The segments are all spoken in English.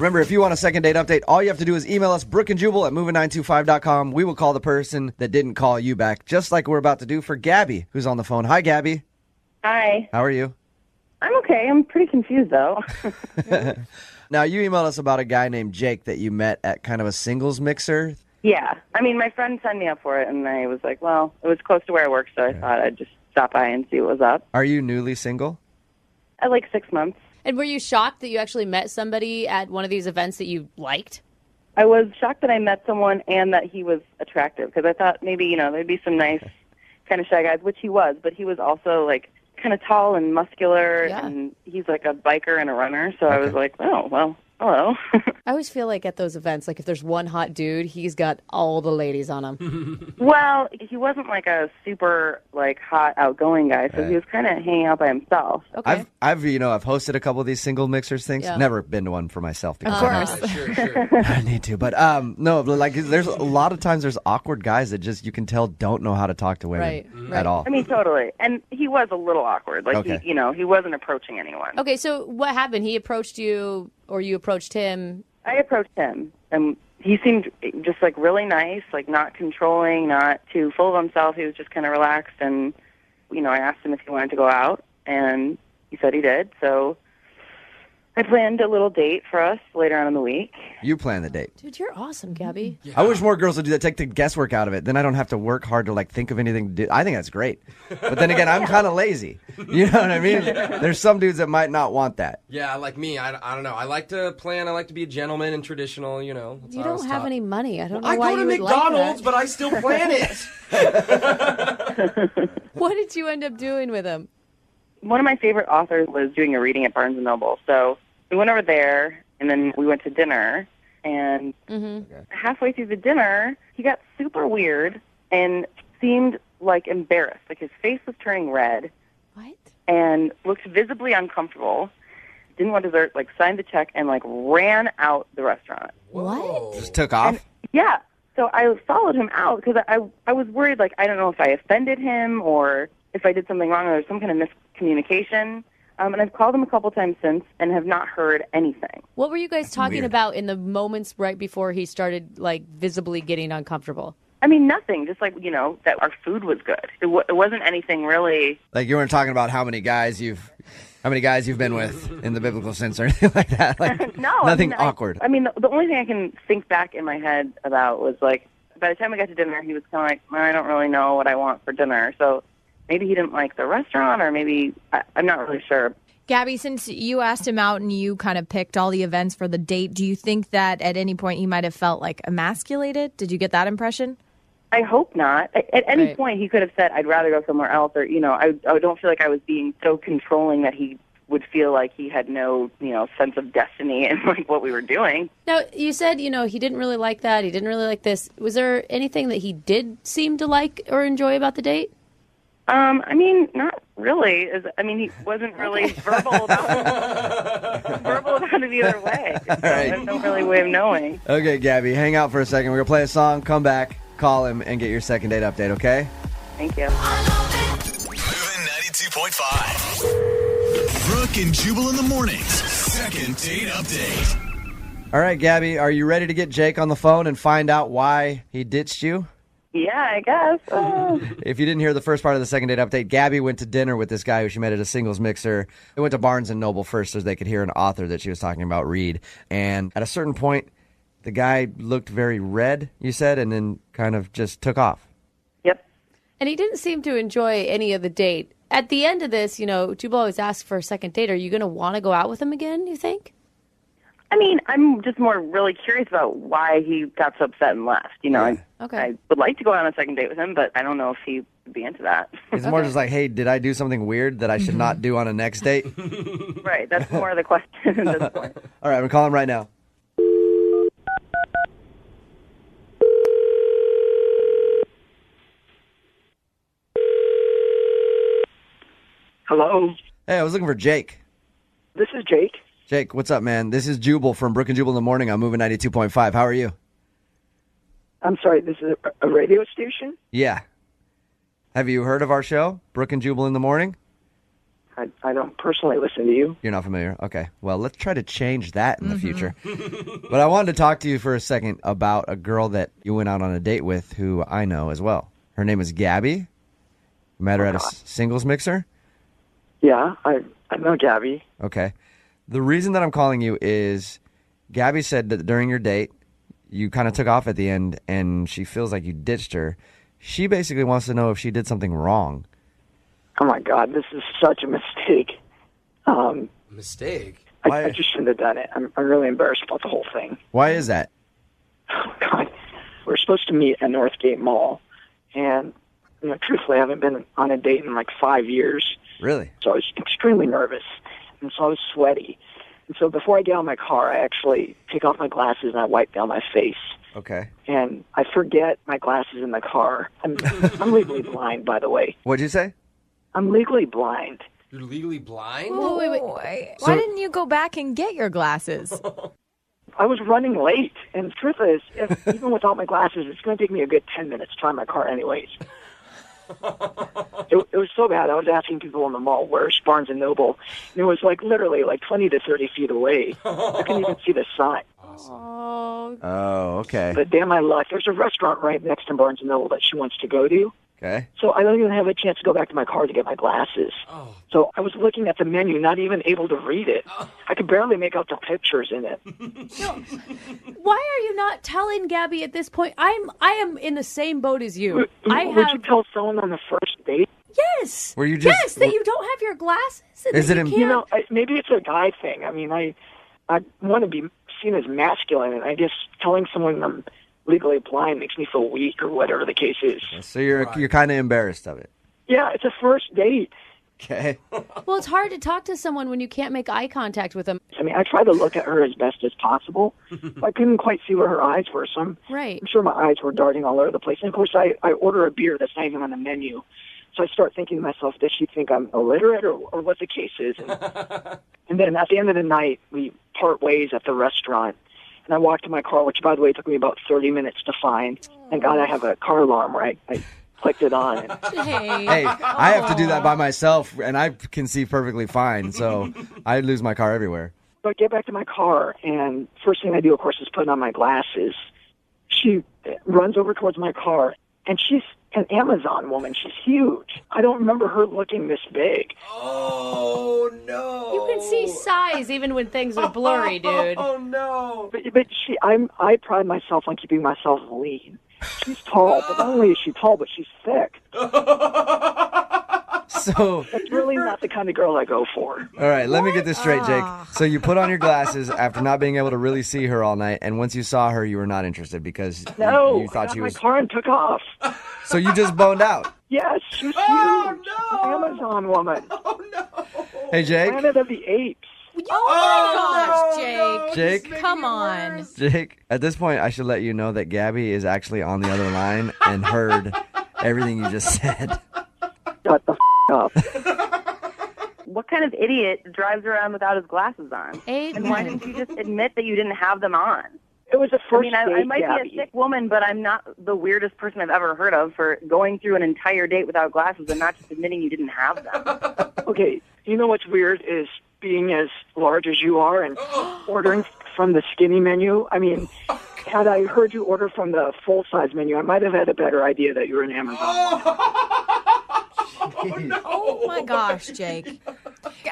Remember, if you want a second date update, all you have to do is email us, brookeandjubal@moving925.com. We will call the person that didn't call you back, just like we're about to do for Gabby, who's on the phone. Hi, Gabby. Hi. How are you? I'm okay. I'm pretty confused, though. Now, you emailed us about a guy named Jake that you met at kind of a singles mixer. Yeah. I mean, my friend signed me up for it, and I was like, well, it was close to where I work, so I thought I'd just stop by and see what was up. Are you newly single? I like 6 months. And were you shocked that you actually met somebody at one of these events that you liked? I was shocked that I met someone and that he was attractive, because I thought maybe, there'd be some nice kind of shy guys, which he was, but he was also, like, kind of tall and muscular, and he's like a biker and a runner, so I was like, oh, well, hello. I always feel like at those events, like if there's one hot dude, he's got all the ladies on him. Well, he wasn't like a super like hot outgoing guy, so he was kind of hanging out by himself. Okay. I've hosted a couple of these single mixers things. Yeah. Never been to one for myself because Sure. I need to. But no, like there's a lot of times there's awkward guys that just you can tell don't know how to talk to women at all. I mean, totally. And he was a little awkward. Like he wasn't approaching anyone. Okay, so what happened? He approached you, or you approached him? I approached him, and he seemed just like really nice, like not controlling, not too full of himself. He was just kind of relaxed, and I asked him if he wanted to go out, and he said he did. So I planned a little date for us later on in the week. You plan the date. Dude, you're awesome, Gabby. Yeah. I wish more girls would do that, take the guesswork out of it. Then I don't have to work hard to think of anything to do. I think that's great. But then again, I'm kind of lazy. You know what I mean? There's some dudes that might not want that. Yeah, like me. I don't know. I like to plan. I like to be a gentleman and traditional, That's You how I was don't have taught. any money. I don't know I why go to you would McDonald's, like but I still plan it. that. What did you end up doing with him? One of my favorite authors was doing a reading at Barnes & Noble, so we went over there, and then we went to dinner, and halfway through the dinner, he got super weird and seemed, embarrassed. Like, his face was turning red. What? And looked visibly uncomfortable. Didn't want dessert, signed the check, and, ran out the restaurant. What? Just took off? And, yeah. So I followed him out because I was worried, I don't know if I offended him or if I did something wrong or there's some kind of miscommunication. And I've called him a couple times since and have not heard anything. What were you guys talking weird. about in the moments right before he started, visibly getting uncomfortable? I mean, nothing. Just that our food was good. It wasn't anything really. Like you weren't talking about how many guys you've been with in the biblical sense or anything like that. No, nothing awkward. I mean, the only thing I can think back in my head about was by the time we got to dinner, he was kind of like, I don't really know what I want for dinner. So maybe he didn't like the restaurant, or maybe I'm not really sure. Gabby, since you asked him out and you kind of picked all the events for the date, do you think that at any point he might have felt emasculated? Did you get that impression? I hope not. At any point, he could have said, I'd rather go somewhere else, or, I don't feel like I was being so controlling that he would feel like he had no, sense of destiny in, what we were doing. Now, you said, he didn't really like that. He didn't really like this. Was there anything that he did seem to like or enjoy about the date? I mean, not really. He wasn't really verbal about it either way. So there's no really way of knowing. Okay, Gabby, hang out for a second. We're going to play a song, come back, call him, and get your second date update, okay? Thank you. Moving 92.5. Brooke and Jubal in the mornings. Second date update. All right, Gabby, are you ready to get Jake on the phone and find out why he ditched you? Yeah, I guess. If you didn't hear the first part of the second date update, Gabby went to dinner with this guy who she met at a singles mixer. They went to Barnes & Noble first so they could hear an author that she was talking about read. And at a certain point, the guy looked very red, you said, and then kind of just took off. Yep. And he didn't seem to enjoy any of the date. At the end of this, Jubal always asks for a second date. Are you going to want to go out with him again, you think? I mean, I'm just more really curious about why he got so upset and left. Okay. I would like to go on a second date with him, but I don't know if he would be into that. It's more just hey, did I do something weird that I should not do on a next date? Right, that's more the question at this point. All right, I'm calling him right now. Hello, Hey, I was looking for Jake. this is Jake. Jake, what's up, man? This is Jubal from Brooke and Jubal in the morning. I'm moving 92.5. How are you? I'm sorry, this is a radio station? Yeah. Have you heard of our show, Brooke and Jubal in the morning? I don't personally listen to you. You're not familiar? Okay. Well, let's try to change that in the future. But I wanted to talk to you for a second about a girl that you went out on a date with who I know as well. Her name is Gabby. You met her at a singles mixer? Yeah, I know Gabby. Okay. The reason that I'm calling you is Gabby said that during your date, you kind of took off at the end and she feels like you ditched her. She basically wants to know if she did something wrong. Oh, my God, this is such a mistake. Mistake? I just shouldn't have done it. I'm really embarrassed about the whole thing. Why is that? Oh, God. We're supposed to meet at Northgate Mall. And, truthfully, I haven't been on a date in like 5 years. Really? So I was extremely nervous. And so I was sweaty. And so before I get out of my car, I actually take off my glasses and I wipe down my face. Okay. And I forget my glasses in the car. I'm legally blind, by the way. What'd you say? I'm legally blind. You're legally blind? Oh, wait. Why didn't you go back and get your glasses? I was running late. And the truth is, even without my glasses, it's going to take me a good 10 minutes to find my car anyways. It was so bad. I was asking people in the mall, where's Barnes & Noble? And it was literally 20 to 30 feet away. I couldn't even see the sign. Oh, okay. But damn my luck, there's a restaurant right next to Barnes & Noble that she wants to go to. Okay. So I don't even have a chance to go back to my car to get my glasses. Oh. So I was looking at the menu, not even able to read it. I could barely make out the pictures in it. Why are you not telling Gabby at this point? I am in the same boat as you. Would you tell someone on the first date? Yes. Were you just yes, that you don't have your glasses. And Is that it you in- can't. Maybe it's a guy thing. I mean, I want to be seen as masculine, and I guess telling someone I'm legally blind makes me feel weak or whatever the case is. So you're kind of embarrassed of it. Yeah, it's a first date. Okay. Well, it's hard to talk to someone when you can't make eye contact with them. I mean, I try to look at her as best as possible. I couldn't quite see where her eyes were, so I'm sure my eyes were darting all over the place. And, of course, I order a beer that's not even on the menu. So I start thinking to myself, does she think I'm illiterate or what the case is? And then at the end of the night, we part ways at the restaurant. And I walked to my car, which, by the way, took me about 30 minutes to find. Thank God I have a car alarm, right? I clicked it on. Hey, I have to do that by myself, and I can see perfectly fine, so I lose my car everywhere. So I get back to my car, and first thing I do, of course, is put on my glasses. She runs over towards my car, and she's an Amazon woman. She's huge. I don't remember her looking this big. Oh, no. You can see size even when things are blurry, dude. Oh, no. But I pride myself on keeping myself lean. She's tall, but not only is she tall, but she's thick. So That's really not the kind of girl I go for. all right, let me get this straight, Jake. So you put on your glasses after not being able to really see her all night, and once you saw her, you were not interested because No, you thought I she got was. my car and took off. So you just boned out. Yes, she was Oh, huge. no. Amazon woman. Oh, no. Hey, Jake. Planet of the Apes. Oh, my gosh, Jake. Jake. Come on. Jake, at this point, I should let you know that Gabby is actually on the other line and heard everything you just said. Shut the up. What kind of idiot drives around without his glasses on? And why didn't you just admit that you didn't have them on? It was a first I date, might Gabby. be a sick woman, but I'm not the weirdest person I've ever heard of for going through an entire date without glasses and not just admitting you didn't have them. Okay, you know what's weird is being as large as you are and ordering from the skinny menu. I mean, had I heard you order from the full-size menu, I might have had a better idea that you were an Amazon woman. Oh, my gosh, Jake.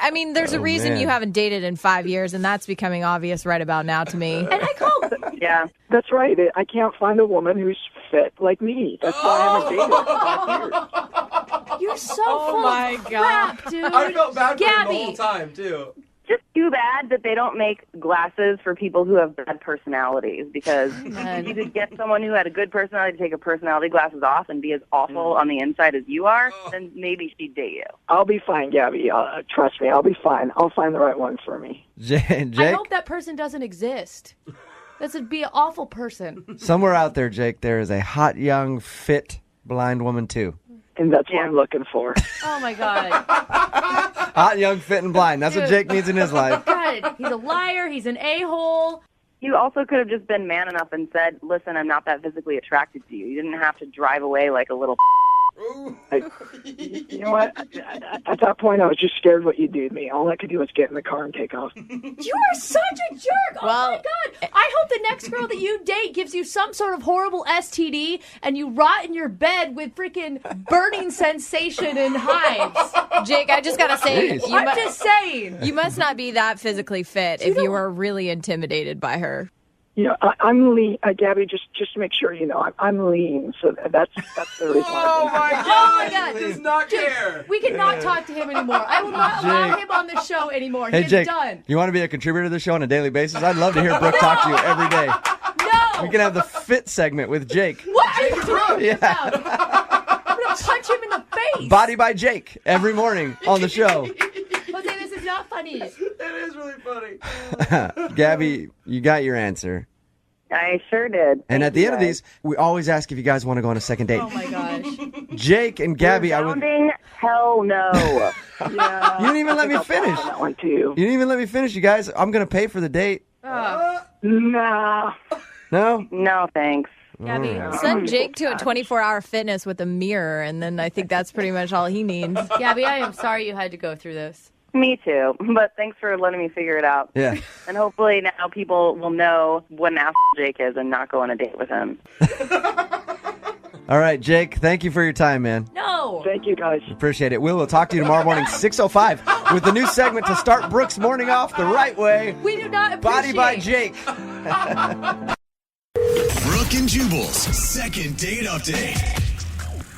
I mean, there's a reason man. you haven't dated in 5 years, and that's becoming obvious right about now to me. And I called. Yeah. That's right. I can't find a woman who's fit like me. That's why I haven't dated in 5 years. You're so Oh, full my of God. crap, dude. I felt bad for him the Gabby. whole time, too. Just too bad that they don't make glasses for people who have bad personalities, because if you could get someone who had a good personality to take her personality glasses off and be as awful on the inside as you are, then maybe she'd date you. I'll be fine, Gabby. Trust me, I'll be fine. I'll find the right one for me. I Jake, hope that person doesn't exist. This would be an awful person. somewhere out there, Jake, there is a hot, young, fit, blind woman, too. And that's what I'm looking for. Oh, my God. Hot, young, fit, and blind. That's what Dude. Jake needs in his life. God, he's a liar. He's an a-hole. You also could have just been man enough and said, listen, I'm not that physically attracted to you. You didn't have to drive away like a little You know what? At that point, I was just scared what you'd do to me. All I could do was get in the car and take off. You are such a jerk. Well, oh, my God. I hope the next girl that you date gives you some sort of horrible STD and you rot in your bed with freaking burning sensation and hives. Jake, I just got to say, I'm just saying. You must not be that physically fit if you were really intimidated by her. You know, I'm lean. Gabby, just to make sure you know, I'm lean. So that's the reason. Oh my God! He does not care. We cannot talk to him anymore. I will not allow him on the show anymore. Hey, He's Jake, done. you want to be a contributor to the show on a daily basis? I'd love to hear Brooke talk to you every day. No. We can have the fit segment with Jake. What are you talking Yeah. about? I'm going to punch him in the face. Body by Jake every morning on the show. Jose, this is not funny. It is really funny. Gabby, you got your answer. I sure did. And Thank at the you end of guys. these, we always ask if you guys want to go on a second date. Oh, my gosh. Jake and Gabby, I would. Sounding hell no. Yeah, You didn't even let me I'll pass finish. on that one too. You didn't even let me finish, you guys. I'm going to pay for the date. Nah. No? No, thanks. Gabby, send Jake to a 24-hour fitness with a mirror, and then I think that's pretty much all he needs. Gabby, I am sorry you had to go through this. Me too. But thanks for letting me figure it out. Yeah. And hopefully now people will know what an asshole Jake is and not go on a date with him. All right, Jake, thank you for your time, man. No. Thank you, guys. Appreciate it. We'll talk to you tomorrow morning, 6:05, with the new segment to start Brooke's morning off the right way. We do not Body appreciate. by Jake. Brooke and Jubal's second date update.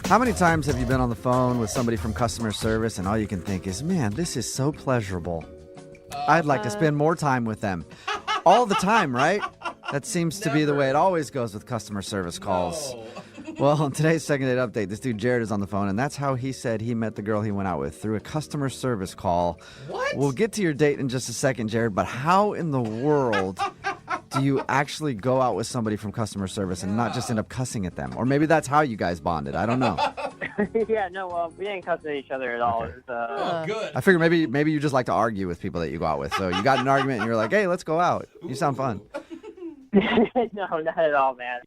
How many times have you been on the phone with somebody from customer service and all you can think is, man, this is so pleasurable. I'd like to spend more time with them. All the time, right? That seems to be the way it always goes with customer service calls. Well, on today's second date update, this dude Jared is on the phone, and that's how he said he met the girl he went out with, through a customer service call. What? We'll get to your date in just a second, Jared, but how in the world do you actually go out with somebody from customer service and not just end up cussing at them? Or maybe that's how you guys bonded. I don't know. Yeah, no, well, we didn't cuss at each other at all. Okay. It was, Good. I figure maybe you just like to argue with people that you go out with. So you got in an argument and you're like, hey, let's go out. You sound fun. no, not at all, man.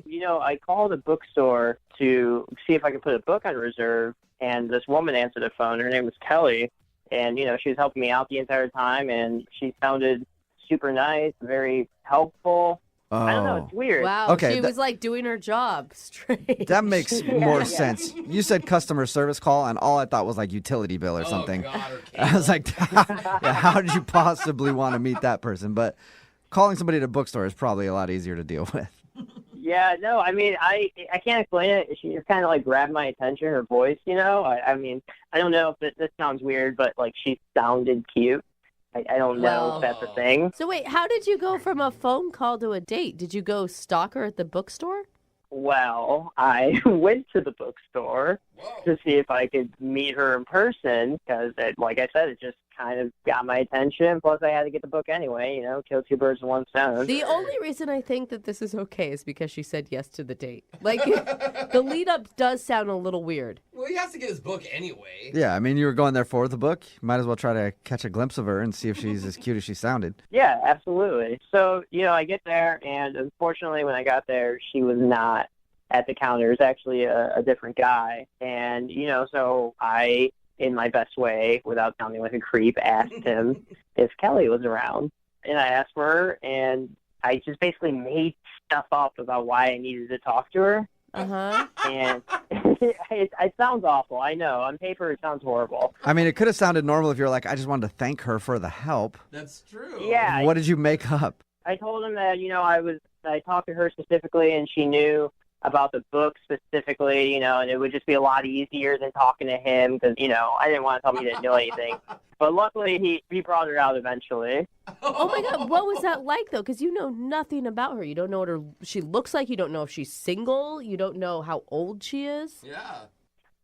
You know, I called a bookstore to see if I could put a book on reserve, and this woman answered the phone. Her name was Kelly, and, you know, she was helping me out the entire time, and she sounded super nice, very helpful. Oh. I don't know, it's weird. Wow. Okay, She was like doing her job straight. That makes more sense. You said customer service call, and all I thought was like utility bill or something. God, or I was like, yeah, how did you possibly want to meet that person? But calling somebody at a bookstore is probably a lot easier to deal with. Yeah, no, I mean, I can't explain it. She just kind of, like, grabbed my attention, her voice, you know? I mean, I don't know if this sounds weird, but, like, she sounded cute. I don't know if that's a thing. So wait, how did you go from a phone call to a date? Did you go stalk her at the bookstore? Well, I went to the bookstore to see if I could meet her in person because, like I said, it just kind of got my attention. Plus, I had to get the book anyway, you know, kill two birds with one stone. The only reason I think that this is okay is because she said yes to the date. Like, the lead up does sound a little weird. Well, he has to get his book anyway. Yeah, I mean, you were going there for the book. Might as well try to catch a glimpse of her and see if she's as cute as she sounded. Yeah, absolutely. So, you know, I get there, and unfortunately, when I got there, she was not at the counter. It was actually a different guy. And, you know, so I, in my best way, without sounding like a creep, asked him if Kelly was around. And I asked for her, and I just basically made stuff up about why I needed to talk to her. Uh-huh. And it sounds awful. I know. On paper, it sounds horrible. I mean, it could have sounded normal if you were like, I just wanted to thank her for the help. That's true. Yeah. What did you make up? I told him that, you know, I talked to her specifically, and she knew about the book specifically, you know, and it would just be a lot easier than talking to him because, you know, I didn't want to tell him he didn't know anything. But luckily, he brought her out eventually. Oh, my God. What was that like, though? Because you know nothing about her. You don't know what she looks like. You don't know if she's single. You don't know how old she is. Yeah.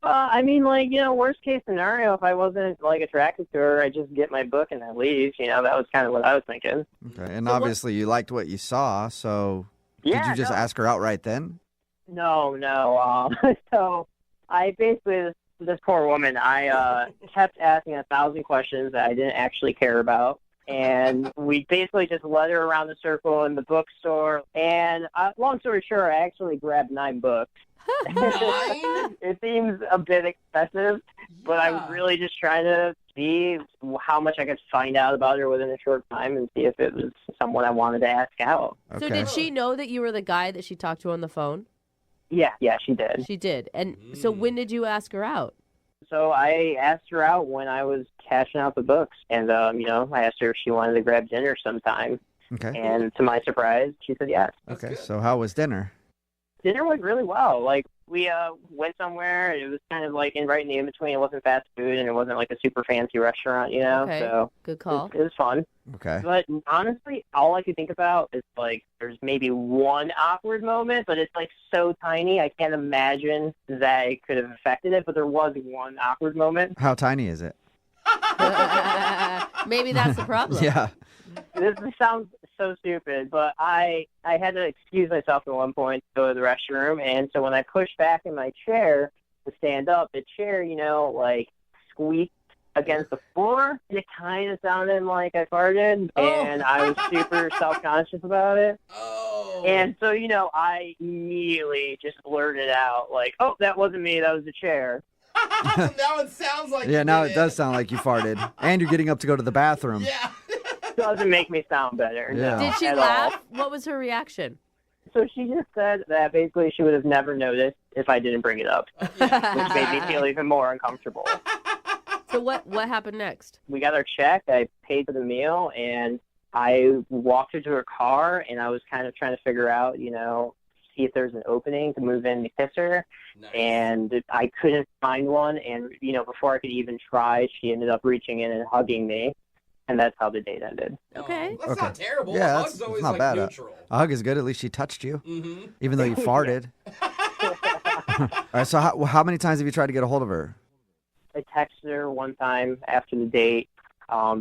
I mean, like, you know, worst case scenario, if I wasn't, like, attracted to her, I'd just get my book and then leave. You know, that was kind of what I was thinking. Okay, and obviously you liked what you saw, so did you just ask her outright then? No. So I basically, this poor woman, I kept asking 1,000 questions that I didn't actually care about. And we basically just led her around the circle in the bookstore. And long story short, I actually grabbed 9 books. 9? It seems a bit excessive, but I was really just trying to see how much I could find out about her within a short time and see if it was someone I wanted to ask out. Okay. So did she know that you were the guy that she talked to on the phone? Yeah, she did. She did. And so when did you ask her out? So I asked her out when I was cashing out the books. And, I asked her if she wanted to grab dinner sometime. Okay. And to my surprise, she said yes. Okay, so how was dinner? Dinner went really well. Like, we went somewhere. It was kind of like right in the in-between. It wasn't fast food, and it wasn't like a super fancy restaurant, Okay. So good call. It was fun. Okay. But honestly, all I could think about is, like, there's maybe one awkward moment, but it's, like, so tiny, I can't imagine that it could have affected it, but there was one awkward moment. How tiny is it? Maybe that's the problem. Yeah. This sounds so stupid, but I had to excuse myself at one point to go to the restroom, and so when I pushed back in my chair to stand up, the chair, like, squeaked against the floor, and it kind of sounded like I farted, and I was super self-conscious about it. And so, I immediately just blurted out, like, oh, that wasn't me, that was the chair. Now it sounds like now it does sound like you farted. And you're getting up to go to the bathroom. Yeah. Doesn't make me sound better. Yeah. No, Did she at laugh? all. What was her reaction? So she just said that basically she would have never noticed if I didn't bring it up, which made me feel even more uncomfortable. So what happened next? We got our check. I paid for the meal, and I walked her to her car, and I was kind of trying to figure out, see if there's an opening to move in to kiss her. Nice. And I couldn't find one, and, before I could even try, she ended up reaching in and hugging me. And that's how the date ended. Okay. That's not terrible. Yeah, A that's hug's always not like bad. neutral. A hug is good. At least she touched you, even though you farted. All right, so how many times have you tried to get a hold of her? I texted her one time after the date,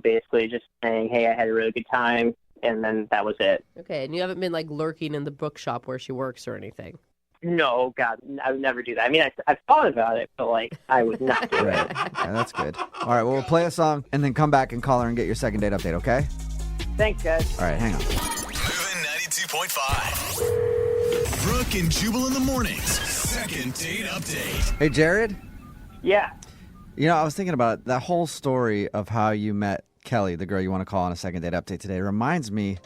basically just saying, hey, I had a really good time, and then that was it. Okay, and you haven't been, like, lurking in the bookshop where she works or anything? No, God, I would never do that. I mean, I've thought about it, but, like, I would not do it. Yeah, that's good. All right, well, we'll play a song and then come back and call her and get your second date update, okay? Thanks, guys. All right, hang on. Moving 92.5. Brooke and Jubal in the mornings. Second date update. Hey, Jared? Yeah. I was thinking about that whole story of how you met Kelly, the girl you want to call on a second date update today. It reminds me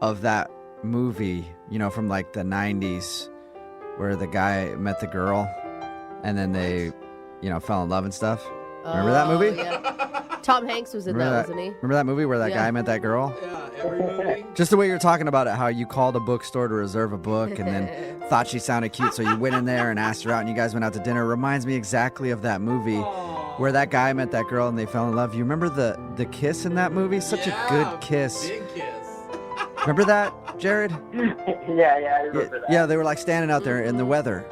of that movie, from like the 90s where the guy met the girl and then they, fell in love and stuff. Remember that movie? Yeah. Tom Hanks was in that, wasn't he? Remember that movie where that guy met that girl? Yeah, every movie. Just the way you're talking about it, how you called a bookstore to reserve a book and then thought she sounded cute, so you went in there and asked her out and you guys went out to dinner. Reminds me exactly of that movie where that guy met that girl and they fell in love. You remember the kiss in that movie? Such a good kiss. Big kiss. Remember that, Jared? Yeah, I remember that. Yeah, they were like standing out there in the weather.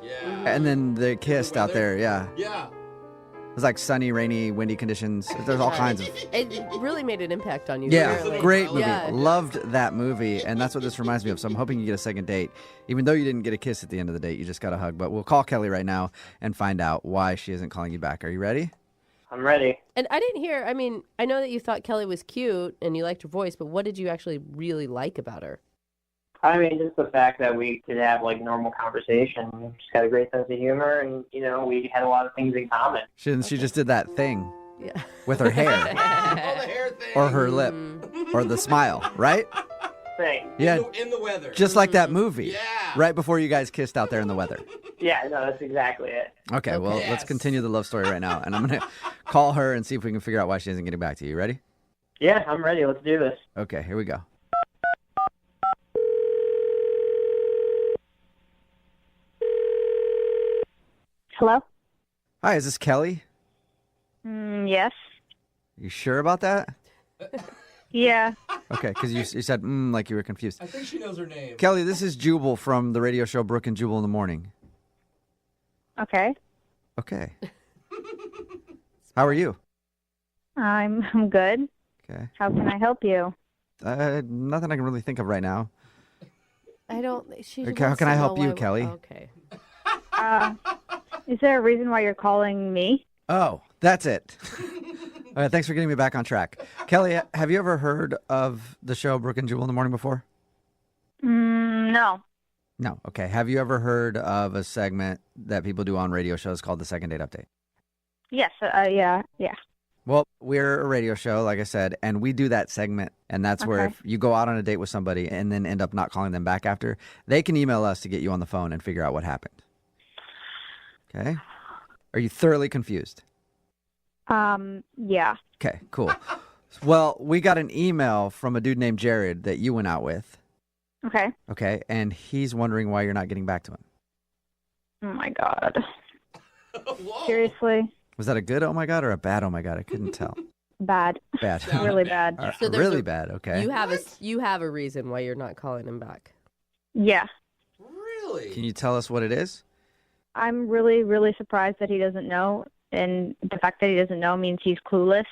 Yeah. And then they kissed out there, yeah. Yeah. It was like sunny, rainy, windy conditions. There's all kinds of... It really made an impact on you. Yeah, Really. great movie. Yeah. Loved that movie, and that's what this reminds me of. So I'm hoping you get a second date. Even though you didn't get a kiss at the end of the date, you just got a hug. But we'll call Kelly right now and find out why she isn't calling you back. Are you ready? I'm ready. And I didn't hear, I know that you thought Kelly was cute and you liked her voice, but what did you actually really like about her? I mean, just the fact that we could have, like, normal conversation. She's got a great sense of humor, and, we had a lot of things in common. She just did that thing Yeah. with her hair Oh, the hair thing. or her lip or the smile, right? Thing. Yeah, In the weather. just like that movie. Yeah. Right before you guys kissed out there in the weather. Yeah, no, that's exactly it. Okay, well, Yes. let's continue the love story right now. And I'm going to call her and see if we can figure out why she isn't getting back to you. You ready? Yeah, I'm ready. Let's do this. Okay, here we go. Hello? Hi, is this Kelly? Yes. You sure about that? Yeah. Okay, because you said like you were confused. I think she knows her name. Kelly, this is Jubal from the radio show Brooke and Jubal in the morning. Okay. Okay. How are you? I'm good. Okay. How can I help you? Nothing I can really think of right now. I don't. She Okay, wants how can to I help know you, why- Kelly? Okay. Is there a reason why you're calling me? Oh, that's it. All right, thanks for getting me back on track. Kelly, have you ever heard of the show Brooke and Jubal in the Morning before? No. No. Okay. Have you ever heard of a segment that people do on radio shows called the Second Date Update? Yes. Yeah. Well, we're a radio show, like I said, and we do that segment. And that's where if you go out on a date with somebody and then end up not calling them back after, they can email us to get you on the phone and figure out what happened. Okay. Are you thoroughly confused? Yeah. Okay, cool. Well, we got an email from a dude named Jared that you went out with. Okay. Okay, and he's wondering why you're not getting back to him. Oh my God. Seriously? Was that a good oh my God or a bad oh my God? I couldn't tell. Bad. Bad. Really bad. So there's really bad, okay. You have a reason why you're not calling him back. Yeah. Really? Can you tell us what it is? I'm really, really surprised that he doesn't know. And the fact that he doesn't know means he's clueless.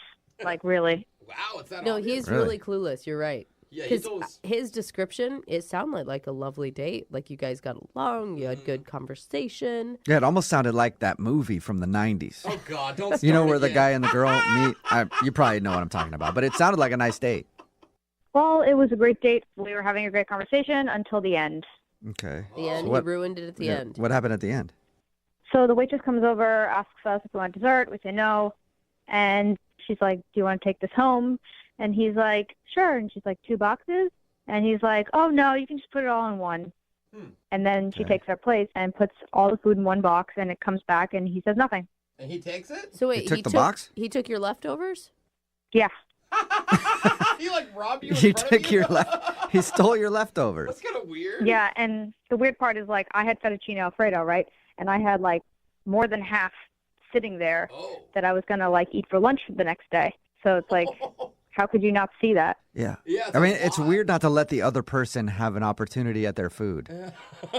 Like, really. Wow, it's that No, obvious? he's really clueless. You're right. Yeah, Because his description, it sounded like a lovely date. Like you guys got along, you had good conversation. Yeah, it almost sounded like that movie from the 90s. Oh, God, don't start You know where the again. guy and the girl meet? You probably know what I'm talking about, but it sounded like a nice date. Well, it was a great date. We were having a great conversation until the end. Okay. The end, So he ruined it at the end. What happened at the end? So the waitress comes over, asks us if we want dessert. We say no. And she's like, do you want to take this home? And he's like, sure. And she's like, 2 boxes? And he's like, oh, no, you can just put it all in one. And then she takes our place and puts all the food in one box, and it comes back, and he says nothing. And he takes it? So wait, He took the box? He took your leftovers? Yeah. He, like, robbed you in He front of took you? your He stole your leftovers. That's kind of weird. Yeah, and the weird part is, like, I had fettuccine Alfredo, right? And I had, like, more than half sitting there that I was going to, like, eat for lunch the next day. So it's like, how could you not see that? Yeah. Yeah, I mean, it's weird not to let the other person have an opportunity at their food.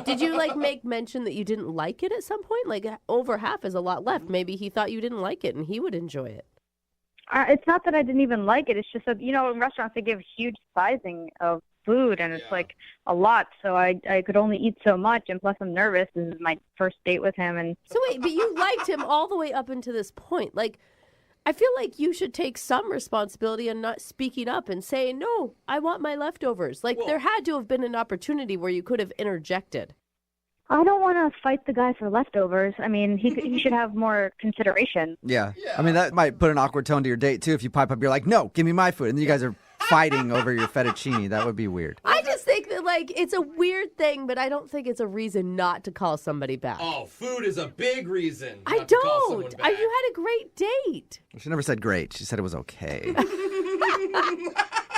Did you, like, make mention that you didn't like it at some point? Like, over half is a lot left. Maybe he thought you didn't like it, and he would enjoy it. It's not that I didn't even like it. It's just that, you know, in restaurants they give huge sizing of food, and it's like a lot. So I could only eat so much, and plus I'm nervous. This is my first date with him, and So wait, but you liked him all the way up until this point. Like, I feel like you should take some responsibility in not speaking up and saying, no, I want my leftovers. Like, there had to have been an opportunity where you could have interjected. I don't want to fight the guy for leftovers. I mean, he should have more consideration. Yeah. I mean, that might put an awkward tone to your date, too. If you pipe up, you're like, no, give me my food. And then you guys are fighting over your fettuccine. That would be weird. I just think that, like, it's a weird thing, but I don't think it's a reason not to call somebody back. Oh, food is a big reason. I not to call someone don't. back. You had a great date. She never said great. She said it was okay.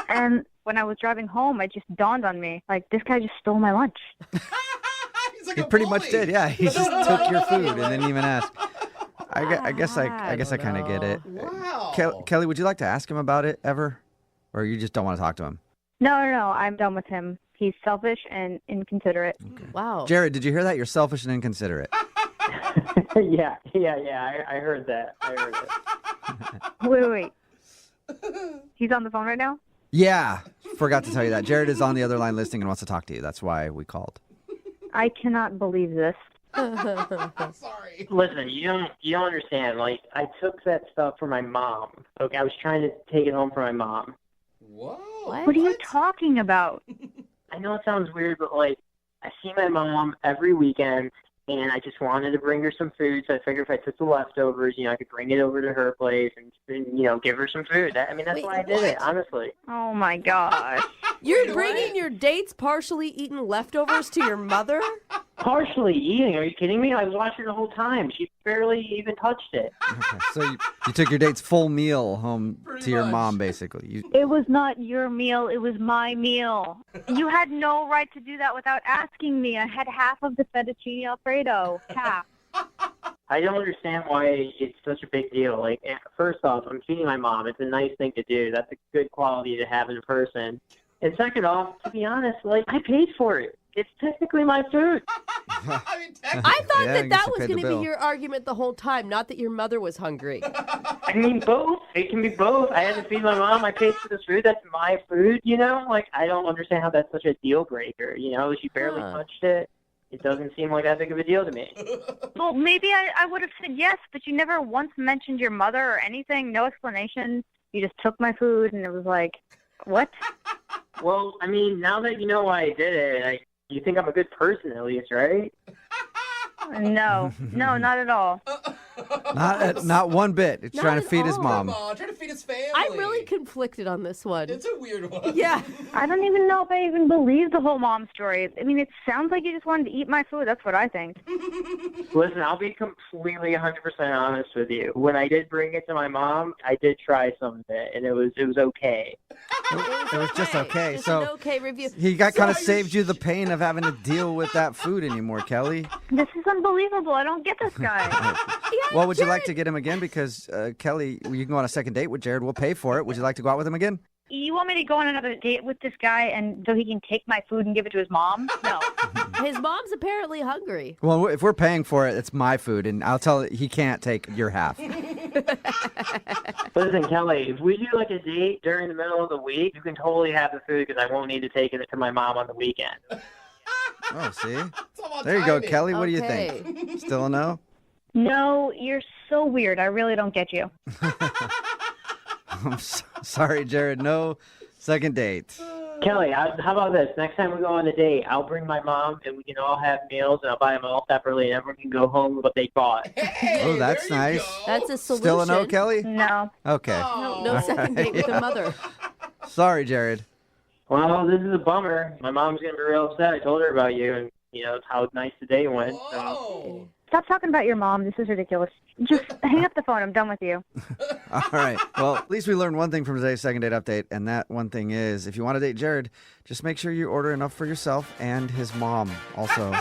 And when I was driving home, it just dawned on me, like, this guy just stole my lunch. He's like He a pretty bully. much did, yeah. He just took your food and didn't even ask. I guess I kind of get it. Wow. Kelly, would you like to ask him about it ever? Or you just don't want to talk to him? No, I'm done with him. He's selfish and inconsiderate. Wow. Jared, did you hear that? You're selfish and inconsiderate. Yeah. I heard that. Wait. He's on the phone right now? Yeah, forgot to tell you that. Jared is on the other line listening and wants to talk to you. That's why we called. I cannot believe this. Sorry. Listen, you don't understand. Like, I took that stuff for my mom. Okay, I was trying to take it home for my mom. Whoa. What are you talking about? I know it sounds weird, but like, I see my mom every weekend, and I just wanted to bring her some food. So I figured if I took the leftovers, I could bring it over to her place and give her some food. That's why I did it, honestly. Oh my gosh. You're bringing your dates partially eaten leftovers to your mother? Partially eating? Are you kidding me? I was watching the whole time. She barely even touched it. Okay, so you took your date's full meal home to your mom, basically. It was not your meal. It was my meal. You had no right to do that without asking me. I had half of the fettuccine Alfredo. Half. I don't understand why it's such a big deal. Like, first off, I'm feeding my mom. It's a nice thing to do. That's a good quality to have in a person. And second off, to be honest, like, I paid for it. It's technically my food. I thought Yeah, I that guess you was paid going the to be bill. your argument the whole time, not that your mother was hungry. I mean, both. It can be both. I had to feed my mom. I paid for this food. That's my food, Like, I don't understand how that's such a deal breaker, She barely touched it. It doesn't seem like that big of a deal to me. Well, maybe I would have said yes, but you never once mentioned your mother or anything. No explanation. You just took my food, and it was like, what? Well, I mean, now that you know why I did it, you think I'm a good person at least, right? No, not at all. Not one bit. It's Not trying to at feed his all. mom. Come on, trying to feed his family. I'm really conflicted on this one. It's a weird one. Yeah. I don't even know if I even believe the whole mom story. I mean, it sounds like you just wanted to eat my food. That's what I think. Listen, I'll be completely 100% honest with you. When I did bring it to my mom, I did try some of it, and it was okay. It was just okay. Just So an okay review. he kind of saved you the pain of having to deal with that food anymore, Kelly. This is unbelievable. I don't get this guy. Well, would you like to get him again? Because Kelly, you can go on a second date with Jared. We'll pay for it. Would you like to go out with him again? You want me to go on another date with this guy and so he can take my food and give it to his mom? No. His mom's apparently hungry. Well, if we're paying for it, it's my food, and I'll tell he can't take your half. Listen, Kelly, if we do like a date during the middle of the week, you can totally have the food because I won't need to take it to my mom on the weekend. Oh, see? There you go, Kelly. What do you Okay. think? Still a no? No, you're so weird. I really don't get you. I'm sorry, Jared. No second date. Kelly, how about this? Next time we go on a date, I'll bring my mom and we can all have meals and I'll buy them all separately and everyone can go home with what they bought. Oh, that's nice. That's a solution. Still a no, Kelly? No. Okay. No second date with the mother. Sorry, Jared. Well, this is a bummer. My mom's going to be real upset. I told her about you and, how nice the day went. So. Stop talking about your mom. This is ridiculous. Just hang up the phone. I'm done with you. All right. Well, at least we learned one thing from today's second date update, and that one thing is if you want to date Jared, just make sure you order enough for yourself and his mom also.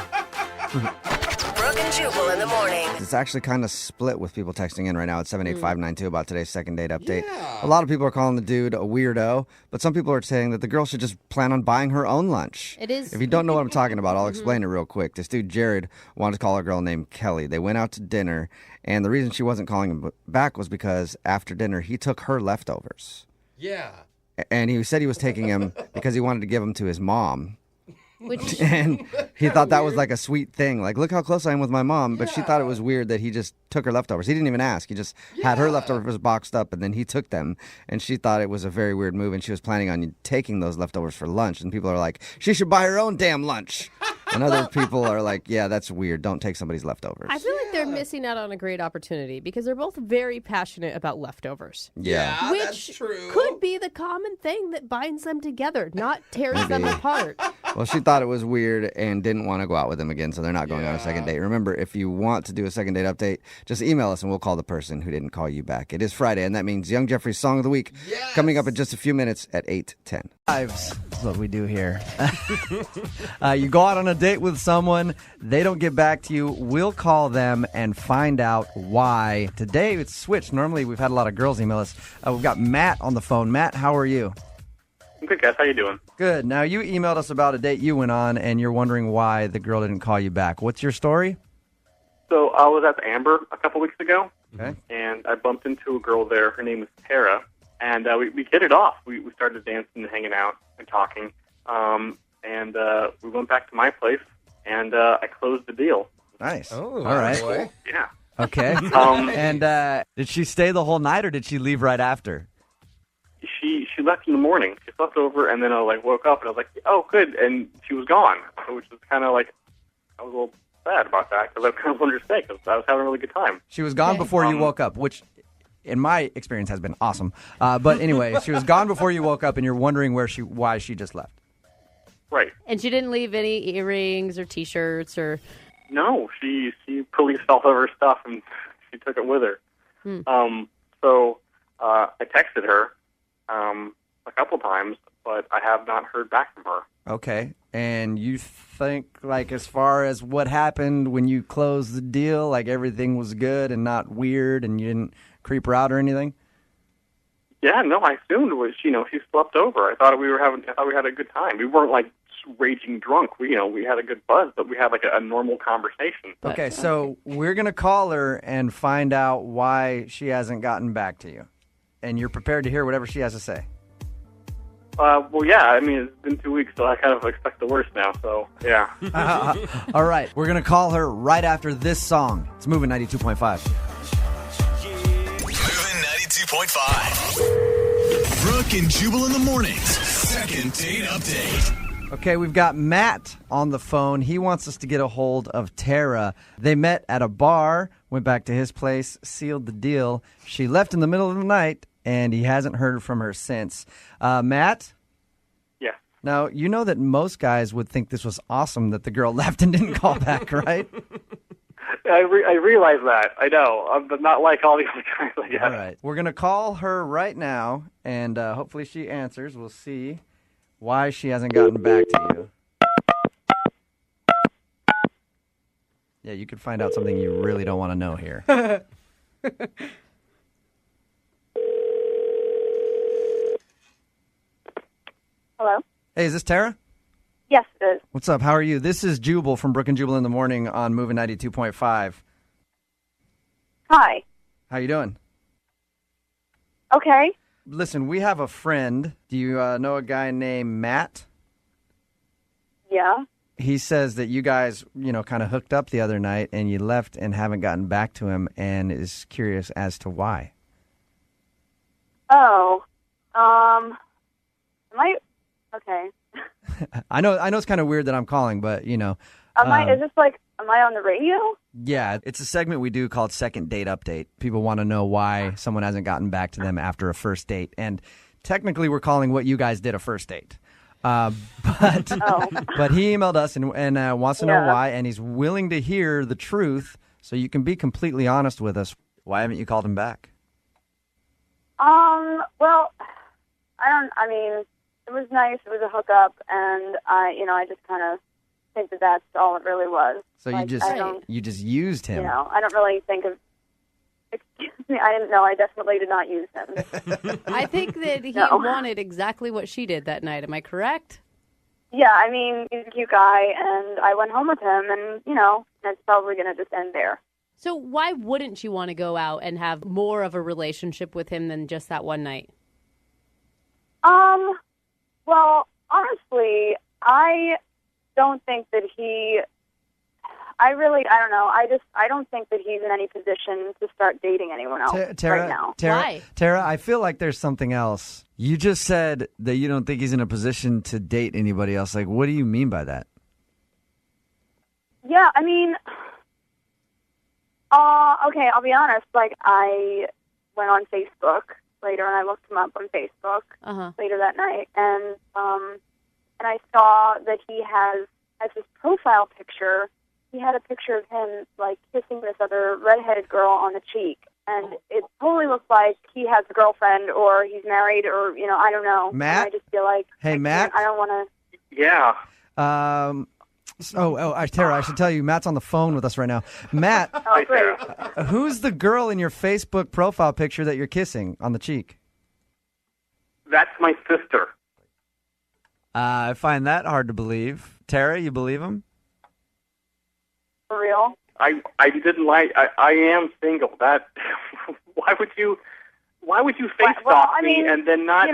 Brooke and Jubal in the morning. It's actually kind of split with people texting in right now at 78592 about today's second date update. Yeah. A lot of people are calling the dude a weirdo, but some people are saying that the girl should just plan on buying her own lunch. It is. If you don't know what I'm talking about, I'll explain it real quick. This dude, Jared, wanted to call a girl named Kelly. They went out to dinner, and the reason she wasn't calling him back was because after dinner, he took her leftovers. Yeah. And he said he was taking them because he wanted to give them to his mom. Which, And he thought that was like a sweet thing. Like, look how close I am with my mom. But she thought it was weird that he just took her leftovers. He didn't even ask. He just had her leftovers boxed up, and then he took them. And she thought it was a very weird move, and she was planning on taking those leftovers for lunch. And people are like, she should buy her own damn lunch. And other people are like, yeah, that's weird. Don't take somebody's leftovers. I feel like they're missing out on a great opportunity because they're both very passionate about leftovers. Yeah. Which that's true. could be the common thing that binds them together, not tears them apart. Well, she thought it was weird and didn't want to go out with him again, so they're not going on a second date. Remember, if you want to do a second date update, just email us and we'll call the person who didn't call you back. It is Friday, and that means Young Jeffrey's Song of the Week coming up in just a few minutes at 8:10. That's what we do here. You go out on a date with someone, they don't get back to you, we'll call them and find out why. Today, it's switched. Normally, we've had a lot of girls email us. We've got Matt on the phone. Matt, how are you? I'm good, guys. How you doing? Good. Now, you emailed us about a date you went on, and you're wondering why the girl didn't call you back. What's your story? So I was at the Amber a couple weeks ago, Okay. and I bumped into a girl there. Her name was Tara, and we hit it off. We started dancing and hanging out and talking, and we went back to my place, and I closed the deal. Nice. Oh, all right. boy. Yeah. Okay. And did she stay the whole night, or did she leave right after? She left in the morning. She slept over, and then I woke up, and I was like, oh, good, and she was gone, which was kind of like, I was a little sad about that, because I kind of wanted to stay, because I was having a really good time. She was gone before you woke up, which in my experience has been awesome. But anyway, she was gone before you woke up, and you're wondering why she just left. Right. And she didn't leave any earrings or T-shirts or... No, she policed all of her stuff, and she took it with her. So I texted her a couple times, but I have not heard back from her. Okay. And you think, like, as far as what happened when you closed the deal, like everything was good and not weird, and you didn't creep her out or anything? Yeah, no, I assumed it was, she slept over. I thought we had a good time. We weren't like raging drunk. We had a good buzz, but we had like a normal conversation. Okay, so we're going to call her and find out why she hasn't gotten back to you. And you're prepared to hear whatever she has to say. Well, yeah, I mean, it's been 2 weeks, so I kind of expect the worst now, so, yeah. All right, we're going to call her right after this song. It's Moving 92.5. Moving 92.5. Brooke and Jubal in the mornings. Second date update. Okay, we've got Matt on the phone. He wants us to get a hold of Tara. They met at a bar, went back to his place, sealed the deal. She left in the middle of the night, and he hasn't heard from her since. Matt? Yeah. Now, you know that most guys would think this was awesome that the girl left and didn't call back, right? I realize that. I know. I'm not like all the other guys, I guess. All right. We're going to call her right now, and hopefully she answers. We'll see why she hasn't gotten back to you. Yeah, you could find out something you really don't want to know here. Hello? Hey, is this Tara? Yes, it is. What's up? How are you? This is Jubal from Brooke and Jubal in the morning on Moving 92.5. Hi. How you doing? Okay. Listen, we have a friend. Do you know a guy named Matt? Yeah. He says that you guys, kind of hooked up the other night and you left and haven't gotten back to him and is curious as to why. Oh. Okay. I know it's kind of weird that I'm calling, but, is this am I on the radio? Yeah, it's a segment we do called Second Date Update. People want to know why someone hasn't gotten back to them after a first date. And technically we're calling what you guys did a first date. But he emailed us and wants to know why, and he's willing to hear the truth, so you can be completely honest with us. Why haven't you called him back? Well, it was nice. It was a hookup, and I just kind of think that that's all it really was. So you just used him. I don't really think of. Excuse me, I didn't know. I definitely did not use him. I think that he wanted exactly what she did that night. Am I correct? Yeah, he's a cute guy, and I went home with him, and it's probably going to just end there. So why wouldn't you want to go out and have more of a relationship with him than just that one night? Well, honestly, I don't think that I don't know. I don't think that he's in any position to start dating anyone else right now. Why? Tara, I feel like there's something else. You just said that you don't think he's in a position to date anybody else. Like, what do you mean by that? Yeah, okay, I'll be honest. I went on Facebook later, and I looked him up on Facebook later that night, and I saw that he has, as his profile picture, he had a picture of him, kissing this other redheaded girl on the cheek, and it totally looks like he has a girlfriend, or he's married, or, I don't know. Matt? And I just feel like... Hey, Matt? I don't want to... Yeah. Tara, I should tell you, Matt's on the phone with us right now. Matt, Oh, great. who's the girl in your Facebook profile picture that you're kissing on the cheek? That's my sister. I find that hard to believe. Tara, you believe him? For real? I didn't like. I am single. That why would you face me and then not? I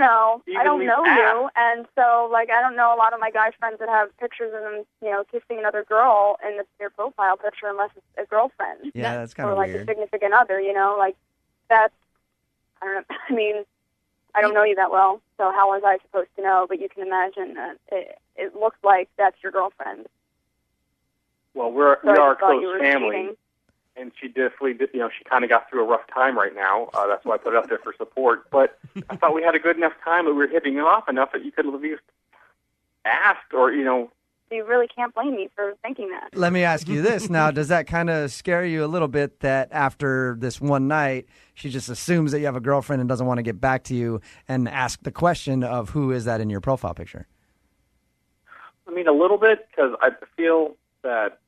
don't know you, and so I don't know a lot of my guy friends that have pictures of them, kissing another girl in their profile picture, unless it's a girlfriend. Yeah, that's kind of or weird. A significant other. That's. I don't know. I don't know you that well, so how was I supposed to know? But you can imagine that it looks like that's your girlfriend. Well, we are a close family, cheating. and she definitely did. She kind of got through a rough time right now. That's why I put it up there for support. But I thought we had a good enough time that we were hitting it off enough that you could have at least asked, or You really can't blame me for thinking that. Let me ask you this now. Does that kind of scare you a little bit that after this one night, she just assumes that you have a girlfriend and doesn't want to get back to you and ask the question of who is that in your profile picture? a little bit, because I feel that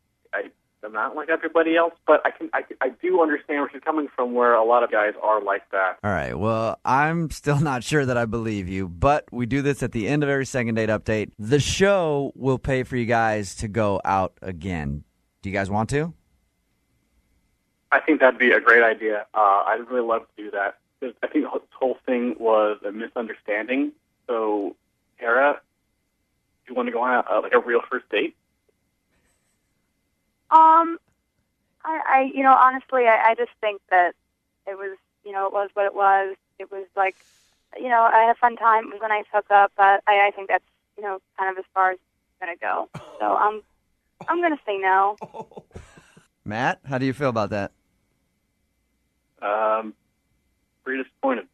I'm not like everybody else, but I do understand where she's coming from, where a lot of guys are like that. All right. Well, I'm still not sure that I believe you, but we do this at the end of every second date update. The show will pay for you guys to go out again. Do you guys want to? I think that'd be a great idea. I'd really love to do that. I think this whole thing was a misunderstanding. So Kara, do you want to go on a real first date? Honestly, I just think that it was, it was what it was. It was like, I had a fun time. It was a nice hookup, but I think that's, kind of as far as it's going to go. So I'm going to say no. Matt, how do you feel about that? Pretty disappointed.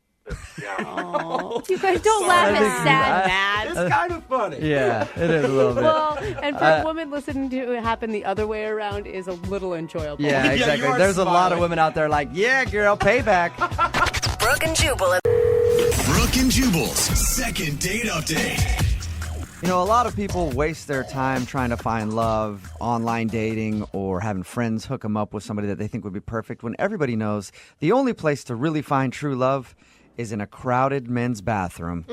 Oh, you guys don't laugh at sad, Matt. It's kind of funny. Yeah, it is a little bit. Well, and for a woman listening to it happen the other way around is a little enjoyable. Yeah, exactly. There's a lot of women out there like, yeah, girl, payback. Brooke and Jubal. Brooke and Jubal's second date update. A lot of people waste their time trying to find love, online dating, or having friends hook them up with somebody that they think would be perfect, when everybody knows the only place to really find true love is in a crowded men's bathroom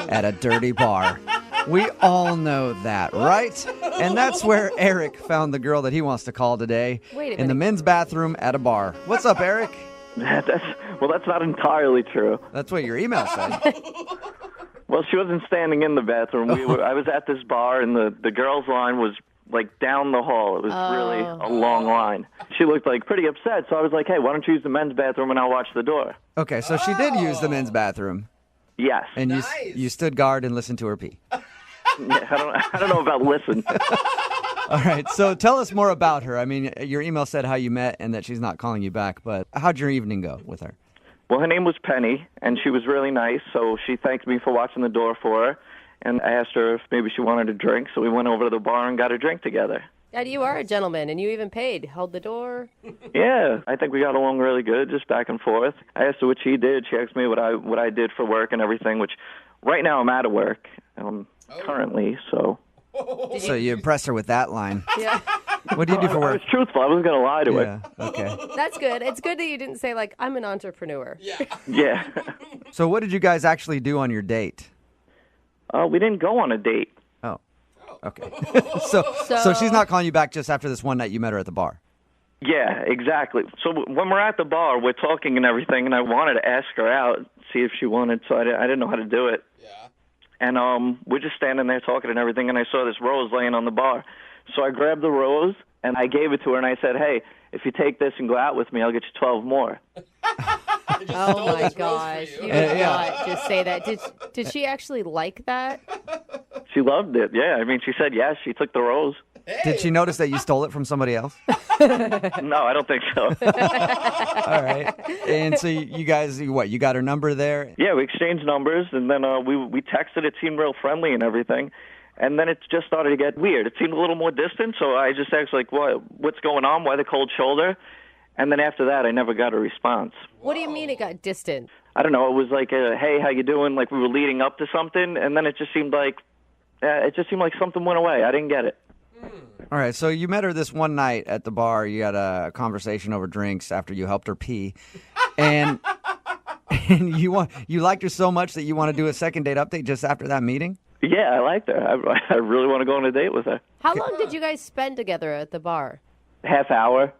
at a dirty bar. We all know that, right? And that's where Eric found the girl that he wants to call today, in the men's bathroom at a bar. What's up, Eric? That's not entirely true. That's what your email said. Well, she wasn't standing in the bathroom. I was at this bar, and the girls' line was like down the hall. It was really a long line. She looked like pretty upset, so I was like, hey, why don't you use the men's bathroom and I'll watch the door? Okay, so she did use the men's bathroom. Yes. And you stood guard and listened to her pee. Yeah, I don't know about listen. All right, so tell us more about her. I mean, your email said how you met and that she's not calling you back, but how'd your evening go with her? Well, her name was Penny, and she was really nice, so she thanked me for watching the door for her, and I asked her if maybe she wanted a drink, so we went over to the bar and got a drink together. Dad, you are a gentleman, and you even paid. Held the door. Yeah, I think we got along really good, just back and forth. I asked her what she did. She asked me what I did for work and everything, which right now I'm out of work currently, so... So you impressed her with that line. Yeah. What do you do for work? I was truthful. I wasn't going to lie to her. Okay. That's good. It's good that you didn't say, like, I'm an entrepreneur. Yeah. So what did you guys actually do on your date? We didn't go on a date. Oh. Okay. So she's not calling you back just after this one night you met her at the bar? Yeah, exactly. So when we're at the bar, we're talking and everything, and I wanted to ask her out, see if she wanted, so I didn't know how to do it. Yeah. And we're just standing there talking and everything, and I saw this rose laying on the bar. So I grabbed the rose, and I gave it to her, and I said, hey, if you take this and go out with me, I'll get you 12 more. Oh, my gosh. You did not just say that. Did she actually like that? She loved it, yeah. I mean, she said yes. She took the rose. Hey. Did she notice that you stole it from somebody else? No, I don't think so. All right. And so you guys, you got her number there? Yeah, we exchanged numbers, and then we texted. It seemed real friendly and everything. And then it just started to get weird. It seemed a little more distant, so I just asked, like, what's going on? Why the cold shoulder? And then after that, I never got a response. What do you mean it got distant? I don't know. It was like, hey, how you doing? Like we were leading up to something, and then it just seemed like something went away. I didn't get it. All right, so you met her this one night at the bar. You had a conversation over drinks after you helped her pee, and you liked her so much that you want to do a second date update just after that meeting? Yeah, I liked her. I really want to go on a date with her. How long did you guys spend together at the bar? Half hour.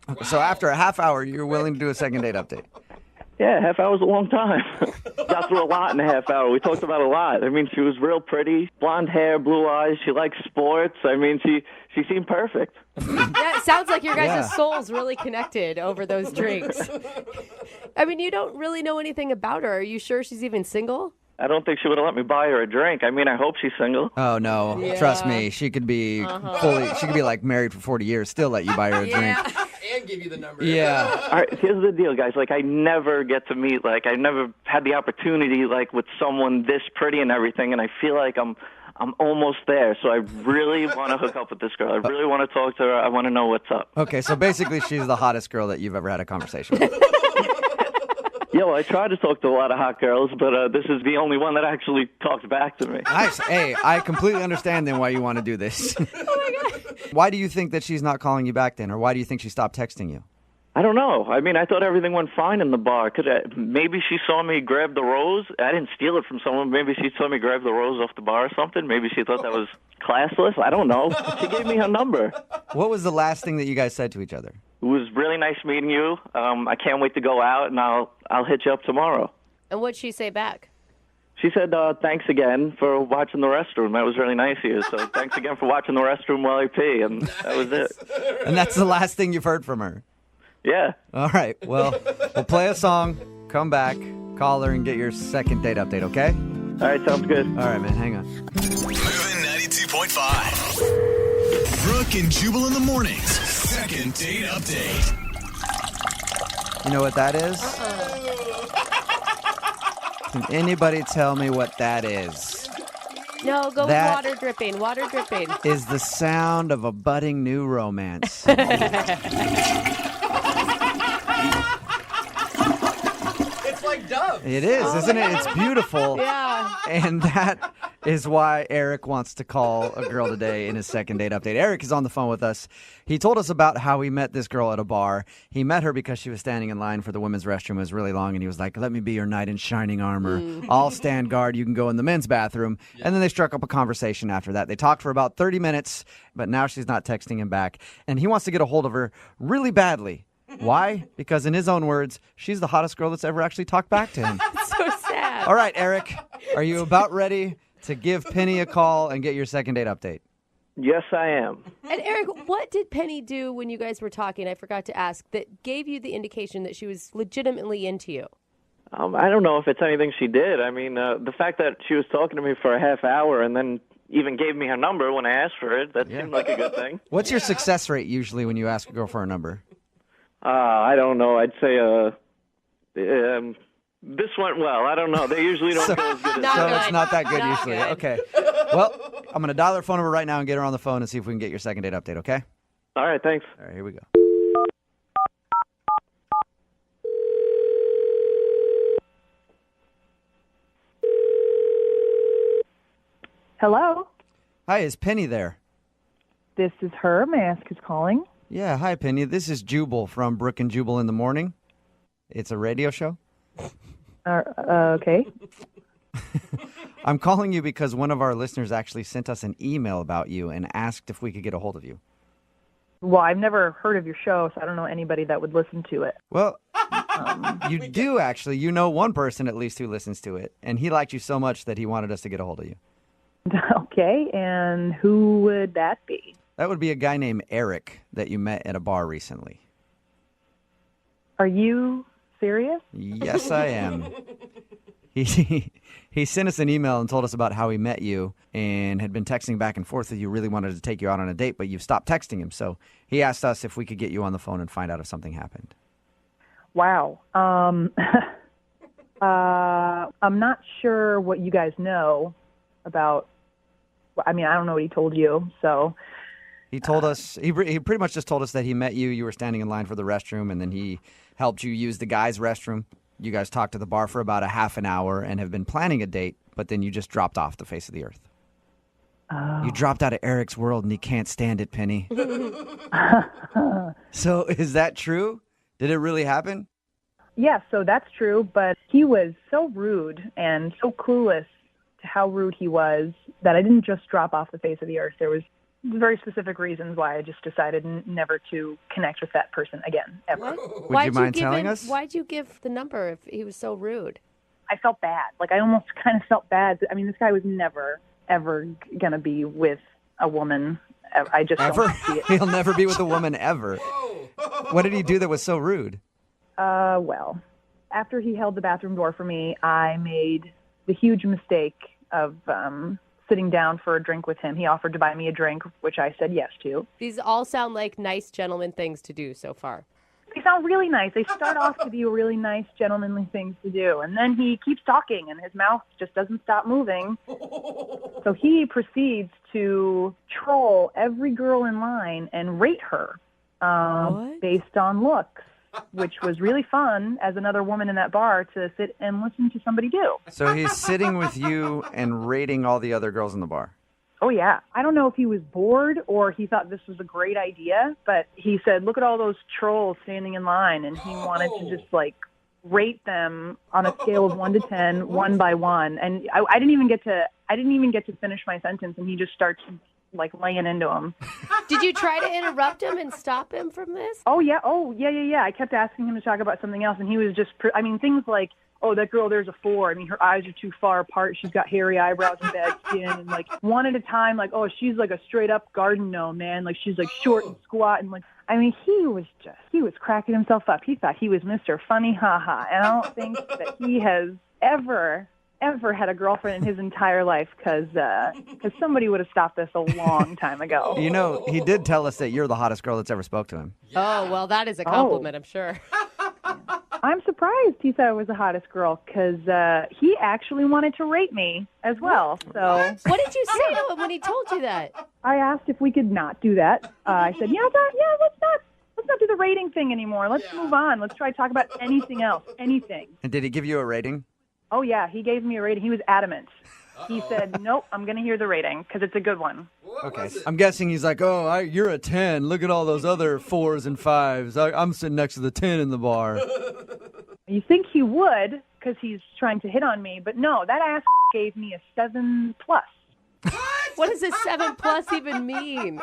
Okay, so after a half hour, you're willing to do a second date update? Yeah, half hour's a long time. Got through a lot in a half hour. We talked about a lot. I mean, she was real pretty, blonde hair, blue eyes. She likes sports. I mean, she seemed perfect. Yeah, it sounds like your guys' souls really connected over those drinks. I mean, you don't really know anything about her. Are you sure she's even single? I don't think she would have let me buy her a drink. I mean, I hope she's single. Oh, no. Yeah. Trust me. She could be she could be like married for 40 years, still let you buy her a drink. And give you the number. Yeah. All right, here's the deal, guys. Like, I never get to meet, like, I never had the opportunity, like, with someone this pretty and everything, and I feel like I'm almost there. So I really want to hook up with this girl. I really want to talk to her. I want to know what's up. Okay, so basically she's the hottest girl that you've ever had a conversation with. Yeah, well, I tried to talk to a lot of hot girls, but this is the only one that actually talked back to me. Nice. Hey, I completely understand then why you want to do this. Oh, my God. Why do you think that she's not calling you back then, or why do you think she stopped texting you? I don't know. I mean, I thought everything went fine in the bar. Maybe she saw me grab the rose. I didn't steal it from someone. Maybe she saw me grab the rose off the bar or something. Maybe she thought that was classless. I don't know. She gave me her number. What was the last thing that you guys said to each other? It was really nice meeting you. I can't wait to go out, and I'll hit you up tomorrow. And what'd she say back? She said, thanks again for watching the restroom. That was really nice of you. So thanks again for watching the restroom while I pee. And that was it. And that's the last thing you've heard from her? Yeah. All right. Well, we'll play a song, come back, call her, and get your second date update, okay? All right, sounds good. All right, man, hang on. Moving 92.5. Brooke and Jubal in the mornings. Second date update. You know what that is? Can anybody tell me what that is? No, go That with water dripping. Water dripping. Is the sound of a budding new romance. It's like Dove. It is, isn't it? It's beautiful. Yeah. And that is why Eric wants to call a girl today in his second date update. Eric is on the phone with us. He told us about how he met this girl at a bar. He met her because she was standing in line for the women's restroom. It was really long, and he was like, let me be your knight in shining armor. I'll stand guard. You can go in the men's bathroom. And then they struck up a conversation after that. They talked for about 30 minutes, but now she's not texting him back. And he wants to get a hold of her really badly. Why? Because in his own words, she's the hottest girl that's ever actually talked back to him. So sad. All right, Eric, are you about ready to give Penny a call and get your second date update? Yes, I am. And Eric, what did Penny do when you guys were talking? I forgot to ask. That gave you the indication that she was legitimately into you. I don't know if it's anything she did. I mean, the fact that she was talking to me for a half hour and then even gave me her number when I asked for it, that seemed like a good thing. What's your success rate usually when you ask a girl for a number? I don't know. I'd say this went well. I don't know. They usually don't go as good as So it's not that good usually. Okay. Well, I'm going to dial her phone number right now and get her on the phone and see if we can get your second date update, okay? All right, thanks. All right, here we go. Hello? Hi, is Penny there? This is her. May I ask who's calling? Yeah, hi, Penny. This is Jubal from Brooke and Jubal in the morning. It's a radio show. Okay. I'm calling you because one of our listeners actually sent us an email about you and asked if we could get a hold of you. Well, I've never heard of your show, so I don't know anybody that would listen to it. Well, you do actually. You know one person at least who listens to it, and he liked you so much that he wanted us to get a hold of you. Okay, and who would that be? That would be a guy named Eric that you met at a bar recently. Are you serious? Yes, I am. He sent us an email and told us about how he met you and had been texting back and forth with you, really wanted to take you out on a date, but you've stopped texting him. So he asked us if we could get you on the phone and find out if something happened. Wow. I'm not sure what you guys know about. I mean, I don't know what he told you, so. He told us, he pretty much just told us that he met you, you were standing in line for the restroom, and then he helped you use the guys' restroom. You guys talked to the bar for about a half an hour and have been planning a date, but then you just dropped off the face of the earth. Oh. You dropped out of Eric's world and he can't stand it, Penny. So is that true? Did it really happen? Yeah, so that's true, but he was so rude and so clueless to how rude he was that I didn't just drop off the face of the earth. There was very specific reasons why I just decided never to connect with that person again, ever. Would you mind telling us? Why'd you give the number if he was so rude? I felt bad. Like, I almost kind of felt bad. I mean, this guy was never, ever going to be with a woman. I just ever? Don't see it. He'll never be with a woman ever. What did he do that was so rude? Well, after he held the bathroom door for me, I made the huge mistake of sitting down for a drink with him. He offered to buy me a drink, which I said yes to. These all sound like nice gentleman things to do so far. They sound really nice. They start off to be really nice, gentlemanly things to do. And then he keeps talking, and his mouth just doesn't stop moving. So he proceeds to troll every girl in line and rate her based on looks, which was really fun as another woman in that bar to sit and listen to somebody do. So he's sitting with you and rating all the other girls in the bar. Oh, yeah. I don't know if he was bored or he thought this was a great idea, but he said, look at all those trolls standing in line, and he wanted to just, like, rate them on a scale of 1 to 10, one by one. And I didn't even get to finish my sentence, and he just starts, like, laying into him. Did you try to interrupt him and stop him from this? Oh, yeah. I kept asking him to talk about something else, and he was just, things like oh, that girl there's a 4. I mean, her eyes are too far apart. She's got hairy eyebrows and bad skin. And, like, one at a time, like, oh, she's like a straight-up garden gnome, man. Like, she's, like, short and squat. And, like, I mean, he was cracking himself up. He thought he was Mr. Funny Ha-Ha. And I don't think that he has ever had a girlfriend in his entire life because somebody would have stopped this a long time ago. You know, he did tell us that you're the hottest girl that's ever spoke to him. Oh, well, that is a compliment, I'm sure. I'm surprised he said I was the hottest girl because he actually wanted to rate me as well. So what did you say to him when he told you that? I asked if we could not do that. I said, let's not do the rating thing anymore. Let's move on. Let's try to talk about anything else, anything. And did he give you a rating? Oh, yeah, he gave me a rating. He was adamant. He said, nope, I'm going to hear the rating because it's a good one. Okay. I'm guessing he's like, you're a 10. Look at all those other 4s and 5s. I'm sitting next to the 10 in the bar. You think he would because he's trying to hit on me, but no, that ass gave me a 7+. What does a 7+ even mean?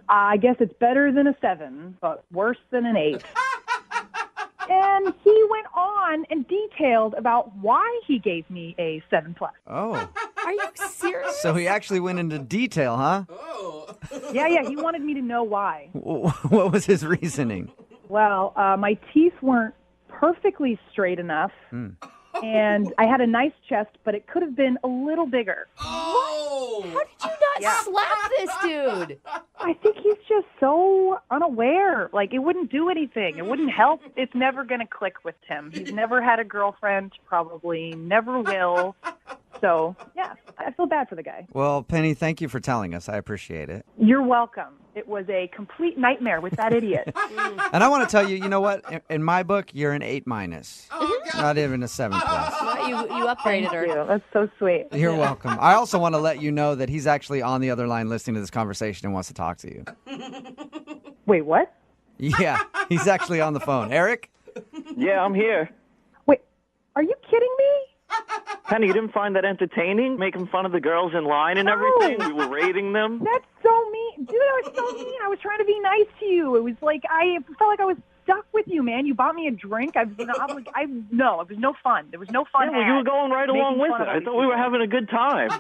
I guess it's better than a 7, but worse than an 8. And he went on and detailed about why he gave me a 7+. Oh. Are you serious? So he actually went into detail, huh? Yeah, he wanted me to know why. What was his reasoning? Well, my teeth weren't perfectly straight enough, and I had a nice chest, but it could have been a little bigger. What? How did you not slap this dude? I think he's just so unaware. Like, it wouldn't do anything. It wouldn't help. It's never going to click with Tim. He's never had a girlfriend, probably never will. So, yeah, I feel bad for the guy. Well, Penny, thank you for telling us. I appreciate it. You're welcome. It was a complete nightmare with that idiot. And I want to tell you, you know what? In my book, you're an 8-. Not even a 7+. You upgraded her. Thank you. That's so sweet. You're welcome. I also want to let you know that he's actually on the other line listening to this conversation and wants to talk to you. Wait, what? Yeah, he's actually on the phone. Eric? Yeah, I'm here. Wait, are you kidding me? Penny, you didn't find that entertaining? Making fun of the girls in line and everything? We were rating them? That's so mean. Dude, that was so mean. I was trying to be nice to you. It was like, I felt like I was stuck with you, man. You bought me a drink. No, it was no fun. There was no fun. Yeah, well, you were going right along with it. I thought we were having a good time.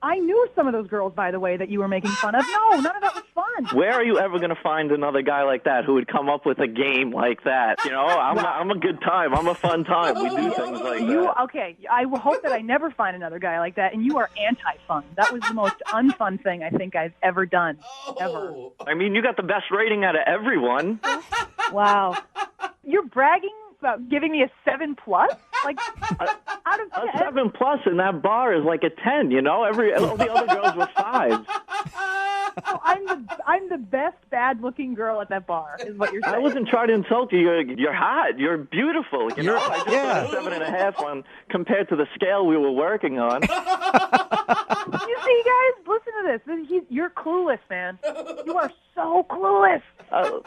I knew some of those girls, by the way, that you were making fun of. No, none of that was fun. Where are you ever going to find another guy like that who would come up with a game like that? You know, I'm a good time. I'm a fun time. We do things like that. Okay, I hope that I never find another guy like that, and you are anti-fun. That was the most unfun thing I think I've ever done, ever. I mean, you got the best rating out of everyone. Wow. You're bragging about giving me a 7+? Like, out of 10? A 7+ in that bar is like a 10, you know? All the other girls were 5s. So I'm the best bad-looking girl at that bar, is what you're saying. I wasn't trying to insult you. You're hot. You're beautiful. You know, I just put a 7.5 on compared to the scale we were working on. You see, guys, listen to this. You're clueless, man. You are so clueless.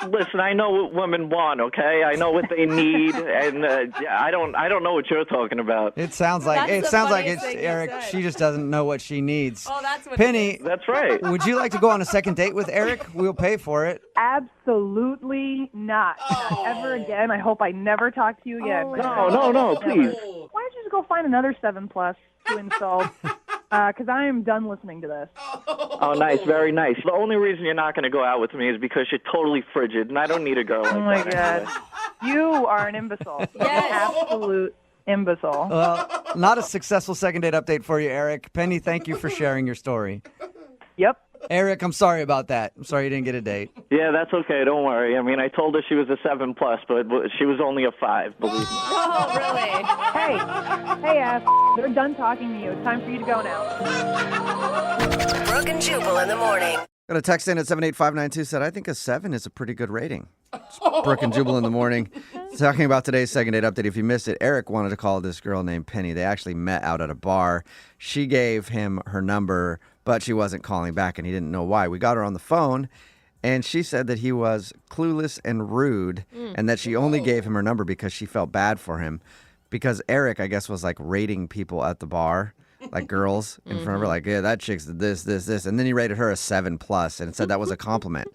Listen, I know what women want. Okay, I know what they need, and I don't know what you're talking about. It sounds like it's Eric. She just doesn't know what she needs. Oh, that's what Penny. That's right. Would you like to go on a second date with Eric? We'll pay for it. Absolutely not. Not ever again. I hope I never talk to you again. No, please. Why don't you just go find another 7+ to insult? Because I am done listening to this. Oh, nice. Very nice. The only reason you're not going to go out with me is because you're totally frigid, and I don't need a girl like that. Oh, my God. You are an imbecile. Yes. An absolute imbecile. Well, not a successful second date update for you, Eric. Penny, thank you for sharing your story. Yep. Eric, I'm sorry about that. I'm sorry you didn't get a date. Yeah, that's okay. Don't worry. I mean, I told her she was a 7+, but she was only a 5, believe me. Oh, really? Hey, ass. They're done talking to you. It's time for you to go now. Brooke and Jubal in the morning. Got a text in at 78592 said, I think a 7 is a pretty good rating. It's Brooke and Jubal in the morning. Talking about today's second date update. If you missed it, Eric wanted to call this girl named Penny. They actually met out at a bar. She gave him her number, but she wasn't calling back, and he didn't know why. We got her on the phone, and she said that he was clueless and rude, and that she only gave him her number because she felt bad for him. Because Eric, I guess, was like rating people at the bar, like girls in front of her, like, yeah, that chick's this. And then he rated her a 7+, and said that was a compliment.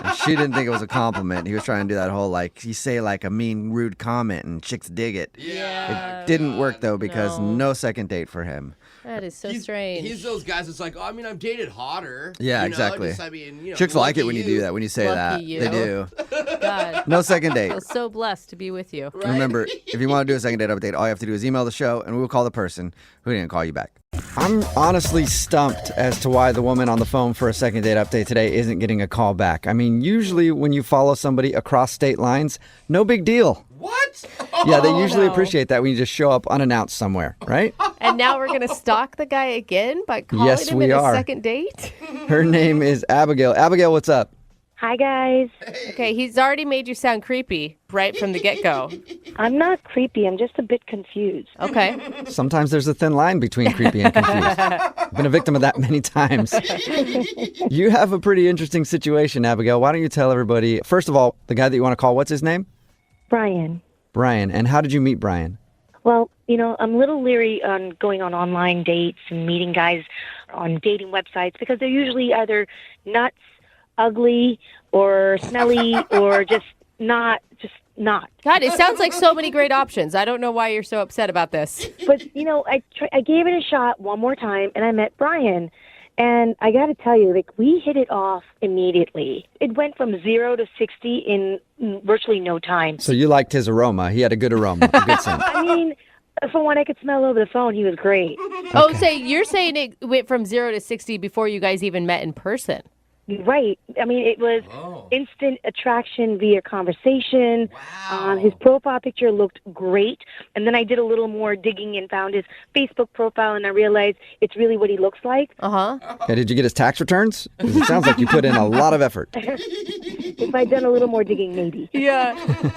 And she didn't think it was a compliment. He was trying to do that whole, like, you say, like, a mean, rude comment and chicks dig it. Yeah. It didn't work, though, because no second date for him. That is so strange. He's those guys that's like, oh, I mean, I've dated hotter. Yeah, you know, exactly. Just, I mean, Chicks like it lucky when you do that, when you say that. Lucky you. They do. God. No second date. I feel so blessed to be with you. Remember, if you want to do a second date update, all you have to do is email the show, and we will call the person who didn't call you back. I'm honestly stumped as to why the woman on the phone for a second date update today isn't getting a call back. I mean, usually when you follow somebody across state lines, no big deal. What? Yeah, they usually appreciate that when you just show up unannounced somewhere, right? And now we're going to stalk the guy again by calling Yes, him we in a are. second date? Her name is Abigail. Abigail, what's up? Hi, guys. Okay, he's already made you sound creepy right from the get-go. I'm not creepy. I'm just a bit confused. Okay. Sometimes there's a thin line between creepy and confused. I've been a victim of that many times. You have a pretty interesting situation, Abigail. Why don't you tell everybody, first of all, the guy that you want to call, what's his name? Brian. Brian. And how did you meet Brian? Well, I'm a little leery on going on online dates and meeting guys on dating websites because they're usually either nuts, ugly, or smelly, or just not. God, it sounds like so many great options. I don't know why you're so upset about this. But, I gave it a shot one more time, and I met Brian. And I got to tell you, we hit it off immediately. It went from 0 to 60 in virtually no time. So you liked his aroma. He had a good aroma, a good scent. I mean, from what I could smell over the phone, he was great. Oh, so you're saying it went from 0 to 60 before you guys even met in person? Right. I mean, it was instant attraction via conversation. His profile picture looked great. And then I did a little more digging and found his Facebook profile, and I realized it's really what he looks like. Uh-huh. Okay, did you get his tax returns? 'Cause it sounds like you put in a lot of effort. If I'd done a little more digging, maybe. Yeah.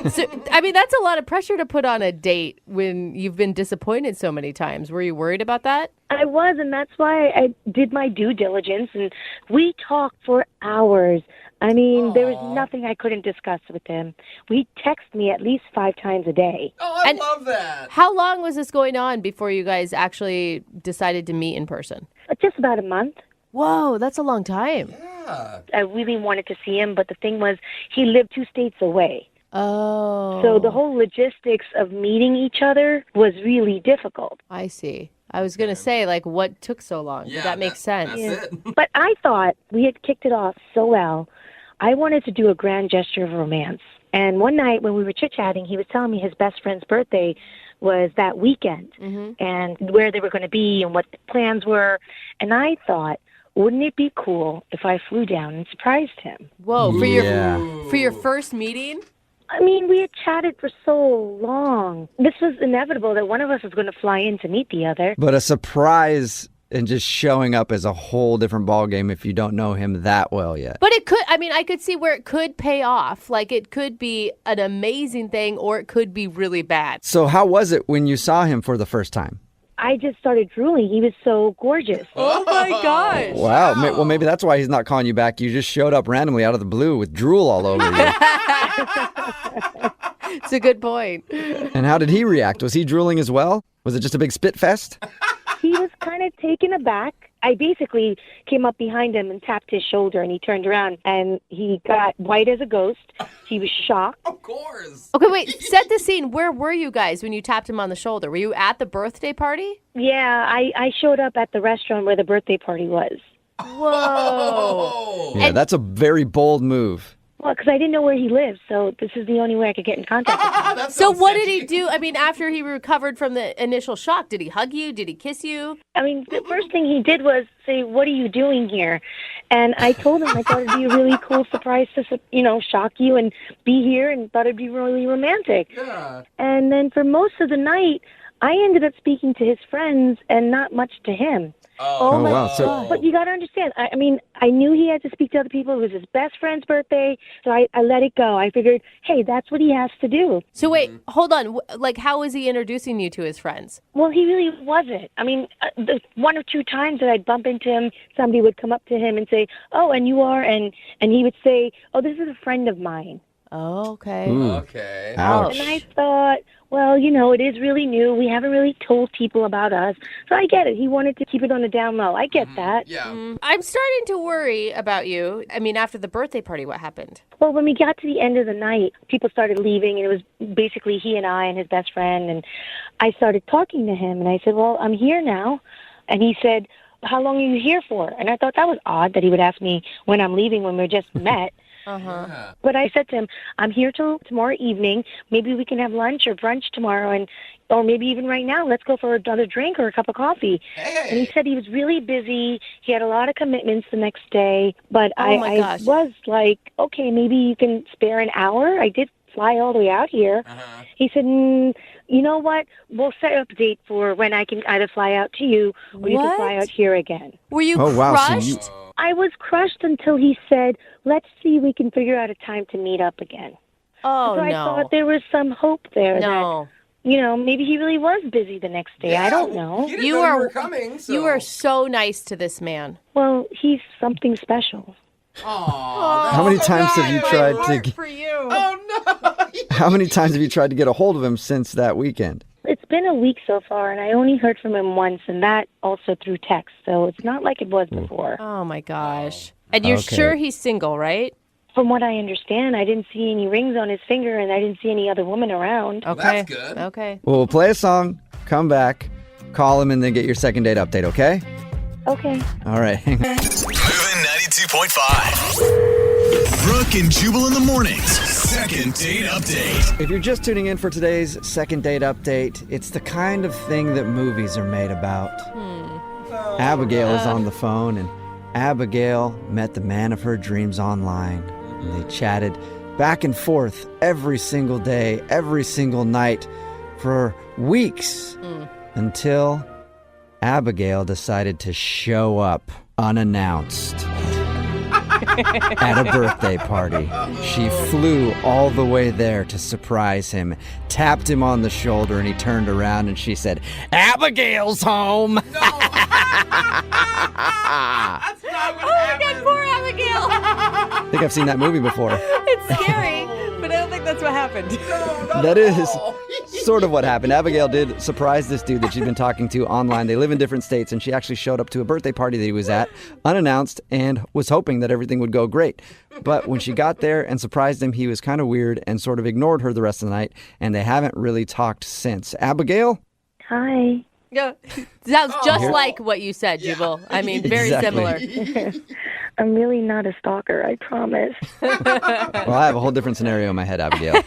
So, I mean, that's a lot of pressure to put on a date when you've been disappointed so many times. Were you worried about that? I was, and that's why I did my due diligence, and we talked for hours. I mean, there was nothing I couldn't discuss with him. We text me at least 5 times a day. Oh, I love that. How long was this going on before you guys actually decided to meet in person? Just about a month. Whoa, that's a long time. Yeah. I really wanted to see him, but the thing was, he lived 2 states away. Oh. So the whole logistics of meeting each other was really difficult. I see. I was going to say, what took so long? Yeah, that makes sense. That's it. But I thought we had kicked it off so well. I wanted to do a grand gesture of romance. And one night when we were chit-chatting, he was telling me his best friend's birthday was that weekend and where they were going to be and what the plans were. And I thought, wouldn't it be cool if I flew down and surprised him? Whoa, for your first meeting? I mean, we had chatted for so long. This was inevitable that one of us was going to fly in to meet the other. But a surprise and just showing up is a whole different ballgame if you don't know him that well yet. But I could see where it could pay off. Like, it could be an amazing thing or it could be really bad. So how was it when you saw him for the first time? I just started drooling. He was so gorgeous. Oh, my gosh. Wow. Well, maybe that's why he's not calling you back. You just showed up randomly out of the blue with drool all over you. It's a good point. And how did he react? Was he drooling as well? Was it just a big spit fest? He was kind of taken aback. I basically came up behind him and tapped his shoulder, and he turned around, and he got white as a ghost. He was shocked. Of course. Okay, wait. Set the scene. Where were you guys when you tapped him on the shoulder? Were you at the birthday party? Yeah, I showed up at the restaurant where the birthday party was. Whoa. Yeah, that's a very bold move. Well, because I didn't know where he lived, so this is the only way I could get in contact with him. So what did he do? I mean, after he recovered from the initial shock, did he hug you? Did he kiss you? I mean, the first thing he did was say, "What are you doing here?" And I told him I thought it'd be a really cool surprise to, shock you and be here, and thought it'd be really romantic. Yeah. And then for most of the night, I ended up speaking to his friends and not much to him. Oh, my wow. God. But you got to understand, I mean, I knew he had to speak to other people. It was his best friend's birthday, so I let it go. I figured, hey, that's what he has to do. So wait, hold on. How was he introducing you to his friends? Well, he really wasn't. I mean, the 1 or 2 times that I'd bump into him, somebody would come up to him and say, "Oh, and you are?" And he would say, "Oh, this is a friend of mine." Oh, okay. Ooh. Okay. Ouch. And I thought, well, it is really new. We haven't really told people about us. So I get it. He wanted to keep it on the down low. I get that. Yeah. I'm starting to worry about you. I mean, after the birthday party, what happened? Well, when we got to the end of the night, people started leaving, and it was basically he and I and his best friend. And I started talking to him, and I said, well, I'm here now. And he said, how long are you here for? And I thought that was odd that he would ask me when I'm leaving when we're just met. Uh-huh. But I said to him, I'm here till tomorrow evening. Maybe we can have lunch or brunch tomorrow, or maybe even right now. Let's go for another drink or a cup of coffee. Hey. And he said he was really busy. He had a lot of commitments the next day. But I was like, okay, maybe you can spare an hour. I did fly all the way out here. Uh-huh. He said, you know what? We'll set up a date for when I can either fly out to you or you can fly out here again. Were you crushed? crushed? I was crushed until he said, let's see if we can figure out a time to meet up again. Oh, so I no. thought there was some hope there No. that, maybe he really was busy the next day. I don't know. You are so nice to this man. Well, he's something special. How many times have you tried to? How many times have you tried to get a hold of him since that weekend? It's been a week so far, and I only heard from him once, and that also through text. So it's not like it was before. Oh, my gosh. And you're sure he's single, right? From what I understand, I didn't see any rings on his finger, and I didn't see any other woman around. Okay. That's good. Okay. Well, we'll play a song, come back, call him, and then get your second date update, okay? Okay. All right. Moving 92.5. Brooke and Jubal in the mornings. Second date update. If you're just tuning in for today's second date update, it's the kind of thing that movies are made about. Abigail is on the phone, and Abigail met the man of her dreams online. And they chatted back and forth every single day, every single night for weeks until Abigail decided to show up unannounced at a birthday party. She flew all the way there to surprise him, tapped him on the shoulder, and he turned around and she said, "Abigail's home." Oh, my God, poor Abigail. I think I've seen that movie before. It's scary, but I don't think that's what happened. That is sort of what happened. Abigail did surprise this dude that she'd been talking to online. They live in different states, and she actually showed up to a birthday party that he was at, unannounced, and was hoping that everything would go great. But when she got there and surprised him, he was kind of weird and sort of ignored her the rest of the night, and they haven't really talked since. Abigail? Hi. Yeah. Sounds just like what you said, Jubal. I mean, very similar. I'm really not a stalker, I promise. Well, I have a whole different scenario in my head, Abigail.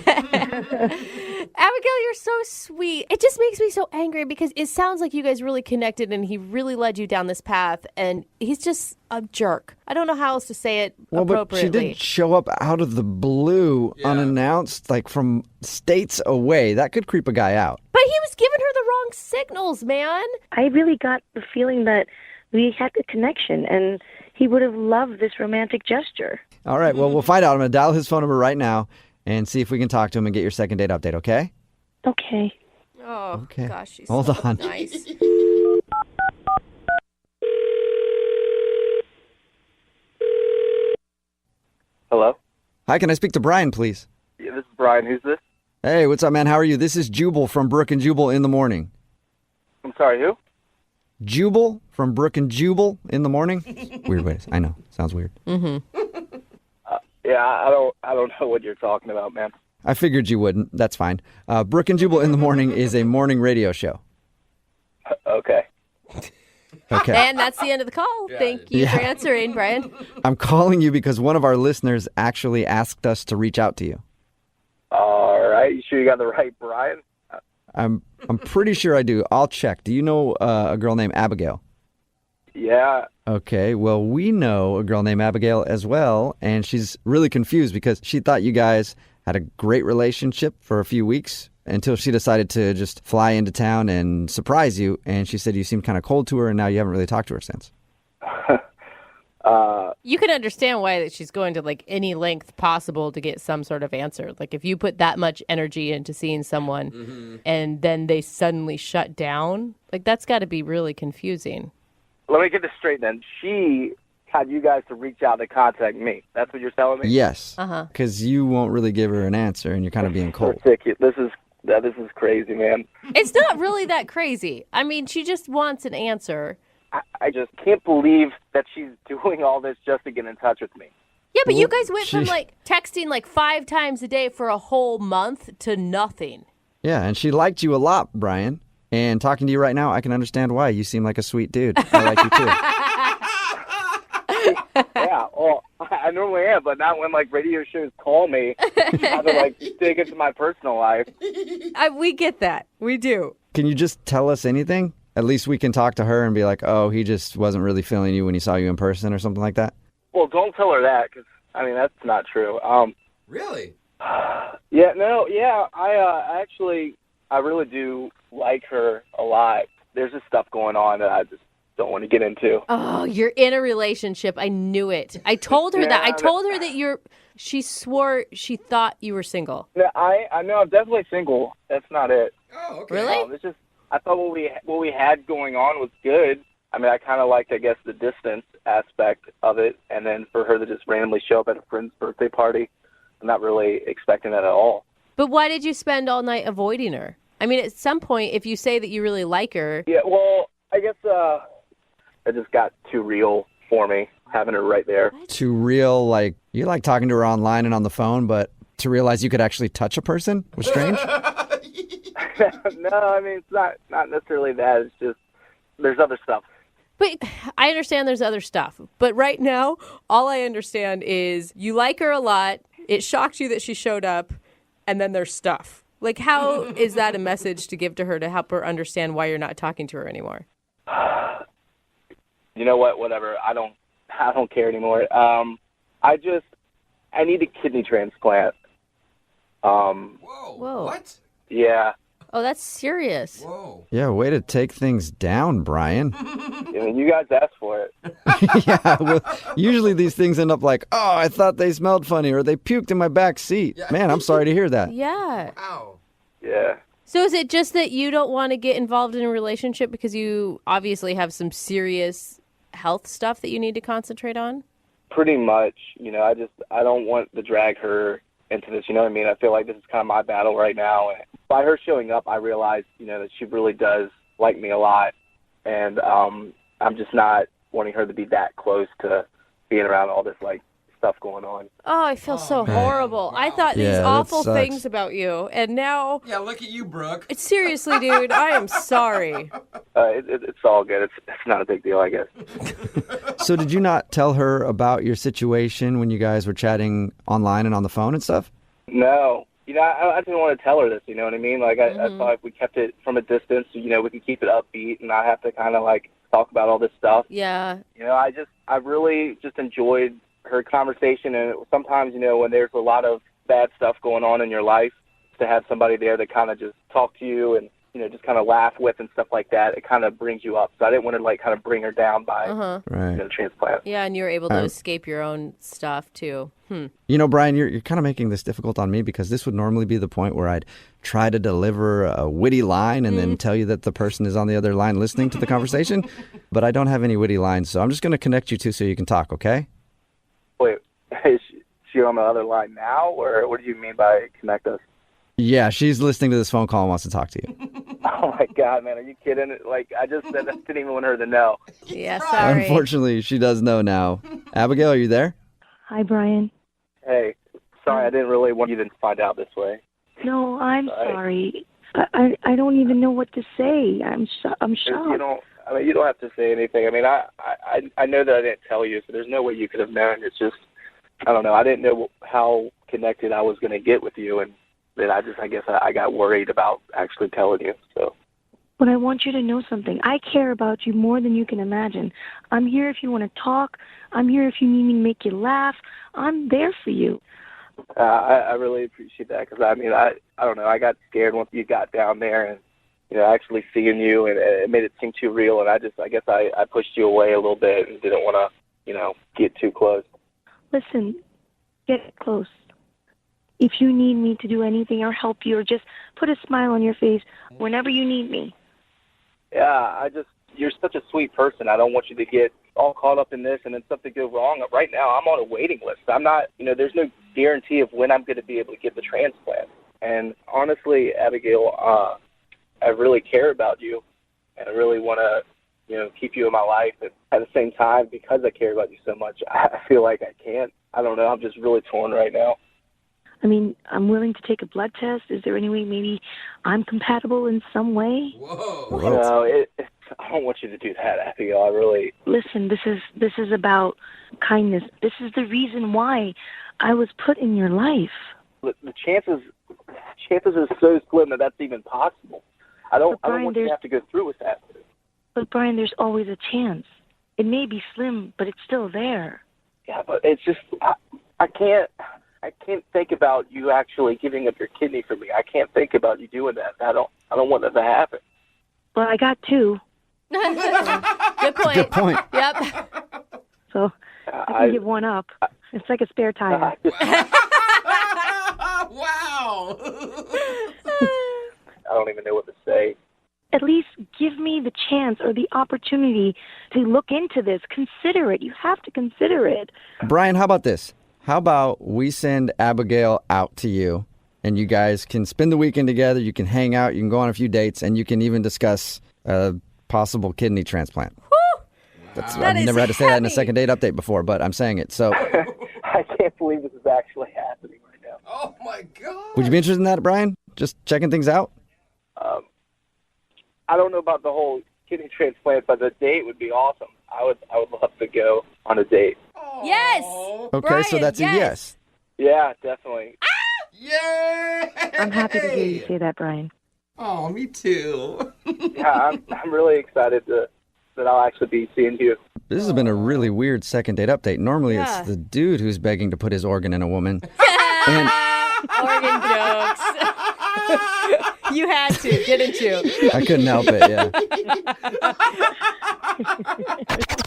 Abigail, you're so sweet. It just makes me so angry because it sounds like you guys really connected and he really led you down this path, and he's just a jerk. I don't know how else to say it appropriately. But she did show up out of the blue, unannounced, like from states away. That could creep a guy out. But he was giving her the wrong signals, man. I really got the feeling that we had the connection, and he would have loved this romantic gesture. All right, well, we'll find out. I'm going to dial his phone number right now and see if we can talk to him and get your second date update, okay? Okay. Oh, okay. Gosh, she's Hold so on. nice. Hello? Hi, can I speak to Brian, please? Yeah, this is Brian. Who's this? Hey, what's up, man? How are you? This is Jubal from Brooke and Jubal in the morning. I'm sorry, who? Jubal from Brooke and Jubal in the morning? Weird ways. I know. Sounds weird. Yeah, I don't know what you're talking about, man. I figured you wouldn't. That's fine. Brooke and Jubal in the morning is a morning radio show. Okay. Okay. And that's the end of the call. Thank you for answering, Brian. I'm calling you because one of our listeners actually asked us to reach out to you. All right. You sure you got the right Brian? I'm pretty sure I do. I'll check. Do you know a girl named Abigail? Yeah. Okay, well, we know a girl named Abigail as well, and she's really confused because she thought you guys had a great relationship for a few weeks until she decided to just fly into town and surprise you, and she said you seemed kind of cold to her, and now you haven't really talked to her since. You can understand why that she's going to like any length possible to get some sort of answer. Like if you put that much energy into seeing someone and then they suddenly shut down, like that's got to be really confusing. Let me get this straight then. She had you guys to reach out to contact me. That's what you're telling me? Yes, because you won't really give her an answer, and you're kind of being cold. Ridiculous. This is This is crazy, man. It's not really that crazy. I mean, she just wants an answer. I just can't believe that she's doing all this just to get in touch with me. Yeah, but you guys went from texting 5 times a day for a whole month to nothing. Yeah, and she liked you a lot, Brian. And talking to you right now, I can understand why. You seem like a sweet dude. I like you too. Yeah, well, I normally am, but not when radio shows call me. I have to dig into my personal life. We get that. We do. Can you just tell us anything? At least we can talk to her and be like, oh, he just wasn't really feeling you when he saw you in person or something like that. Well, don't tell her that, because, that's not true. Really? Yeah, no, yeah, I really do like her a lot. There's just stuff going on that I just don't want to get into. Oh, you're in a relationship. I knew it. I told her that. I told her that she swore she thought you were single. No, I know I'm definitely single. That's not it. Oh, okay. Really? It's just, I thought what we had going on was good. I mean, I kind of liked, I guess, the distance aspect of it, and then for her to just randomly show up at a friend's birthday party, I'm not really expecting that at all. But why did you spend all night avoiding her? I mean, at some point, if you say that you really like her... Yeah, well, I guess it just got too real for me, having her right there. Too real, you like talking to her online and on the phone, but to realize you could actually touch a person was strange? No, I mean, it's not necessarily that. It's just, there's other stuff. But I understand there's other stuff. But right now, all I understand is you like her a lot. It shocked you that she showed up, and then there's stuff. How is that a message to give to her to help her understand why you're not talking to her anymore? You know what? Whatever. I don't care anymore. I need a kidney transplant. Whoa. What? Yeah. Oh, that's serious. Whoa. Yeah, way to take things down, Brian. I mean, you guys asked for it. Yeah, well, usually these things end up like, oh, I thought they smelled funny, or they puked in my back seat. Yeah. Man, I'm sorry to hear that. Yeah. Wow. Yeah. So is it just that you don't want to get involved in a relationship because you obviously have some serious health stuff that you need to concentrate on? Pretty much. I don't want to drag her into this, you know what I mean? I feel like this is kind of my battle right now. And by her showing up, I realized, that she really does like me a lot. And I'm just not wanting her to be that close to being around all this, stuff going on. Oh, I feel so horrible. Wow. I thought these awful things about you, and now... Yeah, look at you, Brooke. Seriously, dude, I am sorry. It's all good. It's not a big deal, I guess. So did you not tell her about your situation when you guys were chatting online and on the phone and stuff? No. I didn't want to tell her this, you know what I mean? I thought if we kept it from a distance, we could keep it upbeat and not have to kind of, talk about all this stuff. Yeah. I really just enjoyed her conversation, and sometimes, when there's a lot of bad stuff going on in your life, to have somebody there that kind of just talk to you and, just kind of laugh with and stuff like that, it kind of brings you up. So I didn't want to, kind of bring her down by the transplant. Yeah, and you were able to escape your own stuff, too. Brian, you're kind of making this difficult on me because this would normally be the point where I'd try to deliver a witty line and then tell you that the person is on the other line listening to the conversation. But I don't have any witty lines, so I'm just going to connect you two so you can talk, okay? Wait, is she on the other line now, or what do you mean by connect us? Yeah, she's listening to this phone call and wants to talk to you. Oh, my God, man. Are you kidding? I just said I didn't even want her to know. Yeah, sorry. Unfortunately, she does know now. Abigail, are you there? Hi, Brian. Hey, sorry, I didn't really want you to find out this way. No, I'm sorry. I don't even know what to say. I'm shocked. You don't have to say anything. I know that I didn't tell you, so there's no way you could have known. It's just, I don't know. I didn't know how connected I was going to get with you, and then I guess I got worried about actually telling you. So. But I want you to know something. I care about you more than you can imagine. I'm here if you want to talk. I'm here if you need me to make you laugh. I'm there for you. I really appreciate that because, I don't know. I got scared once you got down there and, actually seeing you, and it made it seem too real. And I guess I pushed you away a little bit and didn't want to, get too close. Listen, get close. If you need me to do anything or help you or just put a smile on your face whenever you need me. Yeah, you're such a sweet person. I don't want you to get all caught up in this and then something go wrong. Right now, I'm on a waiting list. I'm not, there's no guarantee of when I'm going to be able to get the transplant. And honestly, Abigail, I really care about you, and I really want to, keep you in my life. And at the same time, because I care about you so much, I feel like I can't. I don't know. I'm just really torn right now. I mean, I'm willing to take a blood test. Is there any way maybe I'm compatible in some way? Whoa. No, I don't want you to do that, Abigail. I really... Listen, this is about kindness. This is the reason why I was put in your life. The chances are so slim that that's even possible. I don't want you to have to go through with that. But Brian, there's always a chance. It may be slim, but it's still there. Yeah, but it's just I can't think about you actually giving up your kidney for me. I can't think about you doing that. I don't want that to happen. Well, I got 2. Good point. Good point. Yep. So I can give one up. It's like a spare tire. Wow. I don't even know what to say. At least give me the chance or the opportunity to look into this. Consider it. You have to consider it. Brian, how about this? How about we send Abigail out to you, and you guys can spend the weekend together, you can hang out, you can go on a few dates, and you can even discuss a possible kidney transplant. Woo! I've never had to say that in a second date update before, but I'm saying it. So, I can't believe this is actually happening right now. Oh, my God. Would you be interested in that, Brian? Just checking things out? I don't know about the whole kidney transplant, but the date would be awesome. I would love to go on a date. Yes. Okay, Brian, so that's a yes. Yeah, definitely. Yay! I'm happy to hear you say that, Brian. Oh, me too. Yeah, I'm really excited that I'll actually be seeing you. This has been a really weird second date update. Normally it's the dude who's begging to put his organ in a woman. And Organ jokes. You had to, didn't you? I couldn't help it, yeah.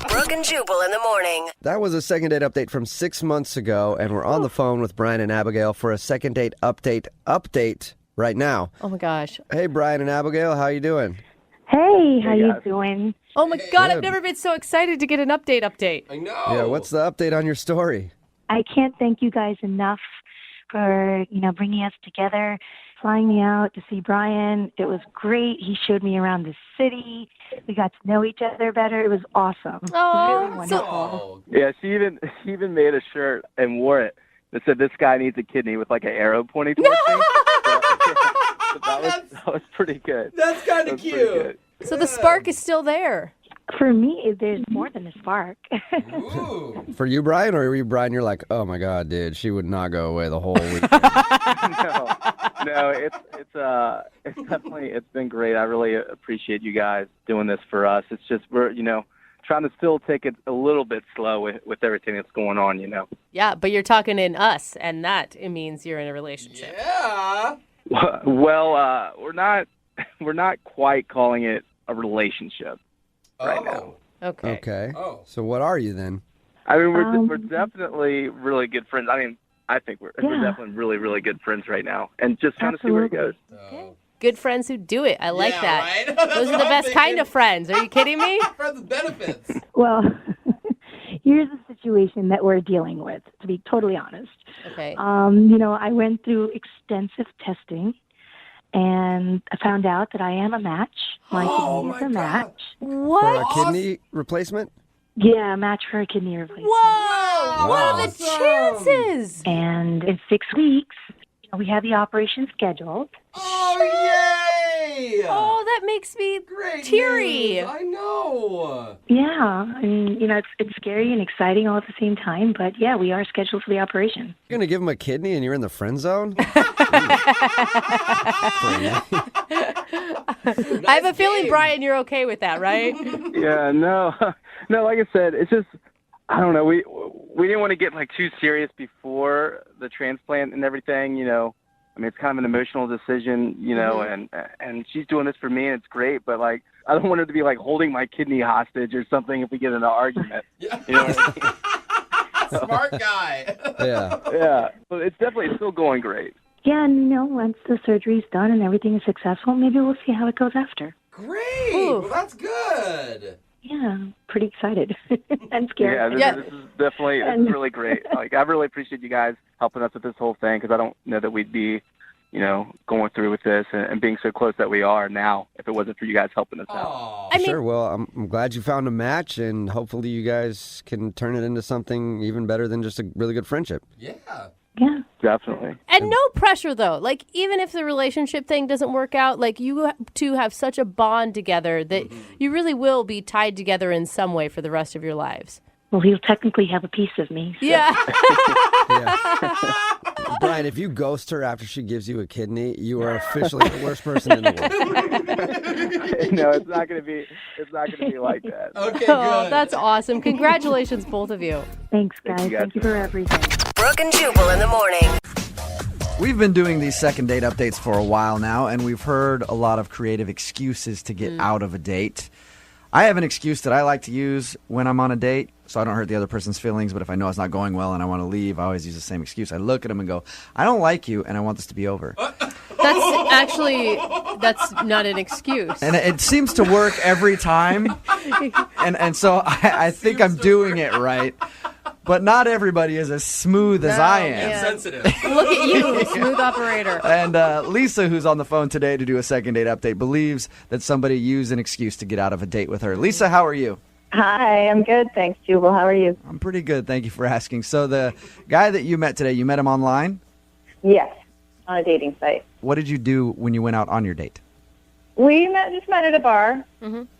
Brooke and Jubal in the morning. That was a second date update from 6 months ago, and we're on the phone with Brian and Abigail for a second date update right now. Oh, my gosh. Hey, Brian and Abigail, how you doing? Hey, how you doing? Oh, my God, I've never been so excited to get an update. I know. Yeah, what's the update on your story? I can't thank you guys enough for, bringing us together, flying me out to see Brian. It was great. He showed me around the city. We got to know each other better. It was awesome. Oh, really wonderful. Yeah, she even made a shirt and wore it that said, "This guy needs a kidney," with like an arrow pointing towards me. So that was pretty good. That's kind of cute. So the spark is still there. For me, there's more than a spark. For you, Brian, or you, Brian, you're like, oh my God, dude, she would not go away the whole weekend. No, it's definitely, it's been great. I really appreciate you guys doing this for us. It's just we're trying to still take it a little bit slow with everything that's going on. Yeah, but you're talking in us, and that it means you're in a relationship. Yeah. Well, we're not quite calling it a relationship right now. Okay. Oh. So what are you then? I mean, we're definitely really good friends. I mean, I think we're definitely really, really good friends right now, and just trying to see where it goes. Okay. Good friends who do it. I like that. Right? Those are the best kind of friends. Are you kidding me? Friends with benefits. Well, here's the situation that we're dealing with, to be totally honest. Okay. I went through extensive testing, and I found out that I am a match. My kidney is a match. What? For a kidney replacement? Yeah, a match for a kidney replacement. Whoa! What are the chances? And in 6 weeks, we have the operation scheduled. Oh, yay! Oh, that makes me teary. News. I know. Yeah, and it's scary and exciting all at the same time, but yeah, we are scheduled for the operation. You're gonna give him a kidney and you're in the friend zone? I have a feeling, Brian, you're okay with that, right? Yeah, no, like I said, it's just, I don't know, we didn't want to get too serious before the transplant and everything, I mean, it's kind of an emotional decision, and she's doing this for me, and it's great, but I don't want her to be holding my kidney hostage or something if we get in an argument. Yeah. You know what I mean? Smart guy. Yeah. But it's still going great. Yeah, once the surgery's done and everything is successful, maybe we'll see how it goes after. Great. Oof. Well, that's good. Yeah, pretty excited and scared. Yeah, this is definitely it's really great. I really appreciate you guys helping us with this whole thing because I don't know that we'd be going through with this and being so close that we are now if it wasn't for you guys helping us out. Sure. Well, I'm glad you found a match, and hopefully you guys can turn it into something even better than just a really good friendship. Yeah. Yeah. Definitely. And no pressure, though. Like, even if the relationship thing doesn't work out, like, you two have such a bond together that you really will be tied together in some way for the rest of your lives. Well, he'll technically have a piece of me. So. Yeah. Brian, if you ghost her after she gives you a kidney, you are officially the worst person in the world. No, it's not going to be like that. Okay, Oh, good. that's awesome. Congratulations, both of you. Thanks, guys. Thank you for everything. Brooke and Jubal in the morning. We've been doing these second date updates for a while now, and we've heard a lot of creative excuses to get out of a date. I have an excuse that I like to use when I'm on a date, so I don't hurt the other person's feelings, but if I know it's not going well and I want to leave, I always use the same excuse. I look at them and go, I don't like you, and I want this to be over. That's not an excuse. And it seems to work every time, and so I think I'm doing it right. But not everybody is as smooth as I am. Yeah. Sensitive. Look at you, smooth operator. And Lisa, who's on the phone today to do a second date update, believes that somebody used an excuse to get out of a date with her. Lisa, how are you? Hi, I'm good. Thanks, Jubal. How are you? I'm pretty good. Thank you for asking. So the guy that you met today, you met him online? Yes, on a dating site. What did you do when you went out on your date? We just met at a bar.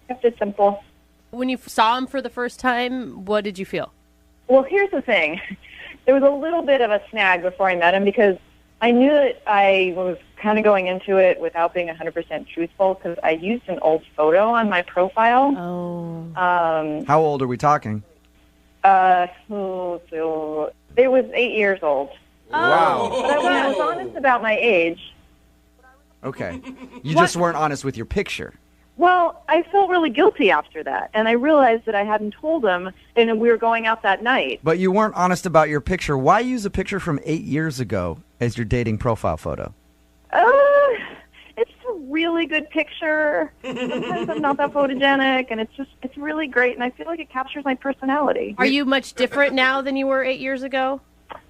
Kept it simple. When you saw him for the first time, what did you feel? Well, here's the thing. There was a little bit of a snag before I met him because I knew that I was kind of going into it without being 100% truthful because I used an old photo on my profile. Oh. How old are we talking? It was 8 years old. Wow. But when I was honest about my age, Okay. You just weren't honest with your picture. well, I felt really guilty after that. And I realized that I hadn't told him, and we were going out that night. But you weren't honest about your picture. Why use a picture from 8 years ago as your dating profile photo? It's a really good picture. Sometimes I'm not that photogenic, and it's really great, and I feel like it captures my personality. Are you much different now than you were 8 years ago?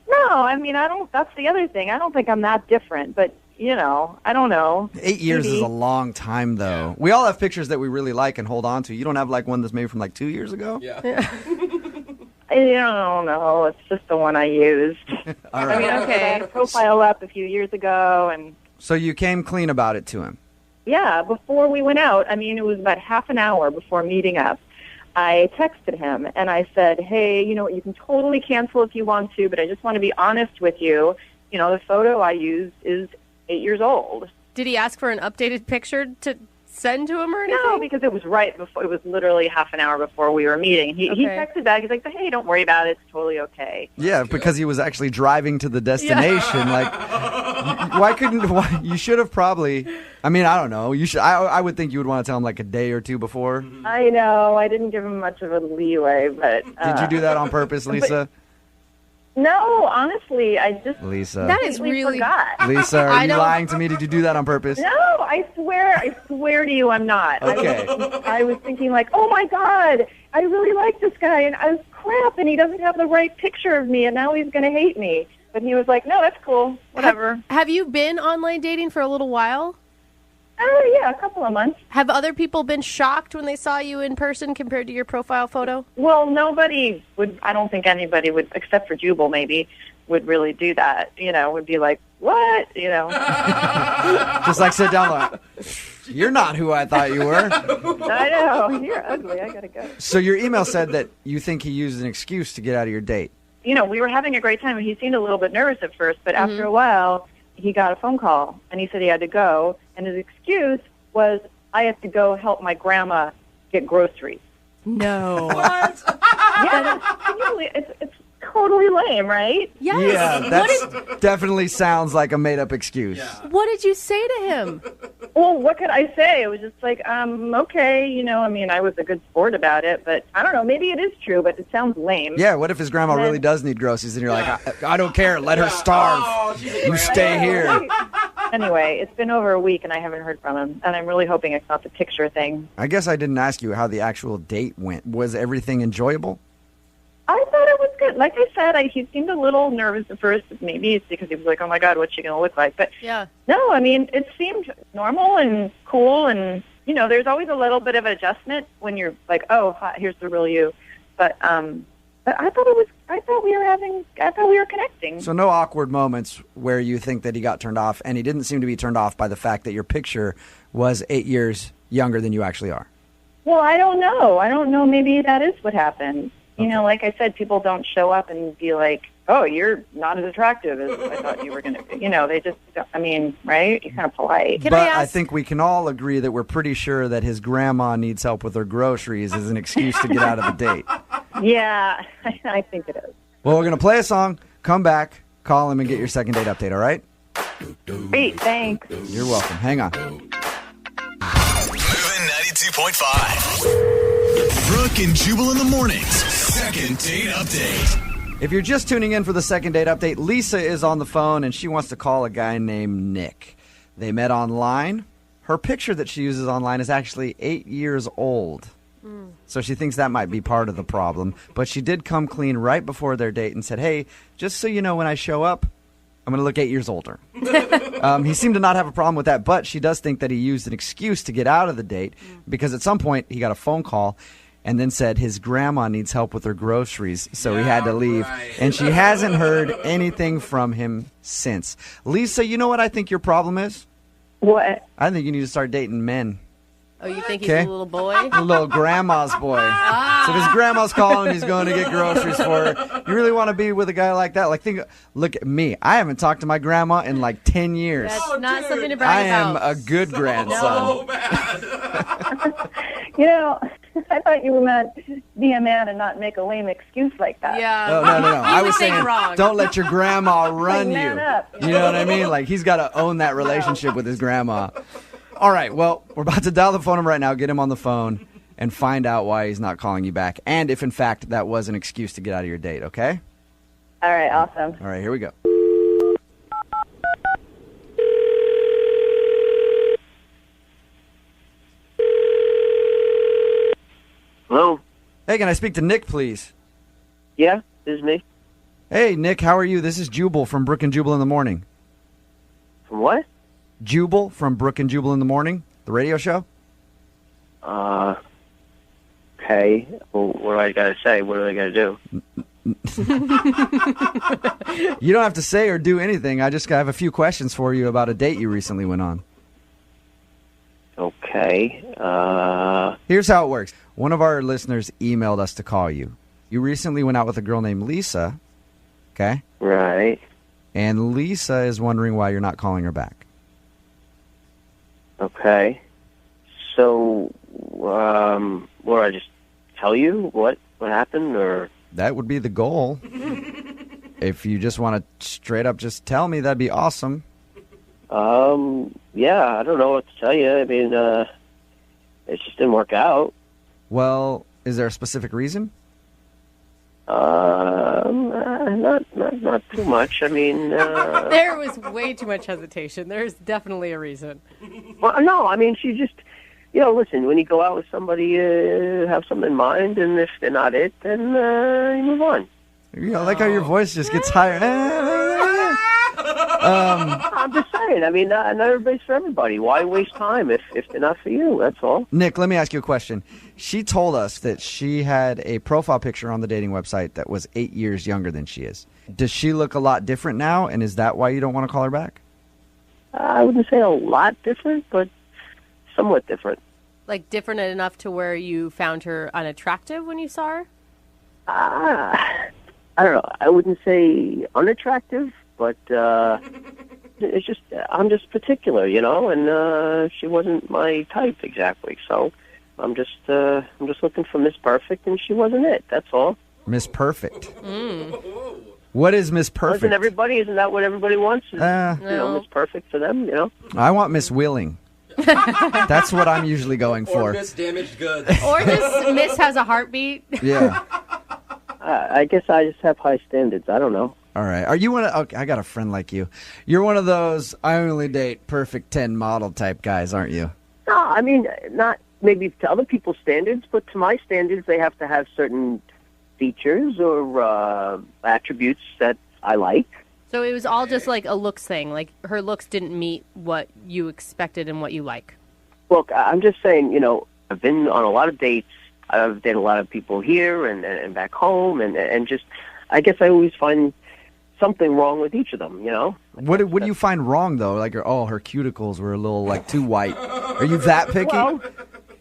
No, I mean, that's the other thing. I don't think I'm that different, but, I don't know. 8 years is a long time, though. Yeah. We all have pictures that we really like and hold on to. You don't have, one that's maybe from, 2 years ago? Yeah. I don't know. It's just the one I used. All right. I mean, okay. I had a profile up a few years ago, and... So you came clean about it to him? Yeah, before we went out, it was about half an hour before meeting up, I texted him, and I said, hey, you can totally cancel if you want to, but I just want to be honest with you. The photo I used is 8 years old. Did he ask for an updated picture to send to him or anything? No, because it was right before. It was literally half an hour before we were meeting. He texted back. He's like, hey, don't worry about it. It's totally okay. Yeah, because he was actually driving to the destination. Yeah. You should have probably, I don't know. You should. I would think you would want to tell him a day or two before. I know. I didn't give him much of a leeway, but... Did you do that on purpose, Lisa? No, honestly, I just... Lisa. That is really... forgot. Lisa, are you lying to me? Did you do that on purpose? No, I swear to you I'm not. Okay. I was thinking oh my God, I really like this guy, and I was crap, and he doesn't have the right picture of me, and now he's going to hate me. But he was like, no, that's cool, whatever. Have you been online dating for a little while? Yeah, a couple of months. Have other people been shocked when they saw you in person compared to your profile photo? Well, nobody would, I don't think anybody would, except for Jubal maybe, would really do that. Would be like, what? Just sit down you're not who I thought you were. I know. You're ugly. I got to go. So your email said that you think he used an excuse to get out of your date. We were having a great time, and he seemed a little bit nervous at first, but after a while, he got a phone call, and he said he had to go, and his excuse was, I have to go help my grandma get groceries. No. What? Yeah, it's totally lame, right? Yes. Yeah, that definitely sounds like a made-up excuse. Yeah. What did you say to him? Well, what could I say? It was just okay, I was a good sport about it, but I don't know, maybe it is true, but it sounds lame. Yeah, what if his grandma really does need groceries, and you're like, I don't care, let her starve. You stay here. Anyway, it's been over a week, and I haven't heard from him, and I'm really hoping it's not the picture thing. I guess I didn't ask you how the actual date went. Was everything enjoyable? I thought it was like I said, he seemed a little nervous at first. Maybe it's because he was like, "Oh my God, what's she going to look like?" But yeah, no, I mean, it seemed normal and cool, and there's always a little bit of adjustment when you're like, "Oh, hi, here's the real you," but I thought we were connecting. So no awkward moments where you think that he got turned off, and he didn't seem to be turned off by the fact that your picture was 8 years younger than you actually are. Well, I don't know. Maybe that is what happened. Okay. Like I said, people don't show up and be like, "Oh, you're not as attractive as I thought you were going to be." They just, right? You're kind of polite. I think we can all agree that we're pretty sure that his grandma needs help with her groceries as an excuse to get out of the date. Yeah, I think it is. Well, we're going to play a song, come back, call him, and get your second date update, all right? Great, thanks. You're welcome. Hang on. Moving 92.5. Brooke and Jubal in the mornings. Second date update. If you're just tuning in for the second date update, Lisa is on the phone, and she wants to call a guy named Nick. They met online. Her picture that she uses online is actually 8 years old. So she thinks that might be part of the problem. But she did come clean right before their date and said, "Hey, just so you know, when I show up, I'm going to look 8 years older." He seemed to not have a problem with that, but she does think that he used an excuse to get out of the date because at some point he got a phone call and then said his grandma needs help with her groceries, so he had to leave. Right. And she hasn't heard anything from him since. Lisa, you know what I think your problem is? What? I think you need to start dating men. Oh, you think he's a little boy? A little grandma's boy. So if his grandma's calling, he's going to get groceries for her. You really want to be with a guy like that? Look at me. I haven't talked to my grandma in like 10 years. That's not something to brag about. I am a good grandson. No. I thought you meant be a man and not make a lame excuse like that. Yeah. No. I was saying, wrong. Don't let your grandma run you. Man up. You know what I mean? Like, he's got to own that relationship with his grandma. All right, well, we're about to dial the phone number right now, get him on the phone, and find out why he's not calling you back, and if, in fact, that was an excuse to get out of your date, okay? All right, awesome. All right, here we go. Hello? Hey, can I speak to Nick, please? Yeah, this is me. Hey, Nick, how are you? This is Jubal from Brooke and Jubal in the Morning. From what? Jubal from Brooke and Jubal in the Morning, the radio show. Okay. Well, what do I got to say? What do I got to do? You don't have to say or do anything. I just have a few questions for you about a date you recently went on. Okay. Here's how it works. One of our listeners emailed us to call you. You recently went out with a girl named Lisa, okay? Right. And Lisa is wondering why you're not calling her back. Okay. So, what do I just tell you? What happened, or? That would be the goal. If you just want to straight up just tell me, that'd be awesome. Yeah, I don't know what to tell you. I mean, it just didn't work out. Well, is there a specific reason? Not too much. I mean, there was way too much hesitation. There's definitely a reason. Well, no, I mean, she just, listen, when you go out with somebody, have something in mind, and if they're not it, then you move on. I like how your voice just gets higher. I'm just saying. I mean, not everybody's for everybody. Why waste time if they're not for you? That's all. Nick, let me ask you a question. She told us that she had a profile picture on the dating website that was 8 years younger than she is. Does she look a lot different now, and is that why you don't want to call her back? I wouldn't say a lot different, but somewhat different. Like different enough to where you found her unattractive when you saw her? I don't know. I wouldn't say unattractive, but it's just I'm just particular, and she wasn't my type exactly. So I'm just looking for Miss Perfect, and she wasn't it. That's all. Miss Perfect. What is Miss Perfect? Isn't that what everybody wants? Miss Perfect for them, I want Miss Willing. That's what I'm usually going for. Or Miss Damaged Goods. Or just Miss has a heartbeat. Yeah. I guess I just have high standards. I don't know. All right. Are you one of... Okay, I got a friend like you. You're one of those I only date perfect 10 model type guys, aren't you? No, I mean, not maybe to other people's standards, but to my standards, they have to have certain features or attributes that I like. So it was all just like a looks thing. Like her looks didn't meet what you expected and what you like. Look, I'm just saying, you know, I've been on a lot of dates. I've dated a lot of people here and back home, and just, I guess I always find something wrong with each of them, you know? What do you find wrong, though? Like, her cuticles were a little, like, too white. Are you that picky? Well,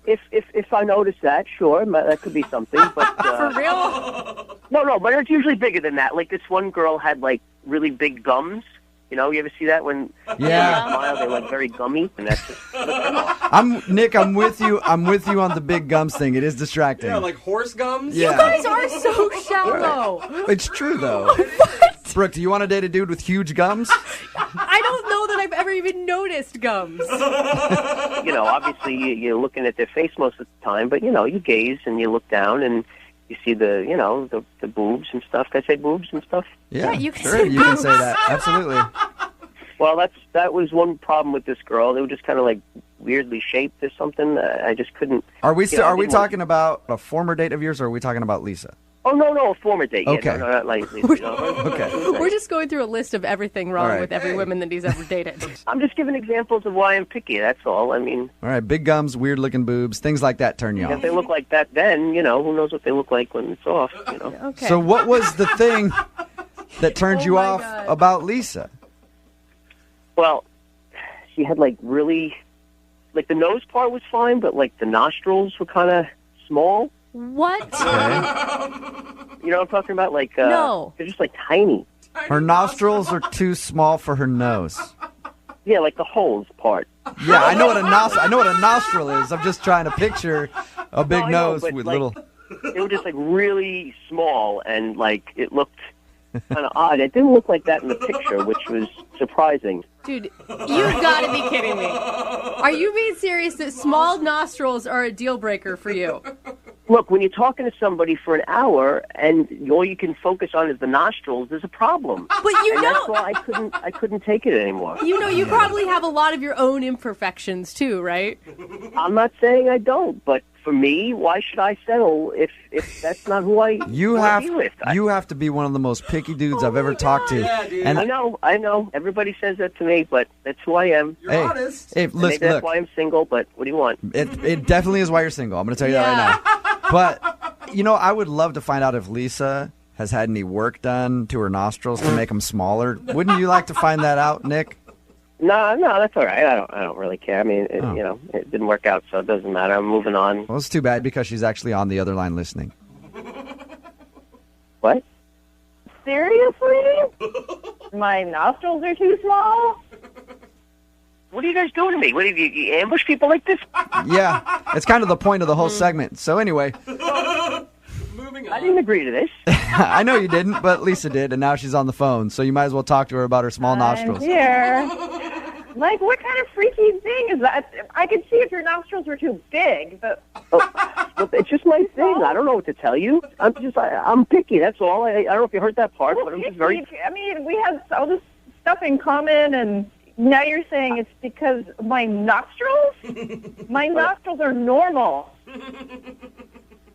if I notice that, sure, that could be something. But For real? No, but it's usually bigger than that. Like, this one girl had, like, really big gums. You know, you ever see that when they smile, they're, like, very gummy? And that's just... Nick, I'm with you. I'm with you on the big gums thing. It is distracting. Yeah, like horse gums? Yeah. You guys are so shallow. It's true, though. What? Brooke, do you want to date a dude with huge gums? I don't know that I've ever even noticed gums. You know, obviously you're looking at their face most of the time, but, you know, you gaze and you look down and you see the, you know, the boobs and stuff. Can I say boobs and stuff? Yeah, you can sure, say you can boobs. say that. Absolutely. Well, that was one problem with this girl. They were just kind of like weirdly shaped or something. I just couldn't. Are we you know, talking about a former date of yours, or are we talking about Lisa? Oh no, a former date. Okay. Yeah, no, not like you know. Okay. We're just going through a list of everything wrong All right. with every woman that he's ever dated. I'm just giving examples of why I'm picky. That's all. I mean, All right, big gums, weird-looking boobs, things like that turn you if on. they look like that, then you know who knows what they look like when it's off. You know. Okay. So what was the thing that turned you off about Lisa? Well, she had like really, like the nose part was fine, but like the nostrils were kind of small. What? You know what I'm talking about? Like, No. they're just like tiny. Her nostrils are too small for her nose. Yeah, like the holes part. Yeah, I know what a nostril is. I'm just trying to picture a big No, I know, nose but, with like, little. They were just like really small, and like it looked kind of odd. It didn't look like that in the picture, which was surprising. Dude, you've got to be kidding me. Are you being serious that small nostrils are a deal breaker for you? Look, when you're talking to somebody for an hour and all you can focus on is the nostrils, there's a problem. But you and know, that's why I couldn't take it anymore. you know, you probably have a lot of your own imperfections too, right? I'm not saying I don't, but for me, why should I settle if that's not who I You wanna have be with? you have to be one of the most picky dudes I've ever talked to. Yeah, dude. And I know. Everybody says that to me, but that's who I am. hey, honest. hey, And maybe listen, that's look, why I'm single, but what do you want? it definitely is why you're single. I'm going to tell you that right now. But you know, I would love to find out if Lisa has had any work done to her nostrils to make them smaller. Wouldn't you like to find that out, Nick? No, that's all right. I don't really care. I mean, Oh. you know, it didn't work out, so it doesn't matter. I'm moving on. Well, it's too bad because she's actually on the other line listening. What? Seriously? My nostrils are too small? What are you guys doing to me? What, you ambush people like this? Yeah, it's kind of the point of the whole segment. So anyway, Moving I on. didn't agree to this. I know you didn't, but Lisa did, and now she's on the phone. So you might as well talk to her about her small nostrils. I'm here. Like, what kind of freaky thing is that? I could see if your nostrils were too big, but Well, it's just my thing. I don't know what to tell you. I'm picky. That's all. I don't know if you heard that part, but I'm just very. I mean, we have all this stuff in common, and now you're saying it's because my nostrils? My nostrils are normal.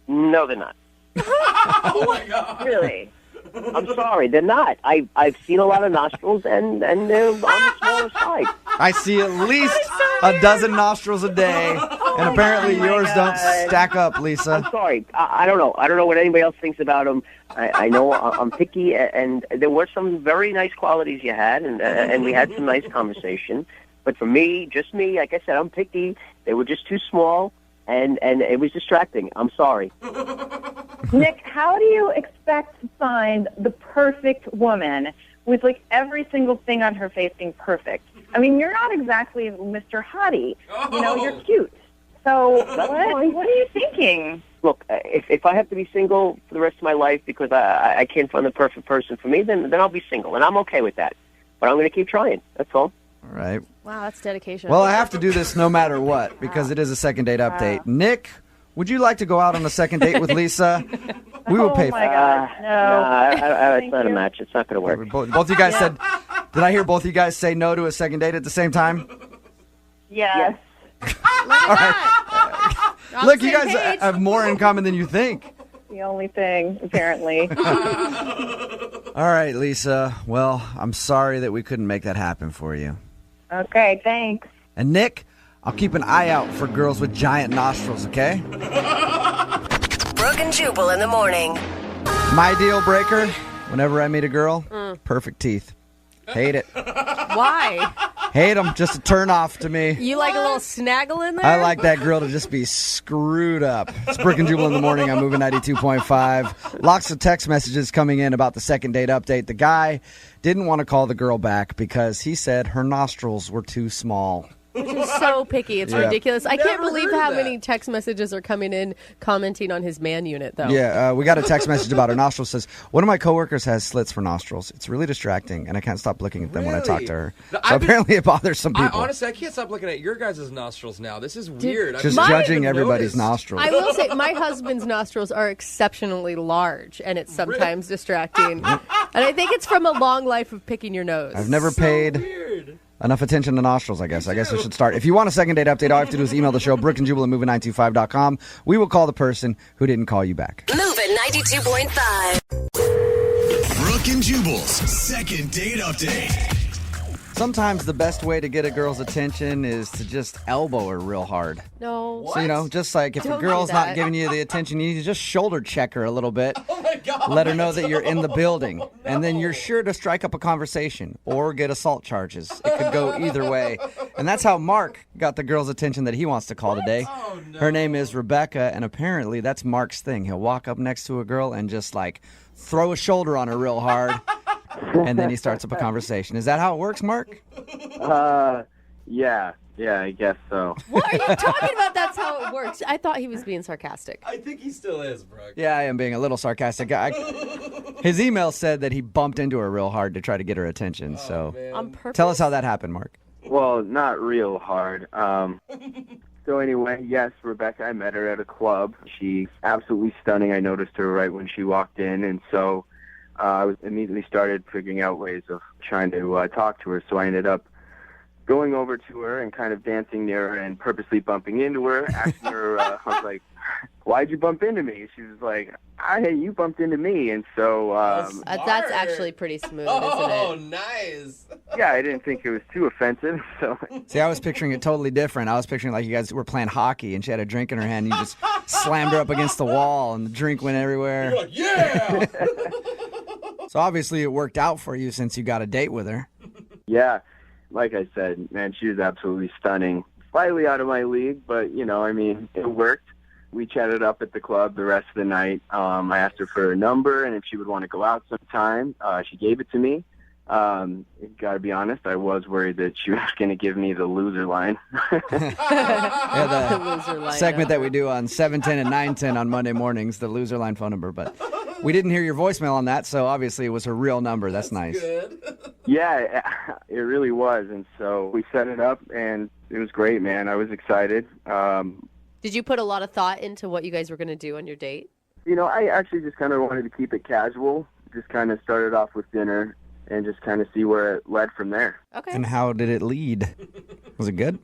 No, they're not. Oh my god. Really? I'm sorry, they're not. I've seen a lot of nostrils, and they're on the smaller side. I see at least a dozen nostrils a day, and apparently yours don't stack up, Lisa. I'm sorry. I don't know. I don't know what anybody else thinks about them. I know I'm picky, and there were some very nice qualities you had, and we had some nice conversation. But for me, just me, like I said, I'm picky. They were just too small, and it was distracting. I'm sorry. Nick, how do you expect to find the perfect woman with, like, every single thing on her face being perfect? I mean, you're not exactly Mr. Hottie. You know, you're cute. So what are you thinking? Look, if I have to be single for the rest of my life because I can't find the perfect person for me, then I'll be single, and I'm okay with that. But I'm going to keep trying. That's all. All right. Wow, that's dedication. Well, I have to do this no matter what because it is a second date update. Nick, would you like to go out on a second date with Lisa? We will pay for my it. God, no. It's not a match. It's not going to work. Both of you guys said, did I hear both of you guys say no to a second date at the same time? Yes. All right. Look, you guys have more in common than you think. the only thing, apparently. All right, Lisa. Well, I'm sorry that we couldn't make that happen for you. Okay, thanks. And Nick, I'll keep an eye out for girls with giant nostrils, okay? Brooke and Jubal in the morning. My deal breaker, whenever I meet a girl, perfect teeth. Hate it. Why? Hate them, just a turn off to me. You like a little snaggle in there? I like that girl to just be screwed up. It's Brooke and Jubal in the morning. I'm moving 92.5. Lots of text messages coming in about the second date update. The guy didn't want to call the girl back because he said her nostrils were too small. Which is so picky. It's ridiculous. I can't believe how many text messages are coming in commenting on his man unit, though. Yeah, we got a text message about her nostrils. Says, one of my coworkers has slits for nostrils. It's really distracting, and I can't stop looking at them when I talk to her. So apparently it bothers some people. Honestly, I can't stop looking at your guys' nostrils now. This is weird. Just judging everybody's nostrils. I will say, my husband's nostrils are exceptionally large, and it's sometimes distracting. And I think it's from a long life of picking your nose. I've never paid enough attention to nostrils, I guess. I guess I should start. If you want a second date update, all you have to do is email the show, Brooke and Jubal at moving925.com. We will call the person who didn't call you back. Moving 92.5. Brooke and Jubal's second date update. Sometimes the best way to get a girl's attention is to just elbow her real hard. No. So, just like if Don't a girl's do not that. giving you the attention, you need to just shoulder check her a little bit. Oh my God. Let her know that you're in the building. And then you're sure to strike up a conversation or get assault charges. It could go either way. And that's how Mark got the girl's attention that he wants to call today. Oh, no. Her name is Rebecca, and apparently that's Mark's thing. He'll walk up next to a girl and just throw a shoulder on her real hard. And then he starts up a conversation. Is that how it works, Mark? Yeah, I guess so. What are you talking about? That's how it works. I thought he was being sarcastic. I think he still is, Brooke. Yeah, I am being a little sarcastic. His email said that he bumped into her real hard to try to get her attention. So On purpose? tell us how that happened, Mark. Well, not real hard. So anyway, yes, Rebecca, I met her at a club. She's absolutely stunning. I noticed her right when she walked in, and so I was immediately started figuring out ways of trying to talk to her. So I ended up going over to her and kind of dancing near her and purposely bumping into her, asking her, I was like, why'd you bump into me? She was like, hey, you bumped into me. And so That's actually pretty smooth, isn't it? Oh, nice. yeah, I didn't think it was too offensive. So See, I was picturing it totally different. I was picturing like you guys were playing hockey and she had a drink in her hand and you just slammed her up against the wall and the drink went everywhere. You're like, yeah. So obviously it worked out for you since you got a date with her. yeah, like I said, man, she was absolutely stunning. Slightly out of my league, but, it worked. We chatted up at the club the rest of the night. I asked her for her number and if she would want to go out sometime. She gave it to me. Gotta be honest, I was worried that she was going to give me the loser line. The loser line, segment that we do on 710 and 910 on Monday mornings, the loser line phone number. But we didn't hear your voicemail on that, so obviously it was her real number. That's nice. Good. Yeah, it really was. And so we set it up, and it was great, man. I was excited. Did you put a lot of thought into what you guys were going to do on your date? I actually just kind of wanted to keep it casual. Just kind of started off with dinner and just kind of see where it led from there. Okay. And how did it lead? Was it good?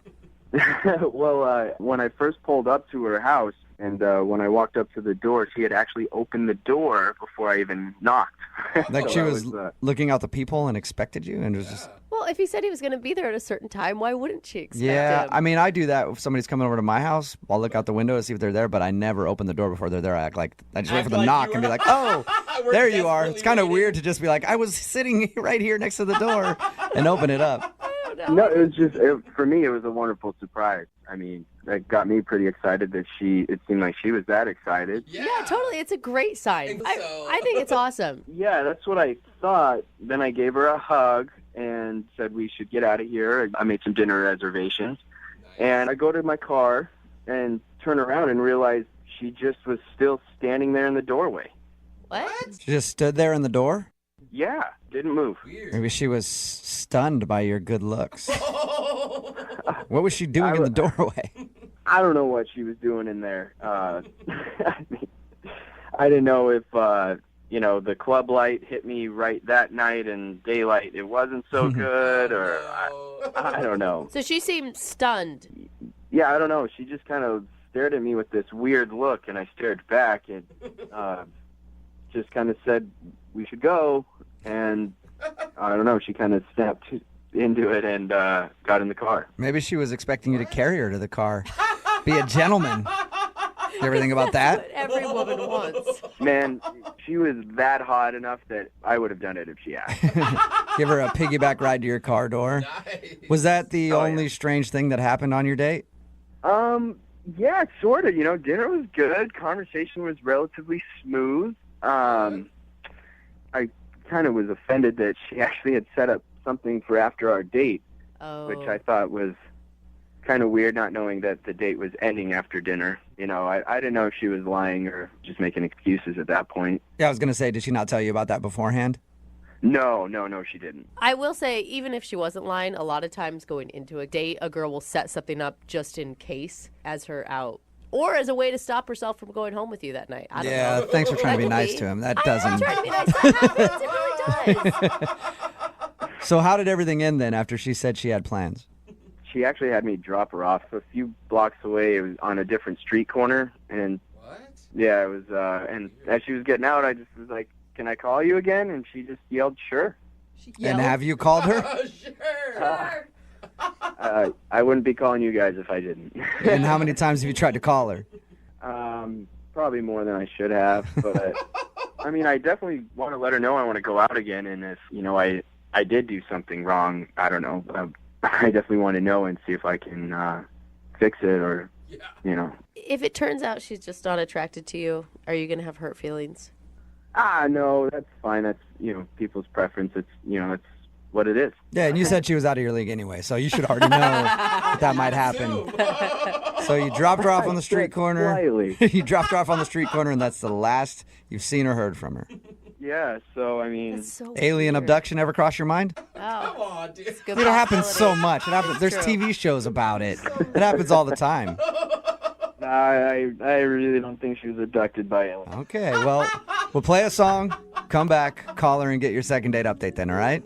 Well, when I first pulled up to her house and when I walked up to the door, she had actually opened the door before I even knocked. Like So she I was looking out the people and expected you and was just... Well, if he said he was going to be there at a certain time, why wouldn't she expect Yeah, him? I mean, I do that if somebody's coming over to my house. I'll look out the window to see if they're there, but I never open the door before they're there. I just wait for the knock and be like, oh, there you are. It's kind of weird to just be like, I was sitting right here next to the door and open it up. No, it was just, for me, it was a wonderful surprise. I mean, that got me pretty excited that it seemed like she was that excited. Yeah, totally. It's a great sign. I think it's awesome. Yeah, that's what I thought. Then I gave her a hug and said we should get out of here. I made some dinner reservations. And I go to my car and turn around and realize she just was still standing there in the doorway. What? She just stood there in the door? Yeah, didn't move. Maybe she was stunned by your good looks. What was she doing in the doorway? I don't know what she was doing in there. I didn't know if, the club light hit me right that night and daylight it wasn't so good, or I don't know. So she seemed stunned. Yeah, I don't know. She just kind of stared at me with this weird look, and I stared back and just kind of said, "We should go." And I don't know, she kind of snapped into it and got in the car. Maybe she was expecting you to carry her to the car. Be a gentleman. You ever think about that? What every woman wants. Man, she was that hot enough that I would have done it if she asked. Give her a piggyback ride to your car door. Nice. Was that the only strange thing that happened on your date? Yeah, sort of. You know, dinner was good. Conversation was relatively smooth. I kind of was offended that she actually had set up something for after our date, which I thought was kind of weird, not knowing that the date was ending after dinner. You know, I didn't know if she was lying or just making excuses at that point. Yeah, I was going to say, did she not tell you about that beforehand? No, she didn't. I will say, even if she wasn't lying, a lot of times going into a date, a girl will set something up just in case as her out. Or as a way to stop herself from going home with you that night. I don't know. Thanks for trying to be nice to him. That doesn't. I'm trying to be nice. That happens. It really does. So how did everything end then after she said she had plans? She actually had me drop her off a few blocks away. It was on a different street corner. And yeah, it was, and as she was getting out, I just was like, "Can I call you again?" And she just yelled, "Sure." And have you called her? Sure. I wouldn't be calling you guys if I didn't. And how many times have you tried to call her? Probably more than I should have. But, I mean, I definitely want to let her know I want to go out again. And if, you know, I did do something wrong, I don't know. I definitely want to know and see if I can fix it or, you know. If it turns out she's just not attracted to you, are you going to have hurt feelings? No, that's fine. That's, you know, people's preference. It's, you know, it's what it is. Yeah, and you said she was out of your league anyway, so you should already know that might happen. So you dropped her off on the street corner. You dropped her off on the street corner, and that's the last you've seen or heard from her. Yeah, so, I mean... Alien abduction ever cross your mind? Oh. Come on, dude. It happens so much. It happens. There's TV shows about it. It happens all the time. I really don't think she was abducted by aliens. Okay, well, we'll play a song, come back, call her, and get your second date update then, all right?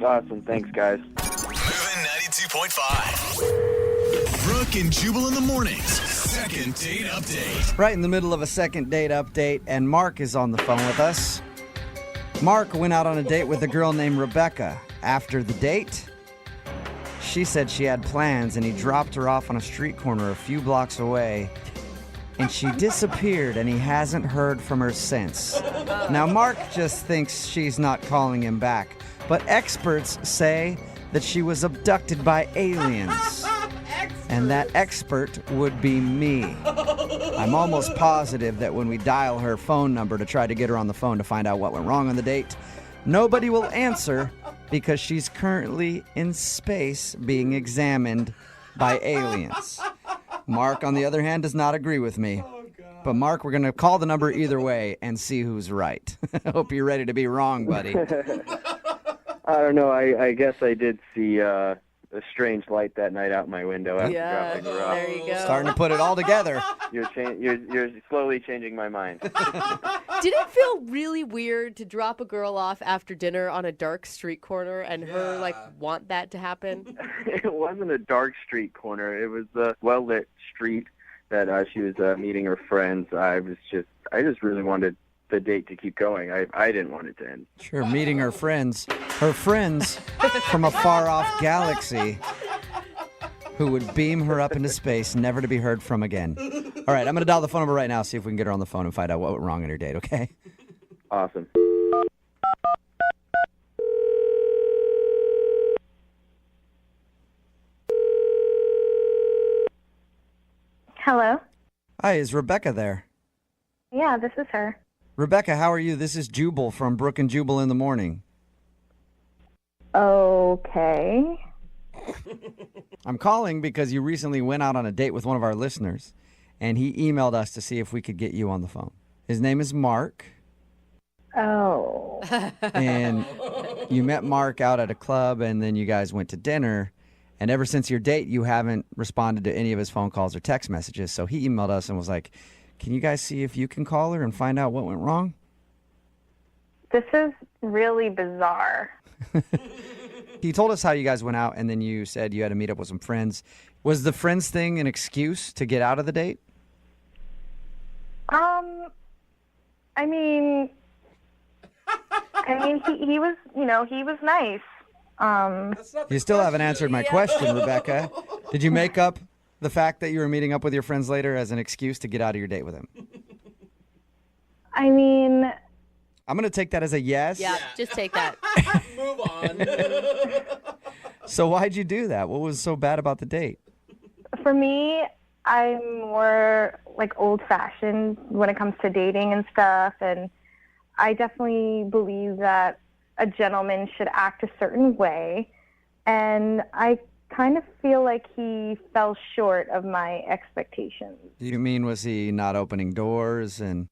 Awesome. Thanks, guys. Moving 92.5. Brooke and Jubal in the mornings. Second date update. Right in the middle of a second date update, and Mark is on the phone with us. Mark went out on a date with a girl named Rebecca. After the date, she said she had plans, and he dropped her off on a street corner a few blocks away, and she disappeared, and he hasn't heard from her since. Now, Mark just thinks she's not calling him back, but experts say that she was abducted by aliens. And that expert would be me. I'm almost positive that when we dial her phone number to try to get her on the phone to find out what went wrong on the date, nobody will answer because she's currently in space being examined by aliens. Mark, on the other hand, does not agree with me. But Mark, we're going to call the number either way and see who's right. I hope you're ready to be wrong, buddy. I don't know. I guess I did see a strange light that night out my window after dropping her off. There you go. Starting to put it all together. You're slowly changing my mind. Did it feel really weird to drop a girl off after dinner on a dark street corner and her want that to happen? It wasn't a dark street corner. It was a well-lit street that she was meeting her friends. I just really wanted the date to keep going. I didn't want it to end. Sure, meeting her friends from a far-off galaxy who would beam her up into space, never to be heard from again. All right, I'm going to dial the phone number right now, see if we can get her on the phone and find out what went wrong on her date, okay? Awesome. Hello? Hi, is Rebecca there? Yeah, this is her. Rebecca, how are you? This is Jubal from Brooke and Jubal in the morning. Okay. I'm calling because you recently went out on a date with one of our listeners, and he emailed us to see if we could get you on the phone. His name is Mark. Oh. And you met Mark out at a club, and then you guys went to dinner. And ever since your date, you haven't responded to any of his phone calls or text messages. So he emailed us and was like, can you guys see if you can call her and find out what went wrong? This is really bizarre. He told us how you guys went out, and then you said you had to meet up with some friends. Was the friends thing an excuse to get out of the date? I mean, he was, he was nice. You still haven't answered my question, Rebecca. Did you make up the fact that you were meeting up with your friends later as an excuse to get out of your date with him? I mean, I'm going to take that as a yes. Yeah, just take that. Move on. So why'd you do that? What was so bad about the date? for me, I'm more like old-fashioned when it comes to dating and stuff, and I definitely believe that a gentleman should act a certain way, and I kind of feel like he fell short of my expectations. Do you mean, was he not opening doors? And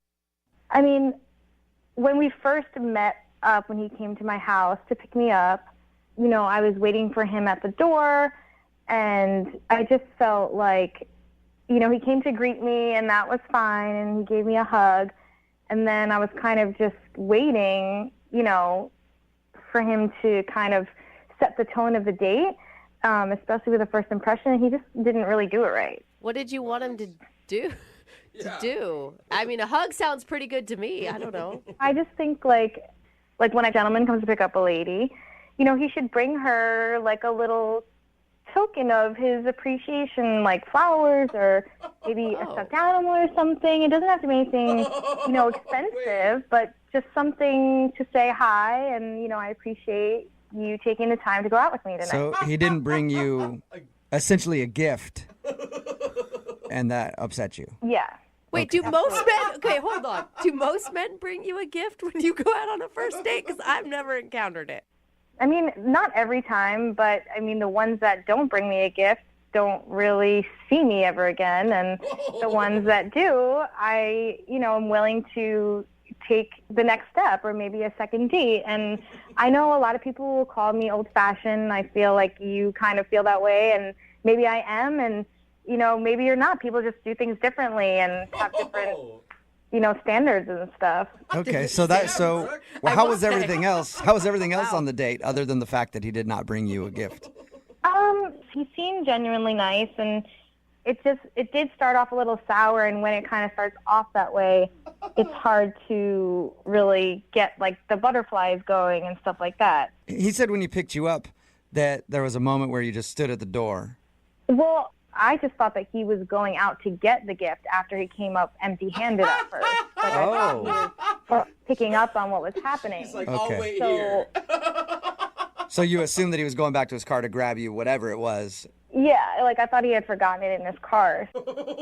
I mean, when we first met up, when he came to my house to pick me up, you know, I was waiting for him at the door, and I just felt like, you know, he came to greet me, and that was fine, and he gave me a hug, and then I was kind of just waiting, you know, for him to kind of set the tone of the date, especially with the first impression. He just didn't really do it right. What did you want him to do? I mean, a hug sounds pretty good to me. I don't know. I just think like when a gentleman comes to pick up a lady, you know, he should bring her like a little token of his appreciation, like flowers or maybe a stuffed animal or something. It doesn't have to be anything, you know, expensive, but just something to say hi and, you know, I appreciate you taking the time to go out with me tonight. so he didn't bring you essentially a gift, and that upset you. Yeah. Wait, do most men... Okay, hold on. Do most men bring you a gift when you go out on a first date? Because I've never encountered it. I mean, not every time, but I mean, the ones that don't bring me a gift don't really see me ever again. And the ones that do, I, you know, am willing to take the next step or maybe a second date. And I know a lot of people will call me old-fashioned. I feel like you kind of feel that way, and maybe I am, and, you know, maybe you're not. People just do things differently and have different, you know, standards and stuff. Okay, well, how was everything else? How was everything else on the date, other than the fact that he did not bring you a gift? He seemed genuinely nice, and it did start off a little sour, and when it kind of starts off that way, it's hard to really get like the butterflies going and stuff like that. He said when he picked you up that there was a moment where you just stood at the door. Well, I just thought that he was going out to get the gift after he came up empty-handed at first. Like, I thought he was picking up on what was happening. He's like, Okay. I'll wait here. So you assumed that he was going back to his car to grab you, whatever it was. Yeah, like I thought he had forgotten it in his car.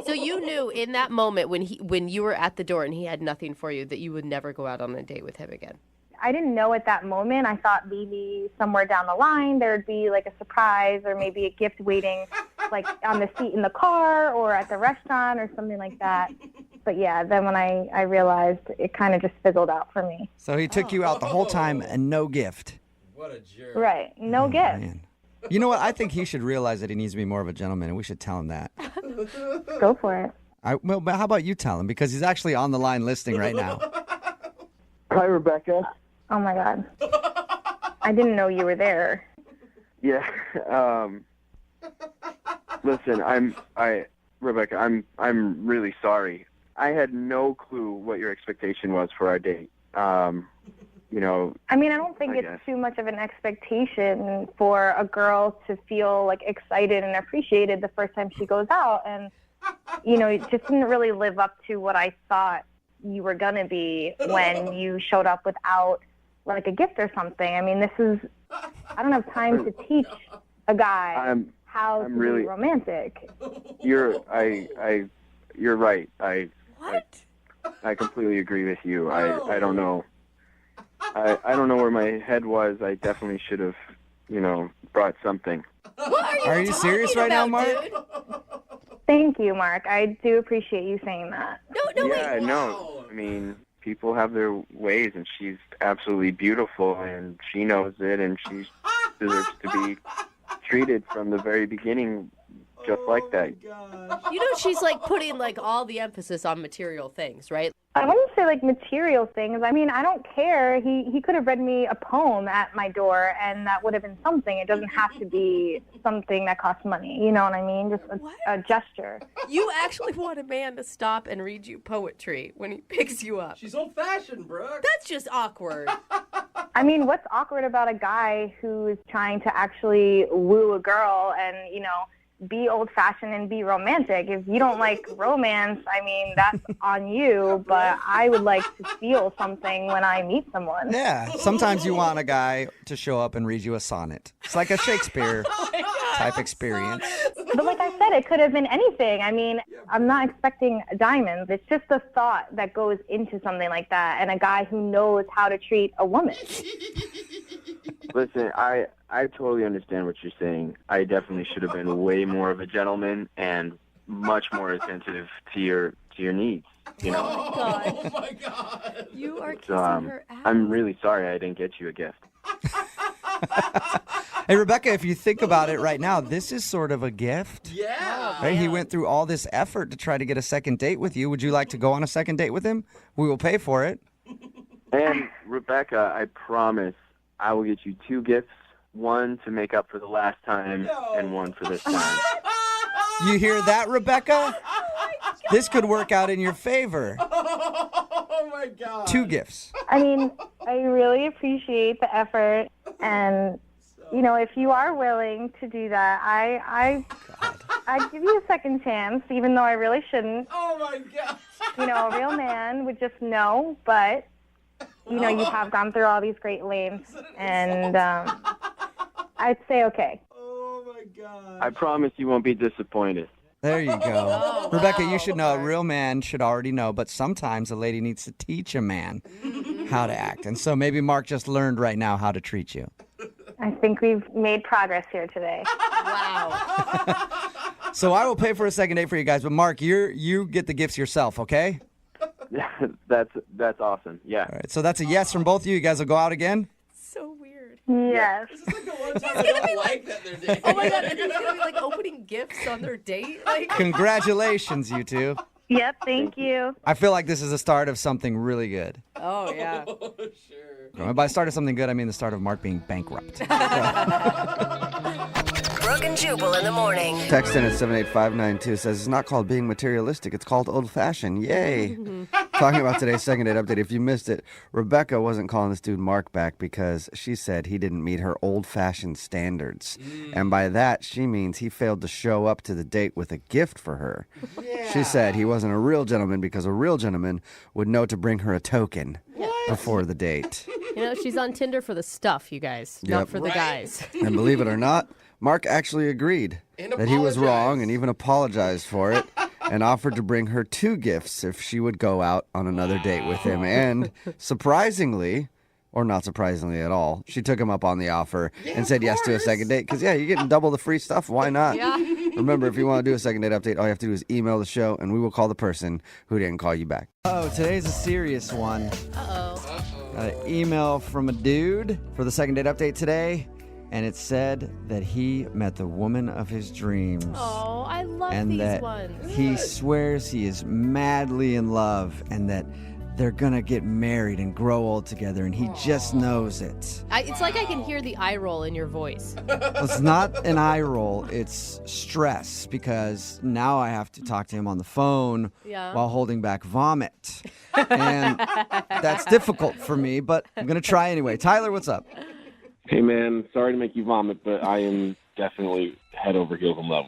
So you knew in that moment when you were at the door and he had nothing for you that you would never go out on a date with him again? I didn't know at that moment. I thought maybe somewhere down the line there would be like a surprise or maybe a gift waiting like on the seat in the car or at the restaurant or something like that. But yeah, then when I realized, it kind of just fizzled out for me. So he took you out the whole time and no gift. What a jerk. Right, no gift. Man. You know what? I think he should realize that he needs to be more of a gentleman, and we should tell him that. Go for it. Well, but how about you tell him? Because he's actually on the line listening right now. Hi, Rebecca. Oh my God. I didn't know you were there. Yeah. Listen, Rebecca, I'm really sorry. I had no clue what your expectation was for our date. You know. I mean, I don't think it's too much of an expectation for a girl to feel like excited and appreciated the first time she goes out, and you know, it just didn't really live up to what I thought you were gonna be when you showed up without like a gift or something. I mean, I don't have time to teach a guy how to be romantic. You're right. I completely agree with you. I don't know. I don't know where my head was. I definitely should have, you know, brought something. What are you serious right now, Mark? Dude? Thank you, Mark. I do appreciate you saying that. Yeah, no. I mean, people have their ways, and she's absolutely beautiful, and she knows it, and she deserves to be treated from the very beginning just like that. You know, she's like putting like all the emphasis on material things, right? I wouldn't say like material things. I mean, I don't care. He could have read me a poem at my door, and that would have been something. It doesn't have to be something that costs money. You know what I mean? Just a gesture. You actually want a man to stop and read you poetry when he picks you up. She's old-fashioned, Brooke. That's just awkward. I mean, what's awkward about a guy who's trying to actually woo a girl and, be old-fashioned and be romantic? If you don't like romance, I mean, that's on you, but I would like to feel something when I meet someone. Yeah, sometimes you want a guy to show up and read you a sonnet. It's like a Shakespeare type experience. But like I said, it could have been anything. I mean, I'm not expecting diamonds. It's just the thought that goes into something like that, and a guy who knows how to treat a woman. Listen, I totally understand what you're saying. I definitely should have been way more of a gentleman and much more attentive to your needs. Oh my God! You are kissing her ass. I'm really sorry I didn't get you a gift. Hey, Rebecca, if you think about it right now, this is sort of a gift. Yeah. Right? He went through all this effort to try to get a second date with you. Would you like to go on a second date with him? We will pay for it. And Rebecca, I promise I will get you 2 gifts, one to make up for the last time and one for this time. You hear that, Rebecca? This could work out in your favor. Oh, my God. 2 gifts. I mean, I really appreciate the effort, and if you are willing to do that, I give you a second chance, even though I really shouldn't. Oh my God! A real man would just know, but you have gone through all these great lengths, and I'd say okay. Oh my God! I promise you won't be disappointed. There you go. Rebecca, you should know. A real man should already know, but sometimes a lady needs to teach a man how to act. And so maybe Mark just learned right now how to treat you. I think we've made progress here today. Wow. So I will pay for a second date for you guys, but Mark, you get the gifts yourself, okay? That's awesome. Yeah. All right, so that's a yes from both of you. You guys will go out again? So weird. Yes. This is like the one time I don't like that they're dating. Oh my God! And he's gonna be like opening gifts on their date. Like, Congratulations, you two. Yep. Thank you. I feel like this is the start of something really good. oh yeah. Sure. And by start of something good, I mean the start of Mark being bankrupt. Brooke and Jubal in the morning. Text in at 78592 says it's not called being materialistic. It's called old-fashioned. Yay. Talking about today's second date update. If you missed it, Rebecca wasn't calling this dude Mark back because she said he didn't meet her old-fashioned standards. And by that, she means he failed to show up to the date with a gift for her. Yeah. She said he wasn't a real gentleman because a real gentleman would know to bring her a token before the date. She's on Tinder for the stuff, you guys, not for the guys. And believe it or not, Mark actually agreed that he was wrong and even apologized for it and offered to bring her 2 gifts if she would go out on another date with him. And surprisingly, or not surprisingly at all, she took him up on the offer and said yes to a second date. Because, you're getting double the free stuff. Why not? Yeah. Remember, if you want to do a second date update, all you have to do is email the show, and we will call the person who didn't call you back. Oh, today's a serious one. Uh-oh. Got an email from a dude for the second date update today. And it said that he met the woman of his dreams. Oh, I love and these that ones. He swears he is madly in love and that they're going to get married and grow old together, and he just knows it. It's like I can hear the eye roll in your voice. It's not an eye roll, it's stress, because now I have to talk to him on the phone while holding back vomit. And that's difficult for me, but I'm going to try anyway. Tyler, what's up? Hey, man, sorry to make you vomit, but I am definitely head over heels in love.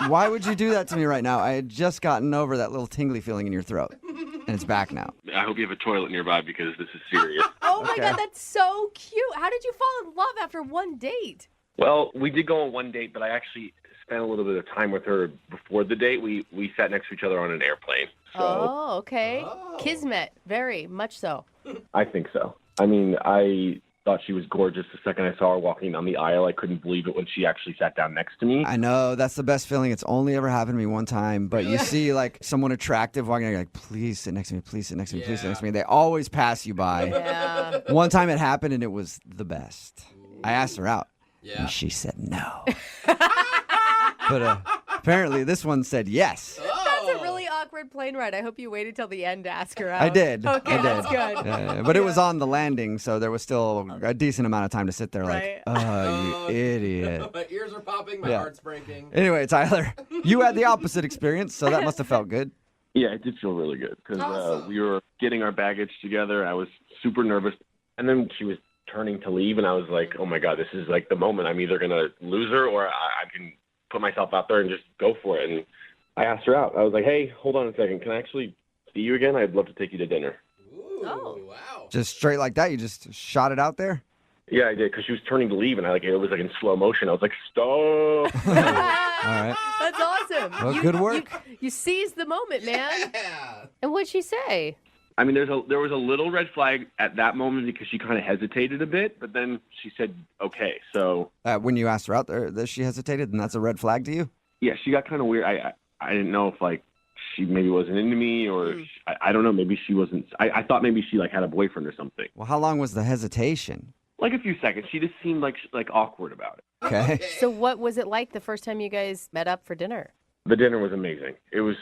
Why would you do that to me right now? I had just gotten over that little tingly feeling in your throat, and it's back now. I hope you have a toilet nearby because this is serious. Oh, my God, that's so cute. How did you fall in love after one date? Well, we did go on one date, but I actually spent a little bit of time with her before the date. We sat next to each other on an airplane. So Oh, okay. Kismet, very much so. I think so. I mean, I thought she was gorgeous the second I saw her walking down the aisle. I couldn't believe it when she actually sat down next to me. I know, that's the best feeling. It's only ever happened to me one time, but you see like someone attractive walking, you're like, please sit next to me, please sit next to me, please sit next to me. They always pass you by. Yeah. One time it happened and it was the best. I asked her out and she said no. But apparently this one said yes. That's a really awkward awkward plane ride. I hope you waited till the end to ask her out. I did. Okay, I did. that's good. Yeah, but it was on the landing, so there was still a decent amount of time to sit there Right. like, oh, you idiot. My ears are popping. My Yeah. heart's breaking. Anyway, Tyler, you had the opposite experience, so that must have felt good. Yeah, it did feel really good because we were getting our baggage together. I was super nervous. And then she was turning to leave, and I was like, oh, my God, this is like the moment. I'm either going to lose her or I can put myself out there and just go for it. And I asked her out. I was like, hey, hold on a second. Can I actually see you again? I'd love to take you to dinner. Oh, wow. Just straight like that? You just shot it out there? Yeah, I did because she was turning to leave, and it was like in slow motion. I was like, stop. All right. That's awesome. Well, good work. You seized the moment, man. And what'd she say? I mean, there was a little red flag at that moment because she kind of hesitated a bit, but then she said, okay. So when you asked her out there, that she hesitated, and that's a red flag to you? yeah, she got kind of weird. I didn't know if like she maybe wasn't into me or I don't know. Maybe she wasn't. I thought maybe she like had a boyfriend or something. Well, how long was the hesitation? Like a few seconds. She just seemed like awkward about it. Okay. So what was it like the first time you guys met up for dinner? The dinner was amazing. It was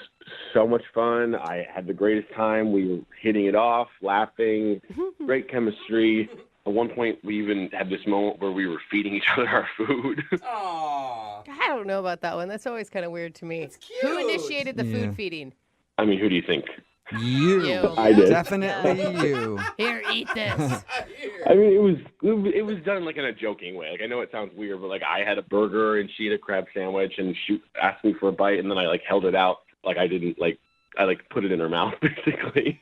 so much fun. I had the greatest time. We were hitting it off, laughing, great chemistry. At one point, we even had this moment where we were feeding each other our food. I don't know about that one. That's always kind of weird to me. Who initiated the food feeding? I mean, who do you think? You. I did. Definitely you. Here, eat this. I mean, it was done like in a joking way. Like I know it sounds weird, but like I had a burger and she had a crab sandwich, and she asked me for a bite, and then I like held it out like I didn't like I like put it in her mouth basically.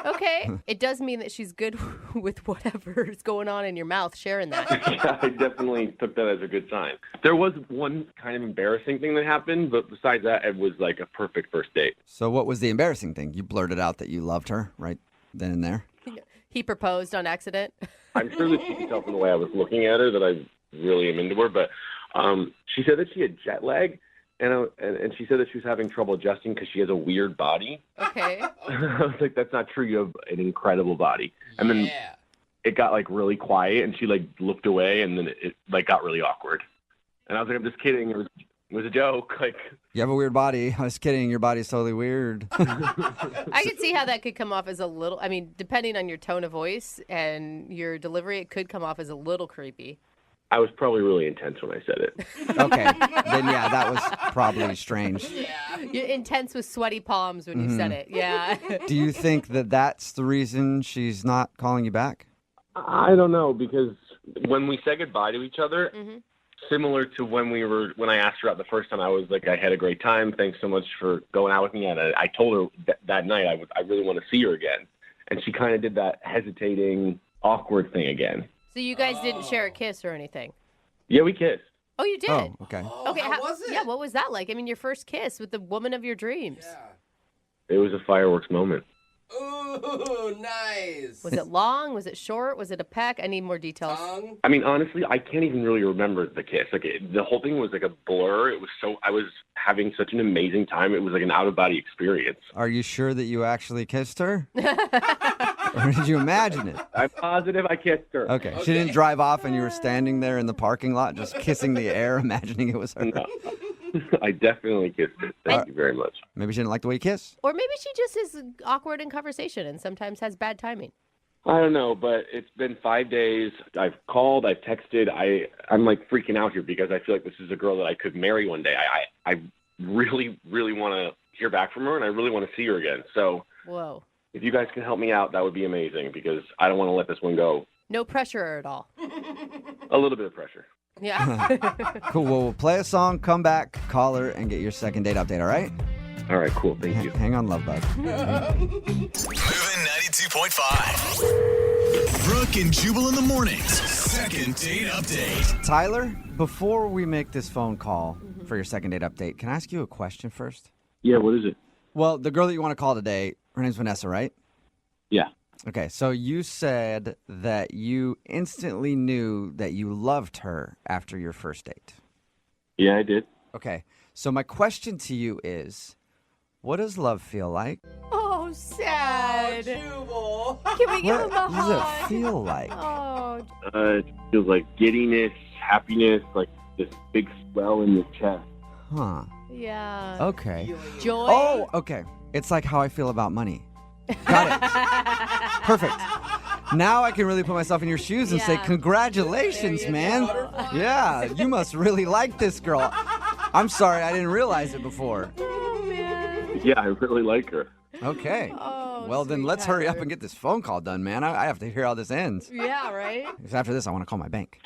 Okay. It does mean that she's good with whatever is going on in your mouth, sharing that. Yeah, I definitely took that as a good sign. There was one kind of embarrassing thing that happened, but besides that, it was like a perfect first date. So what was the embarrassing thing? You blurted out that you loved her right then and there? He proposed on accident. I'm sure that she could tell from the way I was looking at her that I really am into her, but she said that she had jet lag, and she said that she was having trouble adjusting because she has a weird body. Okay. I was like, that's not true. You have an incredible body. And then it got like really quiet, and she like looked away, and then it like got really awkward. And I was like, I'm just kidding. It was a joke. Like, you have a weird body. I was kidding. Your body's totally weird. I could see how that could come off as a little, I mean, depending on your tone of voice and your delivery, it could come off as a little creepy. I was probably really intense when I said it. Okay. Then, yeah, that was probably strange. You're intense with sweaty palms when you said it. Yeah. Do you think that that's the reason she's not calling you back? I don't know, because when we said goodbye to each other, similar to when I asked her out the first time, I was like, I had a great time. Thanks so much for going out with me. And I told her that night I really want to see her again. And she kind of did that hesitating, awkward thing again. So you guys didn't share a kiss or anything? Yeah, we kissed. Oh, you did? Oh, okay. Okay, how was it? Yeah, what was that like? I mean, your first kiss with the woman of your dreams. It was a fireworks moment. Ooh, nice. Was it long? Was it short? Was it a peck? I need more details. I mean, honestly, I can't even really remember the kiss. Like the whole thing was like a blur. I was having such an amazing time. It was like an out-of-body experience. Are you sure that you actually kissed her? Or did you imagine it? I'm positive I kissed her. Okay. She didn't drive off and you were standing there in the parking lot just kissing the air, imagining it was her? No. I definitely kissed her. Thank you very much. Maybe she didn't like the way you kiss? Or maybe she just is awkward in conversation and sometimes has bad timing. I don't know, but it's been 5 days. I've called, I've texted. I'm like freaking out here because I feel like this is a girl that I could marry one day. I really, really want to hear back from her, and I really want to see her again. So whoa. If you guys can help me out, that would be amazing because I don't want to let this one go. No pressure at all. A little bit of pressure. Yeah. Cool. Well, we'll play a song, come back, call her, and get your second date update, all right? All right, cool. Thank you. Hang on, love bug. Moving 92.5. Brooke and Jubal in the mornings. Second date update. Tyler, before we make this phone call for your second date update, can I ask you a question first? Yeah, what is it? Well, the girl that you want to call today, her name's Vanessa, right? Yeah. Okay, so you said that you instantly knew that you loved her after your first date. Yeah, I did. Okay, so my question to you is, what does love feel like? Oh, sad. Jubal. Can we give What him a does it hug? feel like? Oh, It feels like giddiness, happiness, like this big swell in your chest. Huh. Yeah. Okay. Joy. Oh, okay. It's like how I feel about money. Got it. Perfect. Now I can really put myself in your shoes and say, congratulations, man. Yeah, you must really like this girl. I'm sorry, I didn't realize it before. Yeah, I really like her. Okay. Well, then let's hurry up and get this phone call done, man. I have to hear how this ends. Yeah, right? Because after this, I want to call my bank.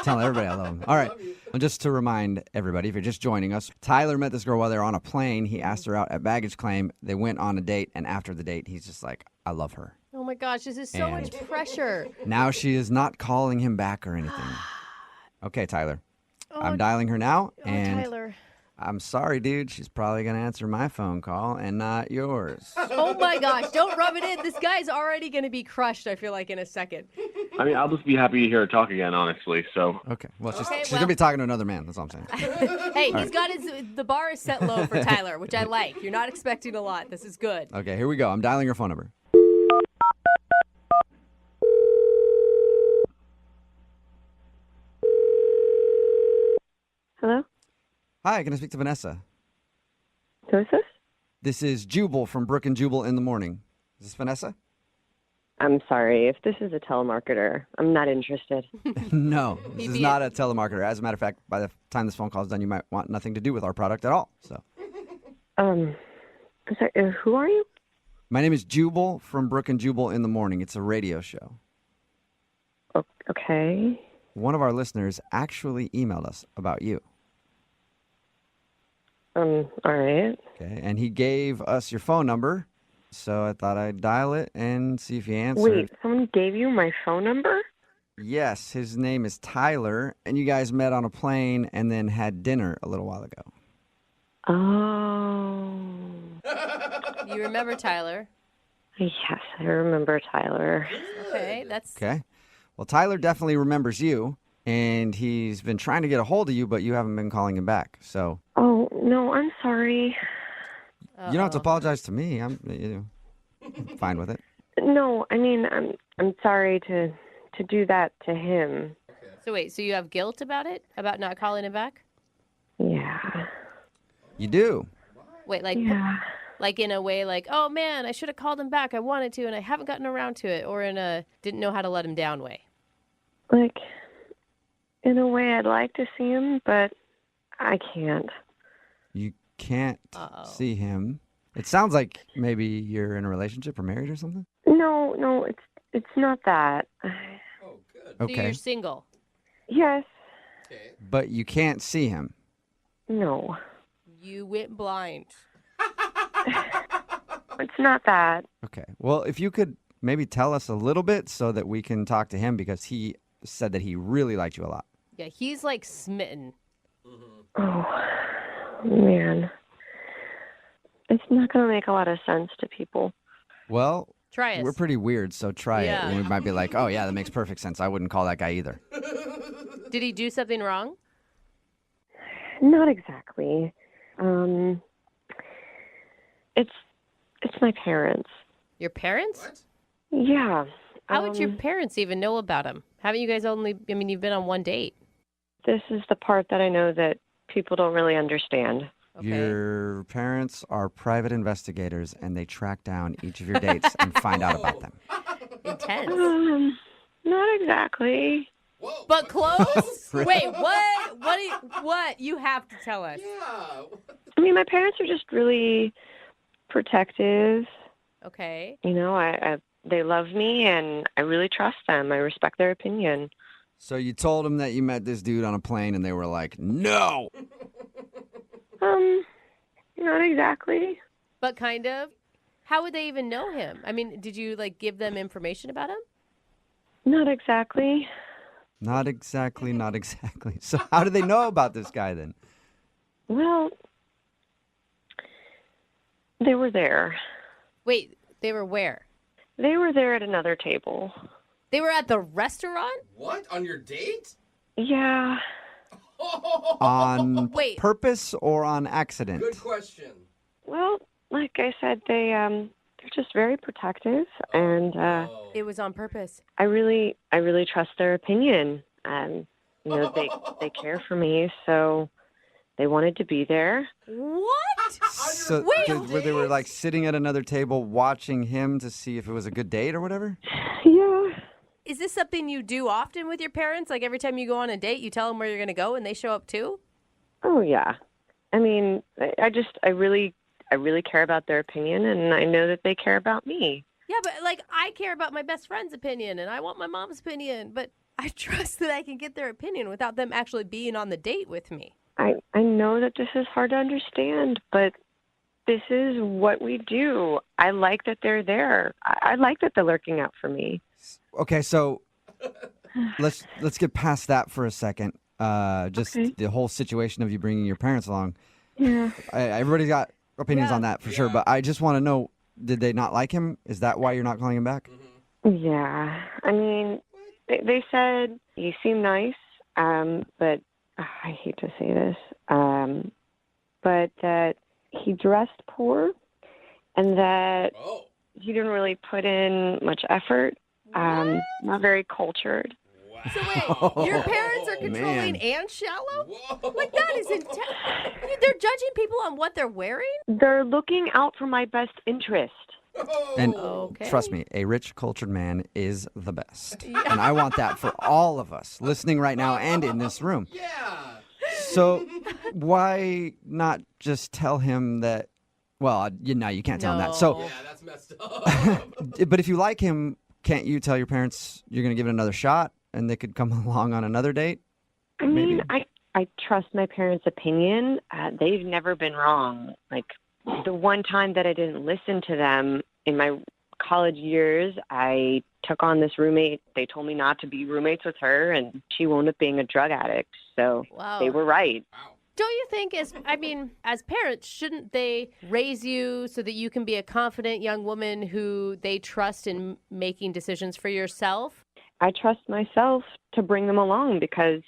Tell everybody I love them. All right. And just to remind everybody, if you're just joining us, Tyler met this girl while they were on a plane. He asked her out at baggage claim. They went on a date, and after the date, he's just like, I love her. Oh my gosh, this is so much pressure. Now she is not calling him back or anything. Okay, Tyler. I'm dialing her now, and Tyler. I'm sorry, dude. She's probably going to answer my phone call and not yours. Oh my gosh, don't rub it in. This guy's already going to be crushed, I feel like, in a second. I mean, I'll just be happy to hear her talk again, honestly. So. Okay. Well, she's going to be talking to another man. That's all I'm saying. Hey, All he's got the bar is set low for Tyler, which I like. You're not expecting a lot. This is good. Okay, here we go. I'm dialing her phone number. Hello? Hi, can I speak to Vanessa? Who is this? This is Jubal from Brooke and Jubal in the morning. Is this Vanessa? I'm sorry. If this is a telemarketer, I'm not interested. No, this is not a telemarketer. As a matter of fact, by the time this phone call is done, you might want nothing to do with our product at all. So, I'm sorry. Who are you? my name is Jubal from Brooke and Jubal in the morning. It's a radio show. Okay. One of our listeners actually emailed us about you. All right. Okay, and he gave us your phone number, so I thought I'd dial it and see if you answered. Wait, someone gave you my phone number? Yes, his name is Tyler, and you guys met on a plane and then had dinner a little while ago. Oh. You remember Tyler? Yes, I remember Tyler. Okay, that's... Okay. Well, Tyler definitely remembers you, and he's been trying to get a hold of you, but you haven't been calling him back. So Oh, no, I'm sorry. you don't have to apologize to me. I'm fine with it. No, I mean, I'm sorry to do that to him. So wait, so you have guilt about it? About not calling him back? Yeah. You do. Wait, like... Yeah. Like in a way like, oh man, I should have called him back. I wanted to and I haven't gotten around to it. Or in a didn't know how to let him down way. Like, in a way I'd like to see him, but I can't. You can't see him. It sounds like maybe you're in a relationship or married or something. No, it's not that. Okay. So you're single. Yes. But you can't see him. No. You went blind. It's not that. Okay. Well, if you could maybe tell us a little bit so that we can talk to him, because he said that he really liked you a lot. Yeah, he's like smitten. Oh, man. It's not going to make a lot of sense to people. Well, Try us. we're pretty weird, so try it. And we might be like, oh, yeah, that makes perfect sense. I wouldn't call that guy either. Did he do something wrong? Not exactly. It's my parents. Your parents? What? Yeah. How would your parents even know about him? Haven't you guys you've been on one date. This is the part that I know that people don't really understand. Okay. Your parents are private investigators, and they track down each of your dates and find out about them. Intense. Not exactly. But close? Wait, what? What? You have to tell us. I mean, my parents are just really protective. Okay. You know, they love me, and I really trust them. I respect their opinion. So you told them that you met this dude on a plane, and they were like, no! Not exactly. But kind of. How would they even know him? I mean, did you, give them information about him? Not exactly. Not exactly. So how do they know about this guy then? Well, they were there. Wait, they were where? They were there at another table. They were at the restaurant? What? On your date? Yeah. On purpose or on accident? Good question. Well, like I said, they're just very protective, and It was on purpose. I really trust their opinion, and they care for me, so They wanted to be there. What? So Wait, where they were like sitting at another table watching him to see if it was a good date or whatever? Yeah. Is this something you do often with your parents? Like every time you go on a date, you tell them where you're going to go and they show up too? Oh, yeah. I mean, I really care about their opinion, and I know that they care about me. Yeah, but like I care about my best friend's opinion and I want my mom's opinion, but I trust that I can get their opinion without them actually being on the date with me. I know that this is hard to understand, but this is what we do. I like that they're there. I like that they're lurking out for me. Okay, so let's get past that for a second. The whole situation of you bringing your parents along. Yeah. Everybody's got opinions on that for sure, but I just want to know, did they not like him? Is that why you're not calling him back? Yeah. I mean, they said you seem nice, but I hate to say this, but that he dressed poor and that he didn't really put in much effort, not very cultured. So wait, your parents are controlling Man. and shallow? Like that is intense. They're judging people on what they're wearing? They're looking out for my best interest. And Okay. trust me, a rich, cultured man is the best. And I want that for all of us listening right now and in this room. Yeah. So why not just tell him that, well, you can't tell him that. So, Yeah, that's messed up. but if you like him, can't you tell your parents you're going to give it another shot and they could come along on another date? I mean, I trust my parents' opinion. They've never been wrong. Like, the one time that I didn't listen to them in my college years, I took on this roommate. They told me not to be roommates with her, and she wound up being a drug addict. So they were right. Don't you think, as parents, shouldn't they raise you so that you can be a confident young woman who they trust in making decisions for yourself? I trust myself to bring them along because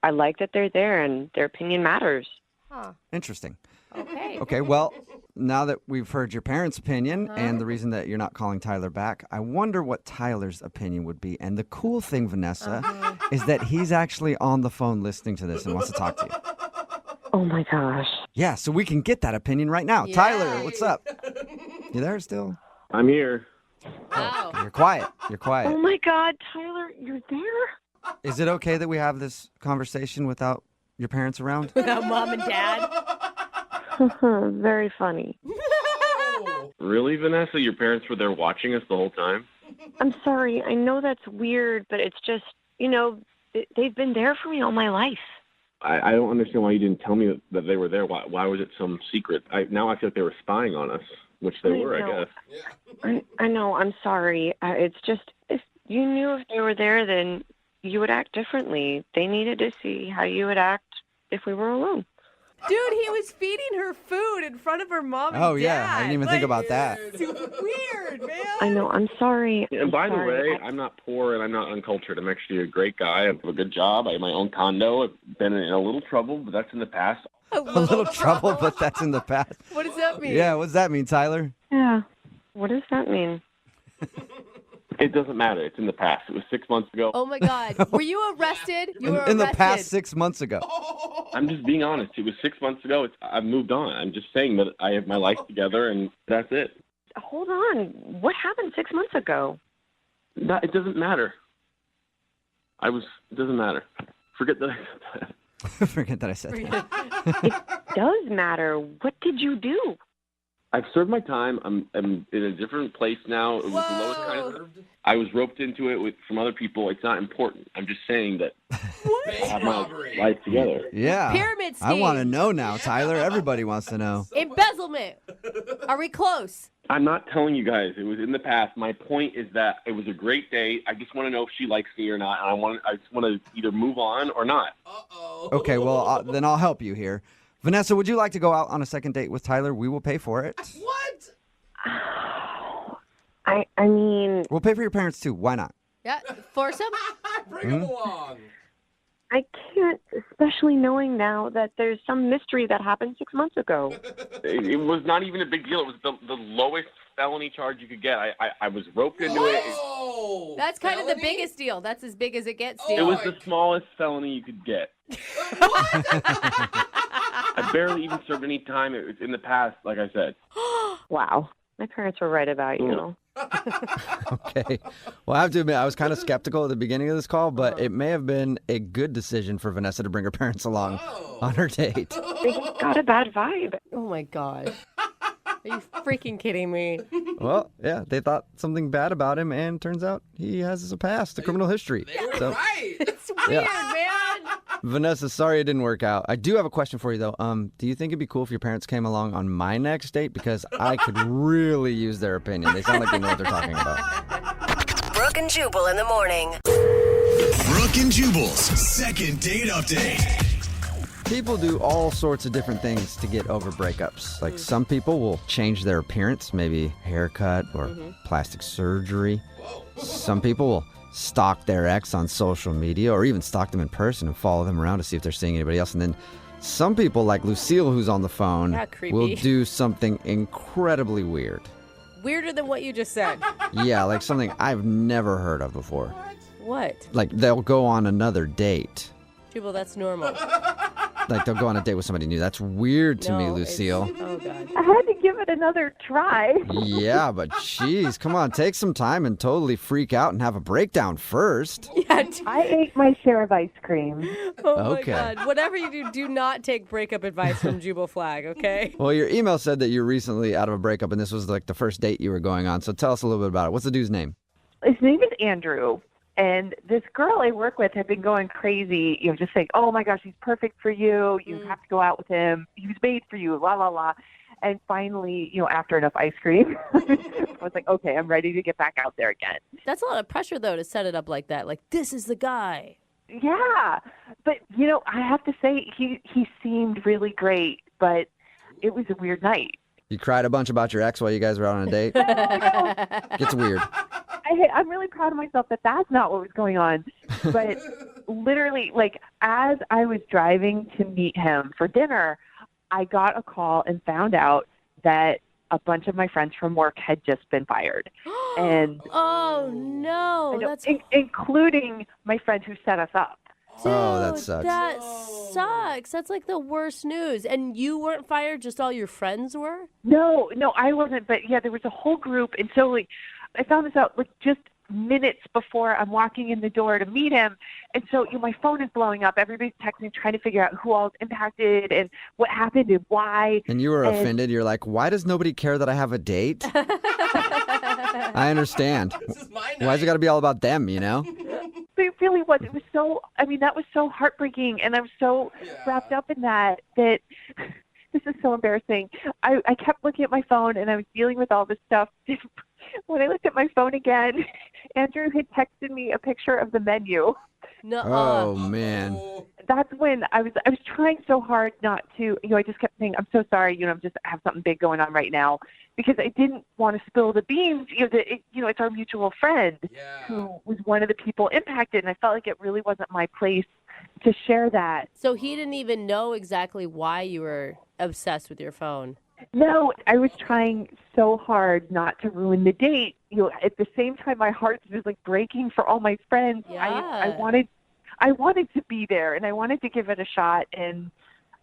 I like that they're there and their opinion matters. Huh. Interesting. Okay. Okay, well, now that we've heard your parents' opinion and the reason that you're not calling Tyler back, I wonder what Tyler's opinion would be. And the cool thing, Vanessa, is that he's actually on the phone listening to this and wants to talk to you. Oh, my gosh. Yeah, so we can get that opinion right now. Yay. Tyler, what's up? You there still? I'm here. Wow. You're quiet. You're quiet. Oh, my God, Tyler, you're there? Is it okay that we have this conversation without your parents around? Without mom and dad? Very funny. Really, Vanessa? Your parents were there watching us the whole time? I'm sorry. I know that's weird, but it's just, they've been there for me all my life. I don't understand why you didn't tell me that they were there. Why was it some secret? Now I feel like they were spying on us, which they were, I guess. I know. I'm sorry. It's just, if you knew if they were there, then you would act differently. They needed to see how you would act if we were alone. Dude, he was feeding her food in front of her mom and dad. Oh, yeah. I didn't even think about that. Super weird, man. I know. I'm sorry. And by the sorry. way, I'm not poor and I'm not uncultured. I'm actually a great guy. I have a good job. I have my own condo. I've been in a little trouble, but that's in the past. A little trouble, but that's in the past. What does that mean? Yeah, what does that mean, Tyler? Yeah. What does that mean? It doesn't matter. It's in the past. It was 6 months ago. Oh, my God. Were you arrested? You were In the arrested. past 6 months ago. I'm just being honest. It was 6 months ago. I've moved on. I'm just saying that I have my life together, and that's it. Hold on. What happened 6 months ago? It doesn't matter. It doesn't matter. Forget that I said that. Forget that I said that. It does matter. What did you do? I've served my time. I'm in a different place now. It was the lowest kind of. I was roped into it from other people. It's not important. I'm just saying that I have my life together. Yeah. Pyramid scheme. I want to know now, Tyler. Everybody wants to know. Embezzlement. Are we close? I'm not telling you guys. It was in the past. My point is that it was a great day. I just want to know if she likes me or not. And I just want to either move on or not. Okay, well, then I'll help you here. Vanessa, would you like to go out on a second date with Tyler? We will pay for it. What? I mean... We'll pay for your parents, too. Why not? Yeah, foursome? Bring him along. I can't, especially knowing now that there's some mystery that happened 6 months ago. It was not even a big deal. It was the lowest felony charge you could get. I was roped into it. That's kind of the biggest deal. That's as big as it gets, It deal. was the smallest felony you could get. I barely even served any time. It was in the past, like I said. Wow. My parents were right about you. Okay. Well, I have to admit, I was kind of skeptical at the beginning of this call, but it may have been a good decision for Vanessa to bring her parents along on her date. They just got a bad vibe. Oh, my God. Are you freaking kidding me? Well, yeah, they thought something bad about him, and turns out he has a past, a criminal history. So, It's weird, man. Vanessa, sorry it didn't work out. I do have a question for you, though. Do you think it'd be cool if your parents came along on my next date? Because I could really use their opinion. They sound like they know what they're talking about. Brooke and Jubal in the morning. Brooke and Jubal's second date update. People do all sorts of different things to get over breakups. Like some people will change their appearance, maybe haircut or plastic surgery. Some people will stalk their ex on social media or even stalk them in person and follow them around to see if they're seeing anybody else. And then some people, like Lucille, who's on the phone, will do something incredibly weird. Weirder than what you just said. Yeah, like something I've never heard of before. What? Like they'll go on another date. Jubal, that's normal. Like they'll go on a date with somebody new. That's weird to me, Lucille. Oh, God. I had to give it another try. Yeah, but geez, come on, take some time and totally freak out and have a breakdown first. Yeah, I ate my share of ice cream. Oh, Okay. my God. Whatever you do, do not take breakup advice from Jubal Flag, okay? Well, your email said that you're recently out of a breakup and this was like the first date you were going on. So tell us a little bit about it. What's the dude's name? His name is Andrew. And this girl I work with had been going crazy, just saying, oh, my gosh, he's perfect for you. You have to go out with him. He was made for you, la, la, la. And finally, after enough ice cream, I was like, okay, I'm ready to get back out there again. That's a lot of pressure, though, to set it up like that. Like, this is the guy. Yeah. But, I have to say, he seemed really great, but it was a weird night. You cried a bunch about your ex while you guys were out on a date? Gets weird. I'm really proud of myself that that's not what was going on. But literally, as I was driving to meet him for dinner, I got a call and found out that a bunch of my friends from work had just been fired. And oh, no. That's including my friend who set us up. Dude, oh, that sucks. That sucks. That's like the worst news. And you weren't fired, just all your friends were? No, I wasn't. But, yeah, there was a whole group. And so, I found this out, just minutes before I'm walking in the door to meet him. And so, my phone is blowing up. Everybody's texting, trying to figure out who all is impacted and what happened and why. And you were offended. You're like, why does nobody care that I have a date? I understand. Why has it got to be all about them, But it really was. It was so, that was so heartbreaking. And I was so wrapped up in that this is so embarrassing. I kept looking at my phone and I was dealing with all this stuff. When I looked at my phone again, Andrew had texted me a picture of the menu. No. Oh, man. That's when I was trying so hard not to, I just kept saying, I'm so sorry, I have something big going on right now, because I didn't want to spill the beans. It's our mutual friend who was one of the people impacted, and I felt like it really wasn't my place to share that. So he didn't even know exactly why you were obsessed with your phone. No, I was trying so hard not to ruin the date. At the same time, my heart was breaking for all my friends. Yeah. I wanted to be there, and I wanted to give it a shot. And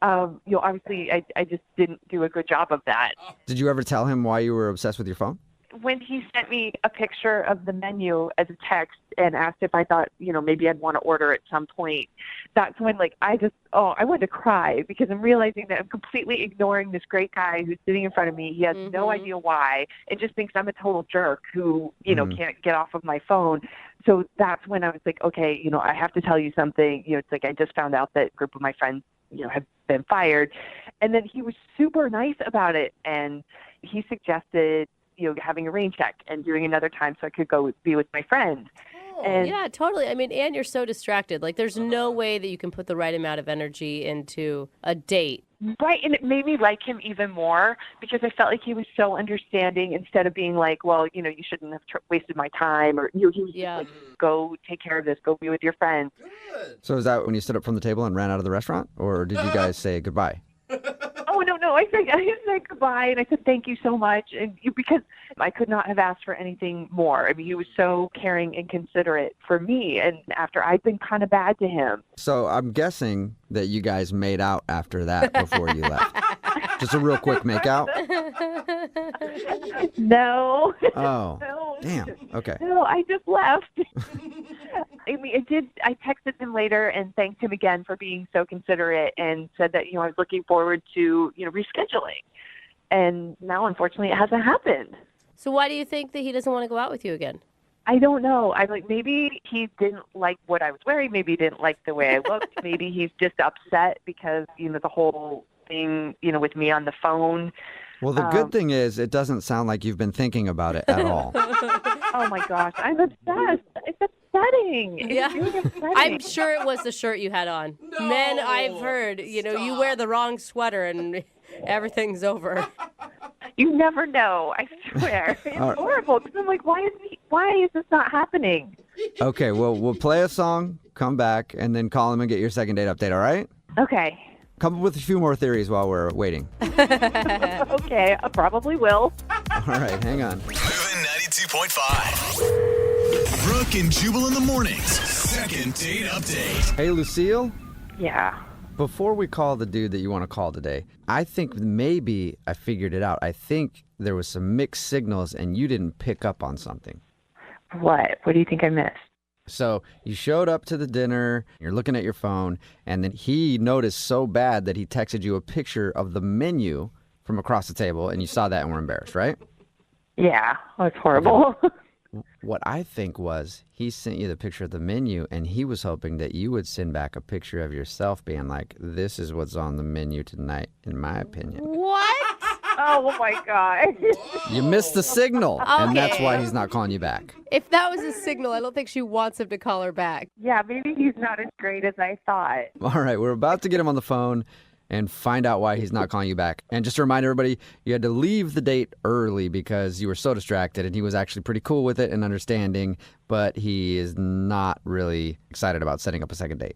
obviously, I just didn't do a good job of that. Did you ever tell him why you were obsessed with your phone? When he sent me a picture of the menu as a text and asked if I thought, maybe I'd want to order at some point, that's when I wanted to cry, because I'm realizing that I'm completely ignoring this great guy who's sitting in front of me. He has no idea why, and just thinks I'm a total jerk who, can't get off of my phone. So that's when I was like, okay, I have to tell you something. It's I just found out that a group of my friends, have been fired. And then he was super nice about it. And he suggested, having a rain check and doing another time so I could go be with my friend. And yeah, totally. And you're so distracted. There's no way that you can put the right amount of energy into a date. Right, and it made me like him even more, because I felt like he was so understanding, instead of being like, well, you shouldn't have wasted my time, or he was just go take care of this, go be with your friends. So is that when you stood up from the table and ran out of the restaurant, or did you guys say goodbye? Oh, no, no, I said goodbye, and I said thank you so much, and because I could not have asked for anything more. I mean, he was so caring and considerate for me, and after I'd been kind of bad to him. So I'm guessing that you guys made out after that before you left. Just a real quick make out? No. Oh, No. damn. Okay. No, I just left. I mean, I texted him later and thanked him again for being so considerate and said that, I was looking forward to, rescheduling. And now, unfortunately, it hasn't happened. So why do you think that he doesn't want to go out with you again? I don't know. Maybe he didn't like what I was wearing. Maybe he didn't like the way I looked. Maybe he's just upset because, the whole thing, with me on the phone. Well, the good thing is it doesn't sound like you've been thinking about it at all. Oh, my gosh. I'm obsessed. It's upsetting. It's really upsetting. I'm sure it was the shirt you had on. No. Men, I've heard, you wear the wrong sweater and everything's over. You never know. I swear. It's horrible. Because I'm like, why is this not happening? Okay, well, we'll play a song, come back, and then call him and get your second date update, all right? Okay. Come up with a few more theories while we're waiting. Okay, I probably will. All right, hang on. Moving 92.5. Brooke and Jubal in the mornings. Second date update. Hey, Lucille? Yeah. Before we call the dude that you want to call today, I think maybe I figured it out. I think there was some mixed signals and you didn't pick up on something. What? What do you think I missed? So you showed up to the dinner, you're looking at your phone, and then he noticed so bad that he texted you a picture of the menu from across the table, and you saw that and were embarrassed, right? Yeah, it's horrible. What I think was he sent you the picture of the menu, and he was hoping that you would send back a picture of yourself being like, this is what's on the menu tonight, in my opinion. What? Oh, my God. You missed the signal, and that's Okay. why he's not calling you back. If that was a signal, I don't think she wants him to call her back. Yeah, maybe he's not as great as I thought. All right, we're about to get him on the phone and find out why he's not calling you back. And just to remind everybody, you had to leave the date early because you were so distracted, and he was actually pretty cool with it and understanding, but he is not really excited about setting up a second date.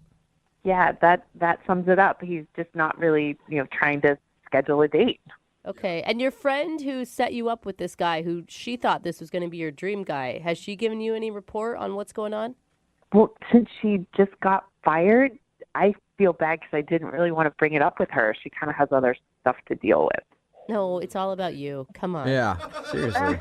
Yeah, that sums it up. He's just not really, trying to schedule a date. Okay, and your friend who set you up with this guy, who she thought this was going to be your dream guy, has she given you any report on what's going on? Well, since she just got fired, I feel bad because I didn't really want to bring it up with her. She kind of has other stuff to deal with. No, it's all about you. Come on. Yeah, seriously.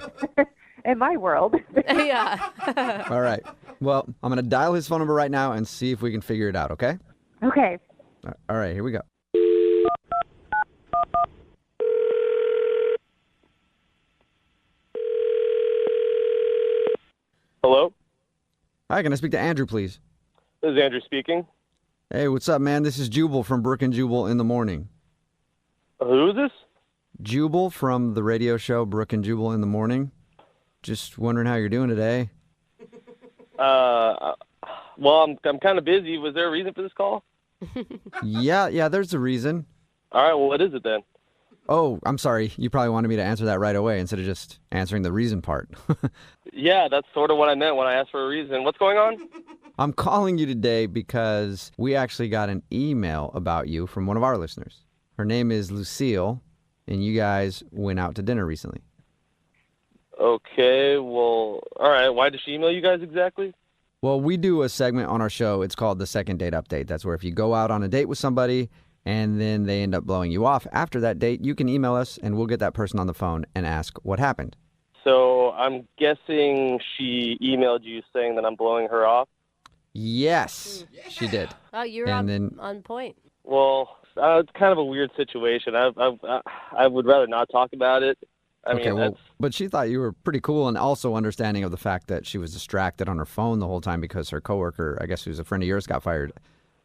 In my world. Yeah. All right. Well, I'm going to dial his phone number right now and see if we can figure it out, okay? Okay. All right, here we go. Hello? Hi, can I speak to Andrew, please? This is Andrew speaking. Hey, what's up, man? This is Jubal from Brooke and Jubal in the morning. Who is this? Jubal from the radio show Brooke and Jubal in the morning. Just wondering how you're doing today. Well, I'm kind of busy. Was there a reason for this call? Yeah, there's a reason. All right, well, what is it then? Oh, I'm sorry. You probably wanted me to answer that right away instead of just answering the reason part. Yeah, that's sort of what I meant when I asked for a reason. What's going on? I'm calling you today because we actually got an email about you from one of our listeners. Her name is Lucille, and you guys went out to dinner recently. Okay, well, all right. Why did she email you guys exactly? Well, we do a segment on our show. It's called the Second Date Update. That's where if you go out on a date with somebody and then they end up blowing you off after that date, you can email us and we'll get that person on the phone and ask what happened. So I'm guessing she emailed you saying that I'm blowing her off? Yes, she did. Oh, you're on point. Well, it's kind of a weird situation. I would rather not talk about it. I mean, but she thought you were pretty cool and also understanding of the fact that she was distracted on her phone the whole time because her coworker, I guess who's a friend of yours, got fired.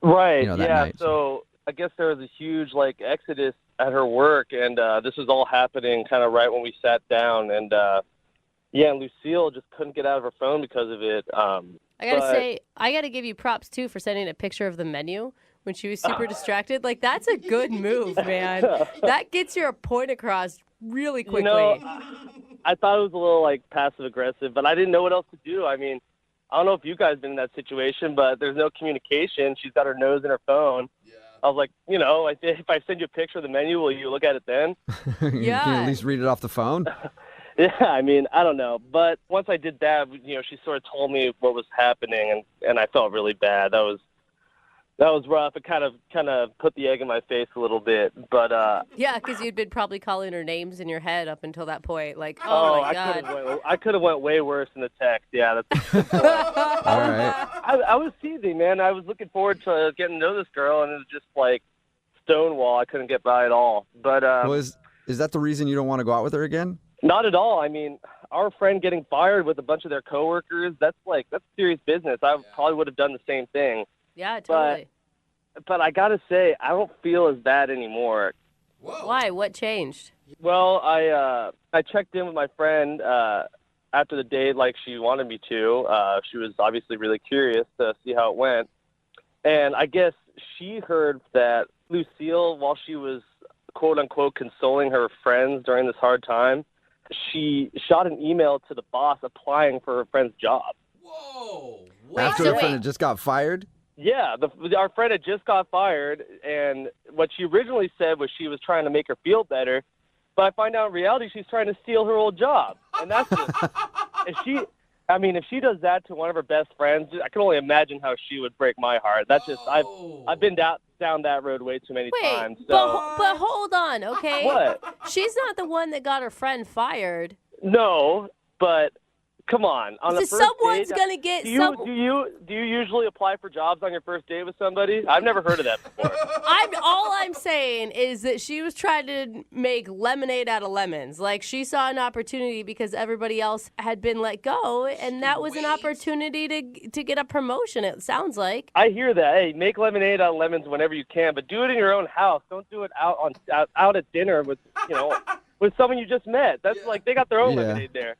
Right, that yeah. night. So I guess there was a huge, exodus at her work, and this was all happening kind of right when we sat down. And, and Lucille just couldn't get out of her phone because of it. I got to say, I got to give you props, too, for sending a picture of the menu when she was super distracted. That's a good move, man. That gets your point across really quickly. I thought it was a little, passive-aggressive, but I didn't know what else to do. I mean, I don't know if you guys been in that situation, but there's no communication. She's got her nose in her phone. I was like, if I send you a picture of the menu, will you look at it then? Can you at least read it off the phone? Yeah, I mean, I don't know. But once I did that, she sort of told me what was happening, and I felt really bad. That was rough. It kind of put the egg in my face a little bit. But yeah, because you'd been probably calling her names in your head up until that point. Like, oh my God. I could have went way worse in the text. Yeah, that's a good point. All right. I was teasing, man. I was looking forward to getting to know this girl, and it was just like stonewall. I couldn't get by at all. But is that the reason you don't want to go out with her again? Not at all. I mean, our friend getting fired with a bunch of their coworkers, that's serious business. I probably would have done the same thing. Yeah, totally. But I got to say, I don't feel as bad anymore. Whoa. Why? What changed? Well, I checked in with my friend after the date like she wanted me to. She was obviously really curious to see how it went. And I guess she heard that Lucille, while she was quote-unquote consoling her friends during this hard time, she shot an email to the boss applying for her friend's job. Whoa! After her friend had just got fired? Yeah, our friend had just got fired, and what she originally said was she was trying to make her feel better, but I find out in reality she's trying to steal her old job. And that's just, if she does that to one of her best friends, I can only imagine how she would break my heart. That's just, I've been down that road way too many times. So. But hold on, okay? What? She's not the one that got her friend fired. No, but come on. On the first someone's date, gonna get. Do you usually apply for jobs on your first date with somebody? I've never heard of that before. All I'm saying is that she was trying to make lemonade out of lemons. Like, she saw an opportunity because everybody else had been let go, and that was an opportunity to get a promotion, it sounds like. I hear that. Hey, make lemonade out of lemons whenever you can, but do it in your own house. Don't do it out at dinner with with someone you just met. That's like they got their own lemonade there.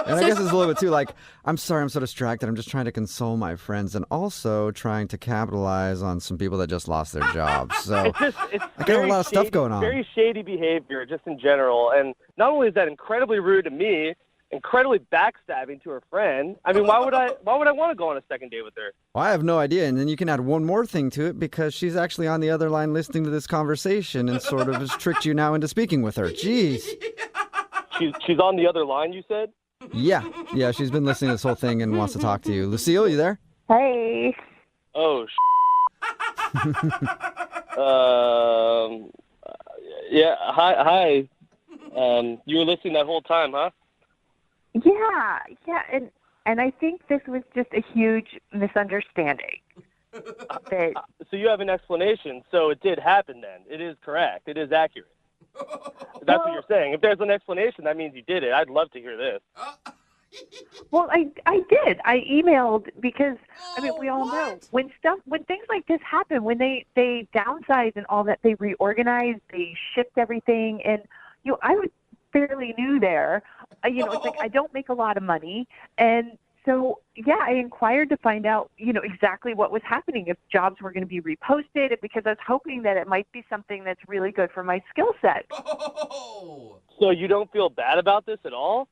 And I guess it's a little bit too like, I'm sorry, I'm so distracted. I'm just trying to console my friends and also trying to capitalize on some people that just lost their jobs. So it's I got a lot of stuff going on. Very shady behavior just in general. And not only is that incredibly rude to me, incredibly backstabbing to her friend. I mean, why would I want to go on a second date with her? Well, I have no idea. And then you can add one more thing to it because she's actually on the other line listening to this conversation and sort of has tricked you now into speaking with her. Jeez. She's on the other line, you said? Yeah, she's been listening to this whole thing and wants to talk to you. Lucille, you there? Hey. Oh, yeah, hi. You were listening that whole time, huh? Yeah, and I think this was just a huge misunderstanding. So you have an explanation. So it did happen then. It is correct. It is accurate. That's what you're saying. If there's an explanation, that means you did it. I'd love to hear this. Well, I did. I emailed because we all know when things like this happen, when they downsize and all that, they reorganize, they shift everything, and I was fairly new there. It's like I don't make a lot of money, and so I inquired to find out exactly what was happening, if jobs were going to be reposted, because I was hoping that it might be something that's really good for my skill set. So you don't feel bad about this at all?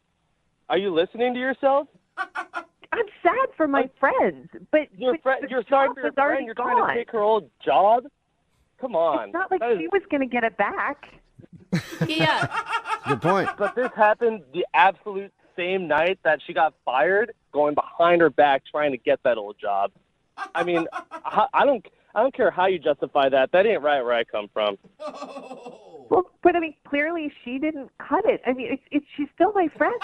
Are you listening to yourself? I'm sad for my friends, but you're sorry for your friend. You're trying to take her old job. Come on. It's not like she was going to get it back. Yeah. Good point. But this happened the absolute same night that she got fired, going behind her back trying to get that old job. I mean, I don't care how you justify that. That ain't right where I come from. Well, but clearly she didn't cut it. She's still my friend,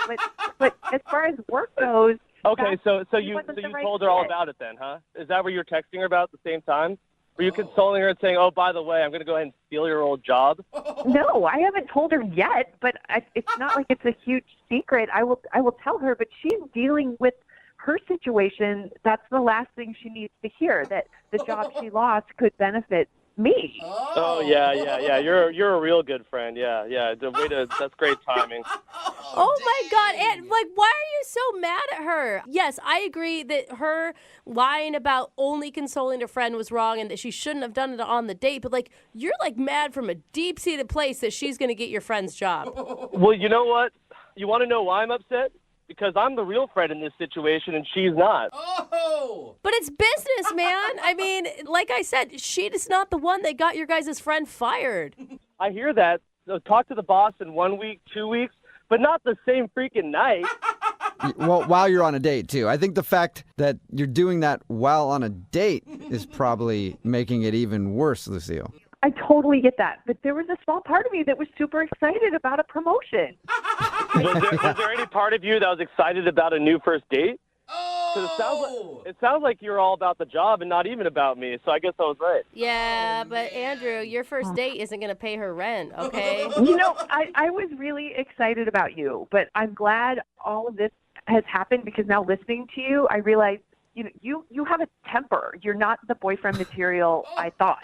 but as far as work goes. Okay, so you told her all about it then, huh? Is that what you were texting her about at the same time? Were you consoling her and saying, "Oh, by the way, I'm going to go ahead and steal your old job"? No, I haven't told her yet, but it's not like it's a huge secret. I will tell her, but she's dealing with her situation. That's the last thing she needs to hear, that the job she lost could benefit me. Oh yeah. You're a real good friend. Yeah. That's great timing. Oh my God, and why are you so mad at her? Yes, I agree that her lying about only consoling a friend was wrong and that she shouldn't have done it on the date, but you're mad from a deep-seated place that she's going to get your friend's job. Well, you know what? You want to know why I'm upset? because I'm the real friend in this situation and she's not. Oh! But it's business, man. I mean, like I said, she is not the one that got your guys' friend fired. I hear that. So talk to the boss in 1 week, 2 weeks, but not the same freaking night. Well, while you're on a date, too. I think the fact that you're doing that while on a date is probably making it even worse, Lucille. I totally get that. But there was a small part of me that was super excited about a promotion. Was there any part of you that was excited about a new first date? Because it sounds like you're all about the job and not even about me, so I guess I was right. Yeah, but Andrew, your first date isn't going to pay her rent, okay? You know, I was really excited about you, but I'm glad all of this has happened because now listening to you, I realize, you know, you have a temper. You're not the boyfriend material I thought.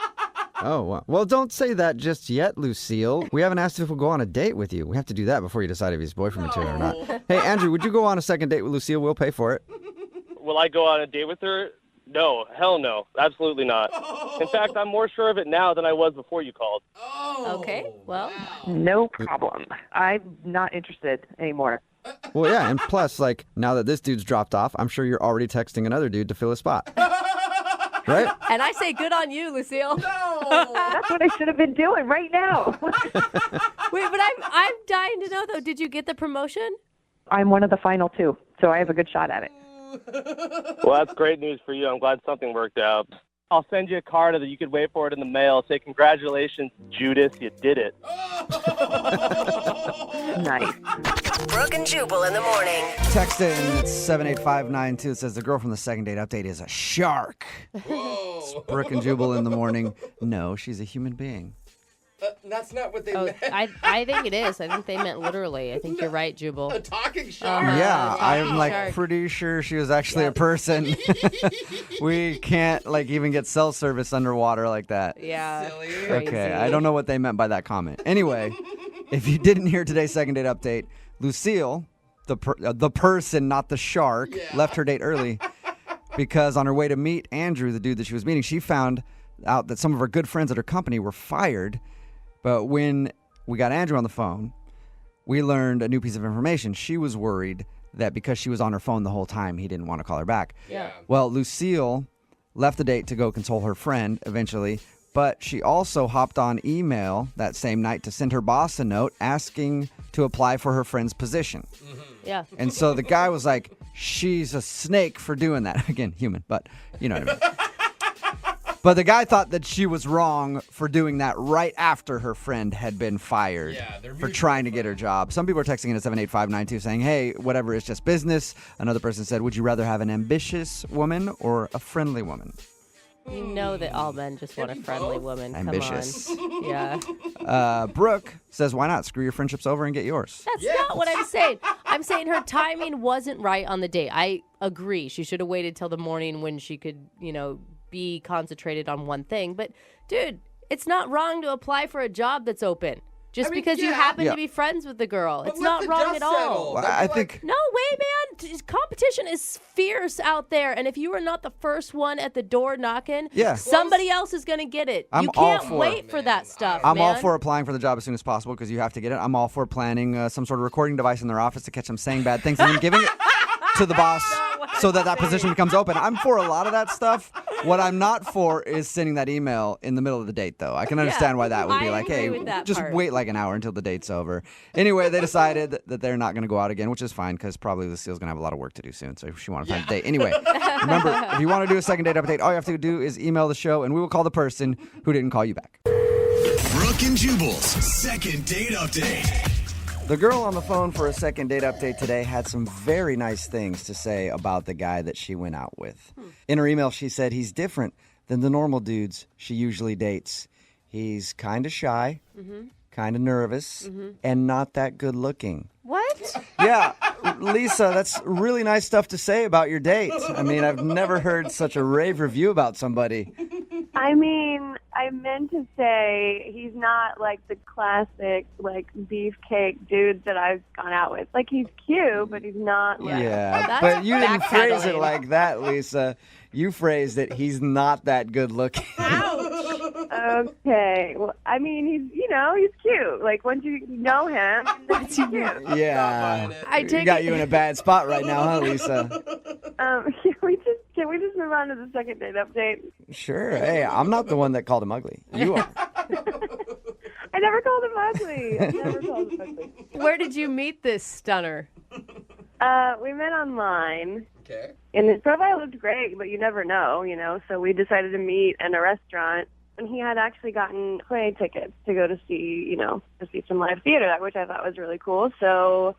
Oh, well, don't say that just yet, Lucille. We haven't asked if we'll go on a date with you. We have to do that before you decide if he's boyfriend material or not. Hey, Andrew, would you go on a second date with Lucille? We'll pay for it. Will I go on a date with her? No, hell no. Absolutely not. In fact, I'm more sure of it now than I was before you called. Okay, well. No problem. I'm not interested anymore. Well, yeah, and plus, like, now that this dude's dropped off, I'm sure you're already texting another dude to fill his spot. Right? And I say good on you, Lucille. That's what I should have been doing right now. Wait, but I'm dying to know, though, did you get the promotion? I'm one of the final two, so I have a good shot at it. Well, that's great news for you. I'm glad something worked out. I'll send you a card that you could wait for it in the mail. Say, congratulations, Judas, you did it. Nice. Brooke and Jubal in the morning. Text in, it's 78592. It says the girl from the second date update is a shark. It's Brooke and Jubal in the morning. No, she's a human being. That's not what they meant. I think it is. I think they meant literally. I think you're right, Jubal. A talking shark. Yeah, I'm like shark. pretty sure she was actually a person. We can't like even get cell service underwater like that. Yeah. Silly. Okay, I don't know what they meant by that comment. Anyway, if you didn't hear today's second date update, Lucille, the person, not the shark, left her date early because on her way to meet Andrew, the dude that she was meeting, she found out that some of her good friends at her company were fired. But when we got Andrew on the phone, we learned a new piece of information. She was worried that because she was on her phone the whole time, he didn't want to call her back. Yeah. Well, Lucille left the date to go console her friend eventually, but she also hopped on email that same night to send her boss a note asking to apply for her friend's position. Yeah. And so the guy was like, she's a snake for doing that. Again, human, but you know what I mean. But the guy thought that she was wrong for doing that right after her friend had been fired for trying to get her job. Some people are texting in at 78592 saying, hey, whatever, it's just business. Another person said, would you rather have an ambitious woman or a friendly woman? You know that all men just want a friendly woman. Ambitious. Come on. Yeah. Brooke says, why not? Screw your friendships over and get yours. That's not what I'm saying. I'm saying her timing wasn't right on the date. I agree. She should have waited till the morning when she could, be concentrated on one thing. But, dude, it's not wrong to apply for a job that's open. Just because you happen to be friends with the girl. It's not wrong at all. Well, I think... No way, man. Competition is fierce out there. And if you are not the first one at the door knocking, somebody else is going to get it. You can't wait for that stuff, I'm all man. for applying for the job as soon as possible because you have to get it. I'm all for planning some sort of recording device in their office to catch them saying bad things and then giving it to the boss so that position becomes open. I'm for a lot of that stuff. What I'm not for is sending that email in the middle of the date, though. I can understand why that would be like, hey, just wait like an hour until the date's over. Anyway, they decided that they're not going to go out again, which is fine because probably Lucille's going to have a lot of work to do soon, so she wants to find a date. Anyway, remember, if you want to do a second date update, all you have to do is email the show, and we will call the person who didn't call you back. Brooke and Jubal's second date update. The girl on the phone for a second date update today had some very nice things to say about the guy that she went out with. In her email, she said he's different than the normal dudes she usually dates. He's kind of shy, kind of nervous, and not that good looking. What? Yeah, Lisa, that's really nice stuff to say about your date. I mean, I've never heard such a rave review about somebody. I mean, I meant to say he's not like the classic like beefcake dudes that I've gone out with. Like he's cute, but he's not like Yeah, but you didn't phrase it like that, Lisa. You phrased it, he's not that good looking. Okay. Well, I mean, he's cute. Like, once you know him, he's cute. Yeah. I take got it- you in a bad spot right now, huh, Lisa? Can we just move on to the second date update? Sure. Hey, I'm not the one that called him ugly. You are. I never called him ugly. I never called him ugly. Where did you meet this stunner? We met online. Okay. And his profile looked great, but you never know, So we decided to meet in a restaurant. And he had actually gotten play tickets to go to see, some live theater, which I thought was really cool. So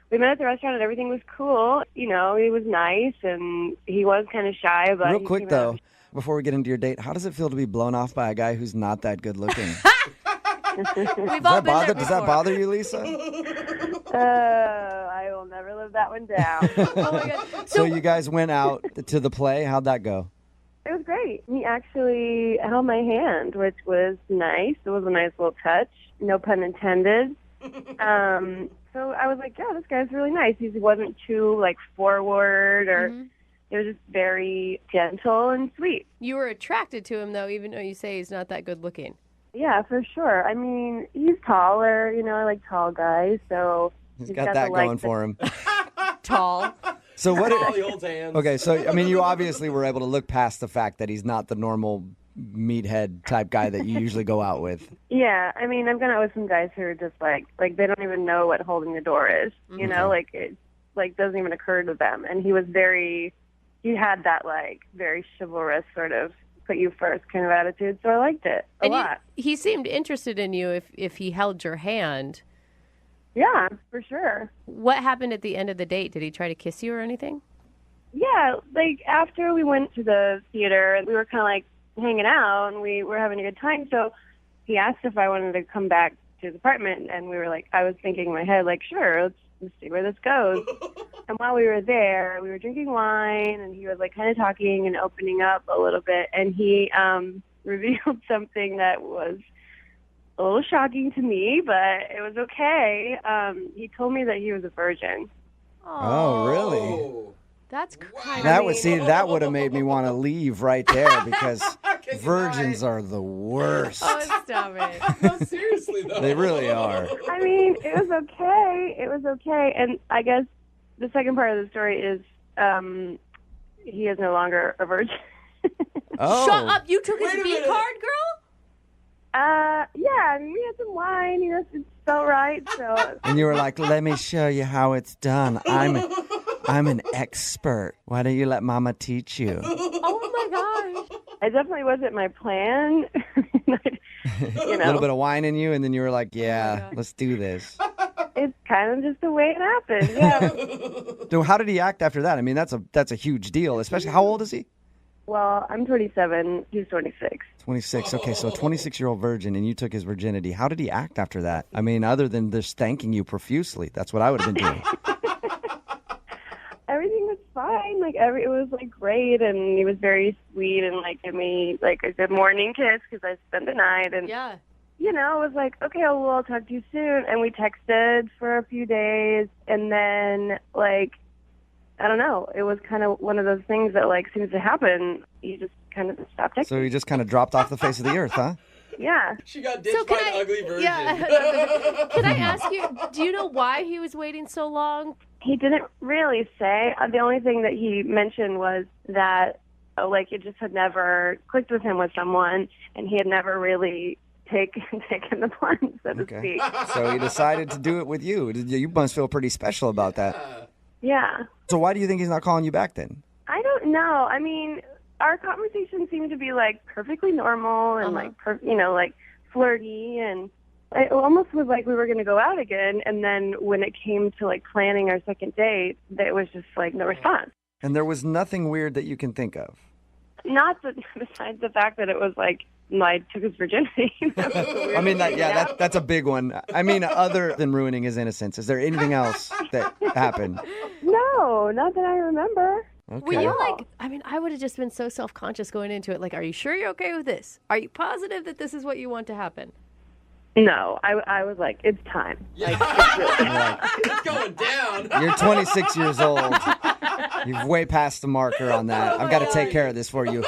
we met at the restaurant and everything was cool. He was nice and he was kind of shy. But Real he quick, came though, out- before we get into your date, how does it feel to be blown off by a guy who's not that good looking? We've all been there Does that before. bother you, Lisa? I will never live that one down. Oh my God. So you guys went out to the play. How'd that go? It was great. He actually held my hand, which was nice. It was a nice little touch, no pun intended. So I was like, yeah, this guy's really nice. He wasn't too, forward or it was just very gentle and sweet. You were attracted to him, though, even though you say he's not that good looking. Yeah, for sure. I mean, he's taller. I like tall guys, so He's got that going for him. Tall. So what? He holds hands. Okay, so I mean, you obviously were able to look past the fact that he's not the normal meathead type guy that you usually go out with. Yeah, I mean, I've gone out with some guys who are just like they don't even know what holding the door is. It doesn't even occur to them. And he had that very chivalrous sort of put you first kind of attitude. So I liked it a lot. He seemed interested in you if he held your hand. Yeah, for sure. What happened at the end of the date? Did he try to kiss you or anything? Yeah, after we went to the theater, we were kind of hanging out and we were having a good time. So he asked if I wanted to come back to his apartment, and we were I was thinking in my head, sure, let's see where this goes. And while we were there, we were drinking wine, and he was kind of talking and opening up a little bit, and he revealed something that was a little shocking to me, but it was okay. He told me that he was a virgin. Oh, really? That's kind That would have made me want to leave right there because virgins are the worst. Oh, stop it. No, seriously, though. They really are. I mean, it was okay. It was okay. And I guess the second part of the story is he is no longer a virgin. Oh. Shut up. You took his V card, girl? Yeah, I mean, we had some wine. It felt right. So. And you were like, let me show you how it's done. I'm an expert. Why don't you let Mama teach you? Oh, my gosh. It definitely wasn't my plan. A little bit of wine in you, and then you were like, yeah, let's do this. It's kind of just the way it happened, yeah. So how did he act after that? I mean, that's a huge deal, especially, how old is he? Well, I'm 27. He's 26. 26. Okay, so a 26-year-old virgin, and you took his virginity. How did he act after that? I mean, other than just thanking you profusely. That's what I would have been doing. Everything was fine. It was great, and he was very sweet and gave me a good morning kiss because I spent the night. And yeah, it was okay, well, I'll talk to you soon. And we texted for a few days, and then I don't know. It was kind of one of those things that seems to happen. You just kind of stop texting. So he just kind of dropped off the face of the earth, huh? Yeah. She got ditched by an ugly virgin. Yeah. Can I ask you, do you know why he was waiting so long? He didn't really say. The only thing that he mentioned was that, it just had never clicked with him with someone, and he had never really taken the plunge, so to speak. So he decided to do it with you. You must feel pretty special about that. Yeah. So why do you think he's not calling you back then? I don't know. I mean, our conversation seemed to be perfectly normal and flirty, and it almost was we were going to go out again. And then when it came to planning our second date, it was just no response. And there was nothing weird that you can think of. Not besides the fact that it was I took his virginity. I mean, that's a big one. I mean, other than ruining his innocence, is there anything else that happened? No, not that I remember. Okay. Were you I would have just been so self-conscious going into it. Are you sure you're okay with this? Are you positive that this is what you want to happen? No, I was it's time. It's going down. You're 26 years old. You've way past the marker on that. I've got to take care of this for you.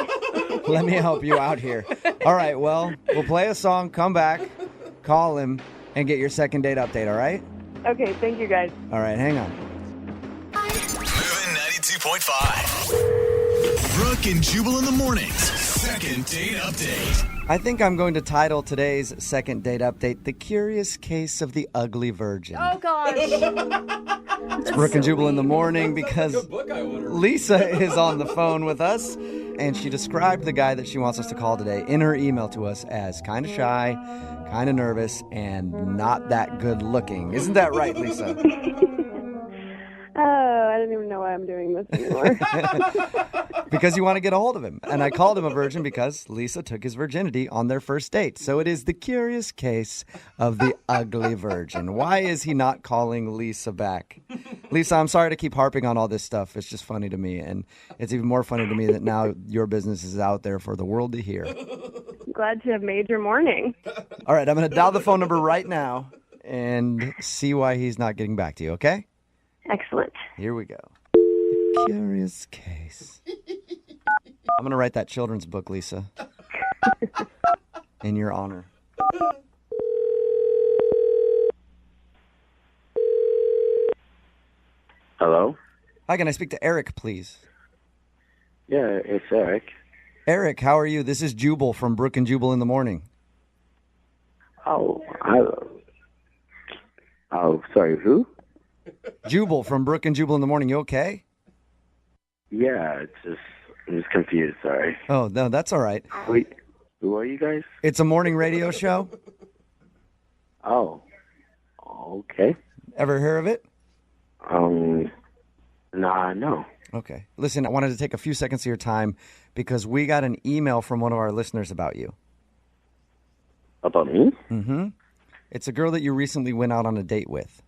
Let me help you out here. All right, well, we'll play a song, come back, call him, and get your second date update, all right? Okay, thank you guys. All right, hang on. Moving 92.5. Brooke and Jubal in the mornings. Second date update. I think I'm going to title today's second date update, The Curious Case of the Ugly Virgin. Oh, gosh. It's Brooke and Jubal in the morning because Lisa is on the phone with us, and she described the guy that she wants us to call today in her email to us as kind of shy, kind of nervous, and not that good looking. Isn't that right, Lisa? Oh, I don't even know why I'm doing this anymore. Because you want to get a hold of him. And I called him a virgin because Lisa took his virginity on their first date. So it is the curious case of the ugly virgin. Why is he not calling Lisa back? Lisa, I'm sorry to keep harping on all this stuff. It's just funny to me. And it's even more funny to me that now your business is out there for the world to hear. Glad to have made your morning. All right, I'm going to dial the phone number right now and see why he's not getting back to you, okay? Excellent. Here we go. The curious case. I'm going to write that children's book, Lisa. In your honor. Hello? Hi, can I speak to Eric, please? Yeah, it's Eric. Eric, how are you? This is Jubal from Brooke and Jubal in the morning. Oh, sorry, who? Jubal from Brooke and Jubal in the morning. You okay? Yeah, I'm just confused, sorry. Oh, no, that's all right. Wait, who are you guys? It's a morning radio show. Oh, okay. Ever hear of it? Nah, no. Okay. Listen, I wanted to take a few seconds of your time because we got an email from one of our listeners about you. About me? Mm-hmm. It's a girl that you recently went out on a date with.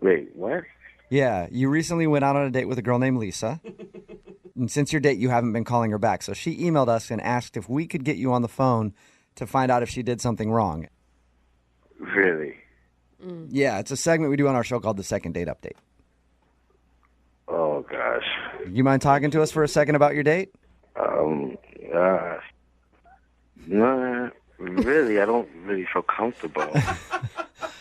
Wait, what? Yeah, you recently went out on a date with a girl named Lisa. And since your date, you haven't been calling her back. So she emailed us and asked if we could get you on the phone to find out if she did something wrong. Really? Yeah, it's a segment we do on our show called The Second Date Update. Oh, gosh. You mind talking to us for a second about your date? Nah, really, I don't really feel comfortable.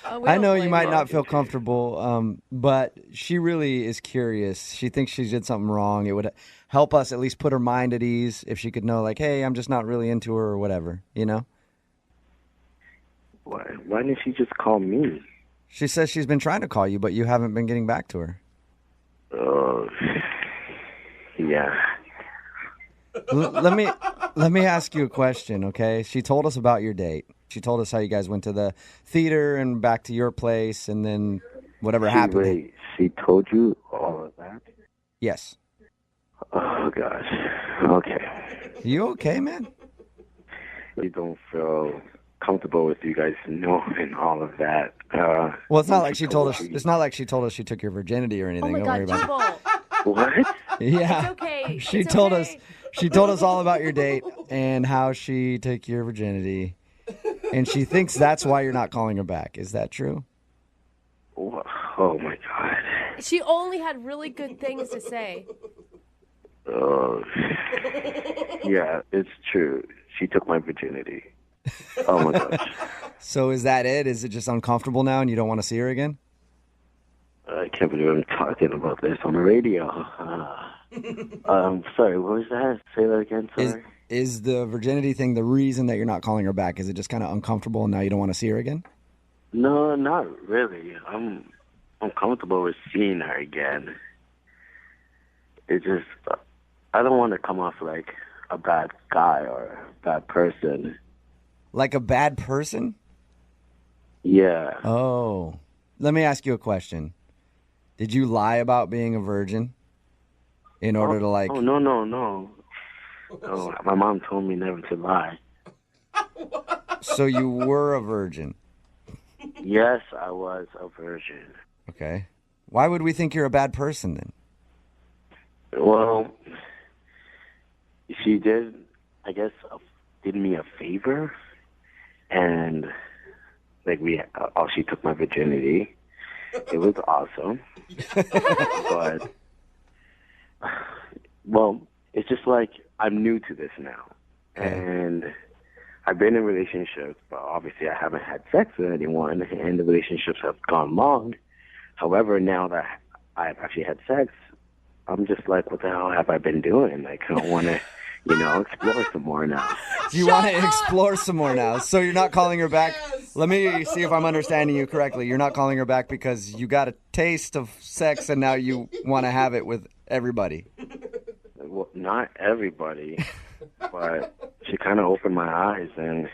I know you might not feel comfortable, but she really is curious. She thinks she did something wrong. It would help us at least put her mind at ease if she could know, like, hey, I'm just not really into her or whatever, you know? Why didn't she just call me? She says she's been trying to call you, but you haven't been getting back to her. Oh, yeah. Let me ask you a question, okay? She told us about your date. She told us how you guys went to the theater and back to your place, and then whatever happened. Wait, she told you all of that? Yes. Oh, gosh. Okay. You okay, man? You don't feel comfortable with you guys knowing all of that. Well, it's not like she told us. It's not like she told us she took your virginity or anything. Oh my Don't worry God, about it. Jubal. What? Yeah. It's okay. She It's told okay. us. She told us all about your date and how she took your virginity, and she thinks that's why you're not calling her back. Is that true? Oh my God. She only had really good things to say. Oh, yeah, it's true. She took my virginity. Oh my gosh. So is that it? Is it just uncomfortable now, and you don't want to see her again? I can't believe I'm talking about this on the radio. Sorry, what was that? Say that again, sorry. Is the virginity thing the reason that you're not calling her back? Is it just kind of uncomfortable and now you don't want to see her again? No, not really. I'm comfortable with seeing her again. It's just, I don't want to come off like a bad guy or a bad person. Like a bad person? Yeah. Oh. Let me ask you a question. Did you lie about being a virgin in order to like... Oh, no. No, my mom told me never to lie. So you were a virgin? Yes, I was a virgin. Okay. Why would we think you're a bad person then? Well, she did, I guess, did me a favor, and like she took my virginity. It was awesome, but well, it's just like I'm new to this now, and I've been in relationships, but obviously I haven't had sex with anyone, and the relationships have gone long. However, now that I've actually had sex, I'm just like, what the hell have I been doing? I kind of want to, explore some more now. You want to explore some more now. So you're not calling her back. Let me see if I'm understanding you correctly. You're not calling her back because you got a taste of sex and now you want to have it with everybody. Well, not everybody, but she kind of opened my eyes, and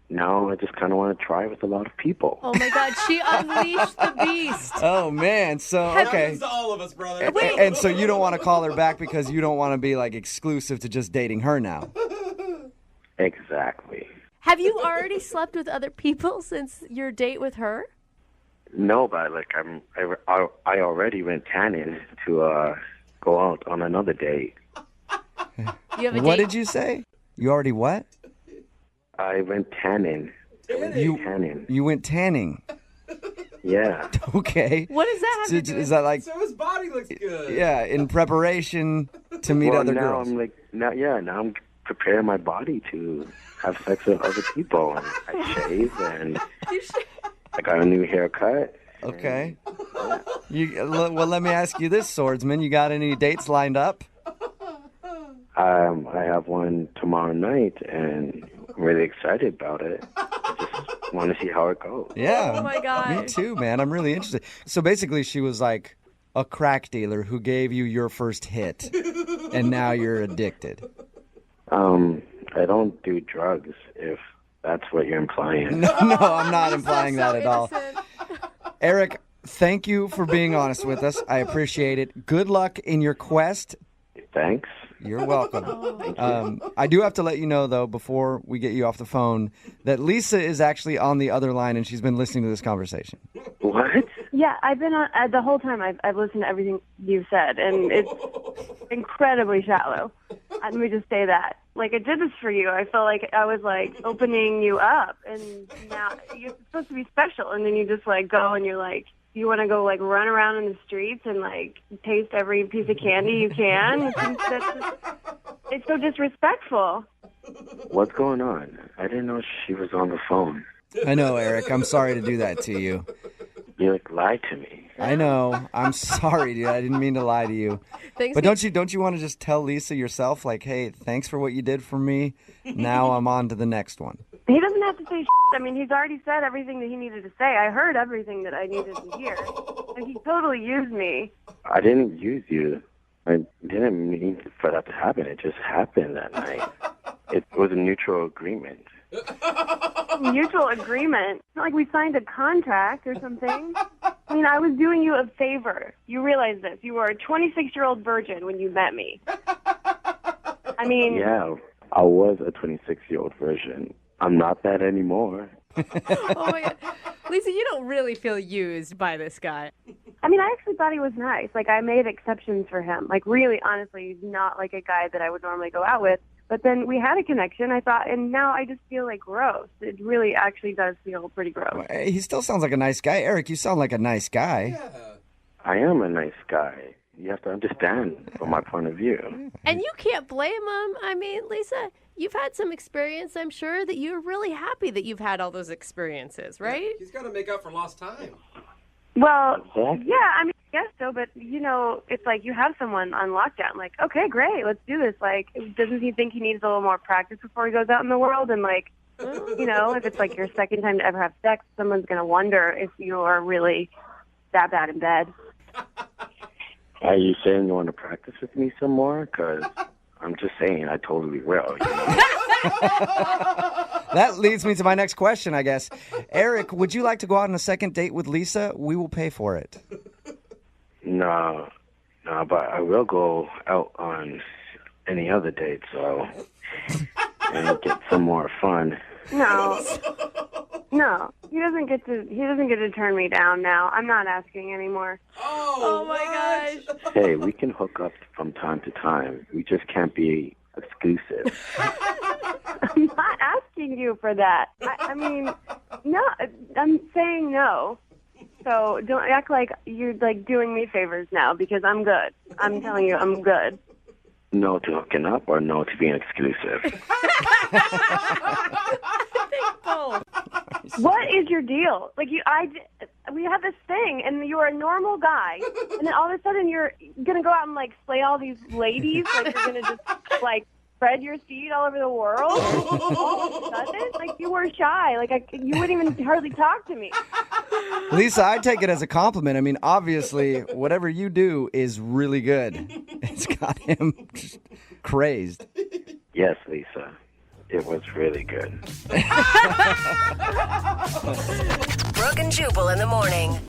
now I just kind of want to try with a lot of people. Oh my God, she unleashed the beast. Oh man, so okay. Happens to all of us, brother. And so you don't want to call her back because you don't want to be like exclusive to just dating her now. Exactly. Have you already slept with other people since your date with her? No, but I already went tanning to go out on another date. You have a What date? did you say? You already what? I went tanning. You went tanning. Yeah. Okay. What does that have to do Is that like? So his body looks good. Yeah, in preparation to meet Well, other now girls. I'm now I'm preparing my body to have sex with other people. And I shave, and I got a new haircut. Okay. Well, let me ask you this, Swordsman. You got any dates lined up? I have one tomorrow night, and I'm really excited about it. I just want to see how it goes. Yeah. Oh my God. Me too, man. I'm really interested. So basically, she was like a crack dealer who gave you your first hit, and now you're addicted. I don't do drugs, if that's what you're implying. No, I'm not implying that at all. Eric, thank you for being honest with us. I appreciate it. Good luck in your quest. Thanks. You're welcome. I do have to let you know, though, before we get you off the phone, that Lisa is actually on the other line, and she's been listening to this conversation. What? Yeah, I've been on the whole time. I've listened to everything you've said, and it's incredibly shallow. Let me just say that. Like, I did this for you. I felt like I was like opening you up, and now you're supposed to be special, and then you just like go and you're like, you want to go like run around in the streets and like taste every piece of candy you can. It's so disrespectful. What's going on? I didn't know she was on the phone. I know, Eric. I'm sorry to do that to you. You lied to me. I know. I'm sorry, dude. I didn't mean to lie to you. But don't you want to just tell Lisa yourself, like, hey, thanks for what you did for me. Now I'm on to the next one. He doesn't have to say shit. I mean, he's already said everything that he needed to say. I heard everything that I needed to hear. And he totally used me. I didn't use you. I didn't mean for that to happen. It just happened that night. It was a mutual agreement. Mutual agreement? It's not like we signed a contract or something. I mean, I was doing you a favor. You realize this. You were a 26-year-old virgin when you met me. I mean... Yeah, I was a 26-year-old virgin. I'm not that anymore. Oh my God. Lisa, you don't really feel used by this guy. I mean, I actually thought he was nice. Like, I made exceptions for him. Like, really, honestly, he's not like a guy that I would normally go out with. But then we had a connection, I thought, and now I just feel like gross. It really actually does feel pretty gross. He still sounds like a nice guy. Eric, you sound like a nice guy. Yeah. I am a nice guy. You have to understand from my point of view. And you can't blame him. I mean, Lisa, you've had some experience. I'm sure that you're really happy that you've had all those experiences, right? He's got to make up for lost time. Well, yeah, I mean, I guess so, but, you know, it's like you have someone on lockdown. Like, okay, great, let's do this. Like, doesn't he think he needs a little more practice before he goes out in the world? And, like, you know, if it's like your second time to ever have sex, someone's going to wonder if you are really that bad in bed. Are you saying you want to practice with me some more? Because I'm just saying I totally will. You know? That leads me to my next question, I guess. Eric, would you like to go out on a second date with Lisa? We will pay for it. No, but I will go out on any other date, so and get some more fun. No, he doesn't get to turn me down now. I'm not asking anymore. Oh my gosh. Hey, we can hook up from time to time. We just can't be exclusive. I'm not asking you for that. I mean, no, I'm saying no. So don't act like you're like doing me favors now because I'm good. I'm telling you, I'm good. no to hooking up or no to being exclusive? What is your deal? Like we had this thing, and you were a normal guy, and then all of a sudden you're gonna go out and like slay all these ladies. Like you're gonna just like spread your seed all over the world. All of a sudden, like you were shy. Like you wouldn't even hardly talk to me. Lisa, I take it as a compliment. I mean, obviously, whatever you do is really good. It's got him just crazed. Yes, Lisa. It was really good. Brooke and Jubal in the morning.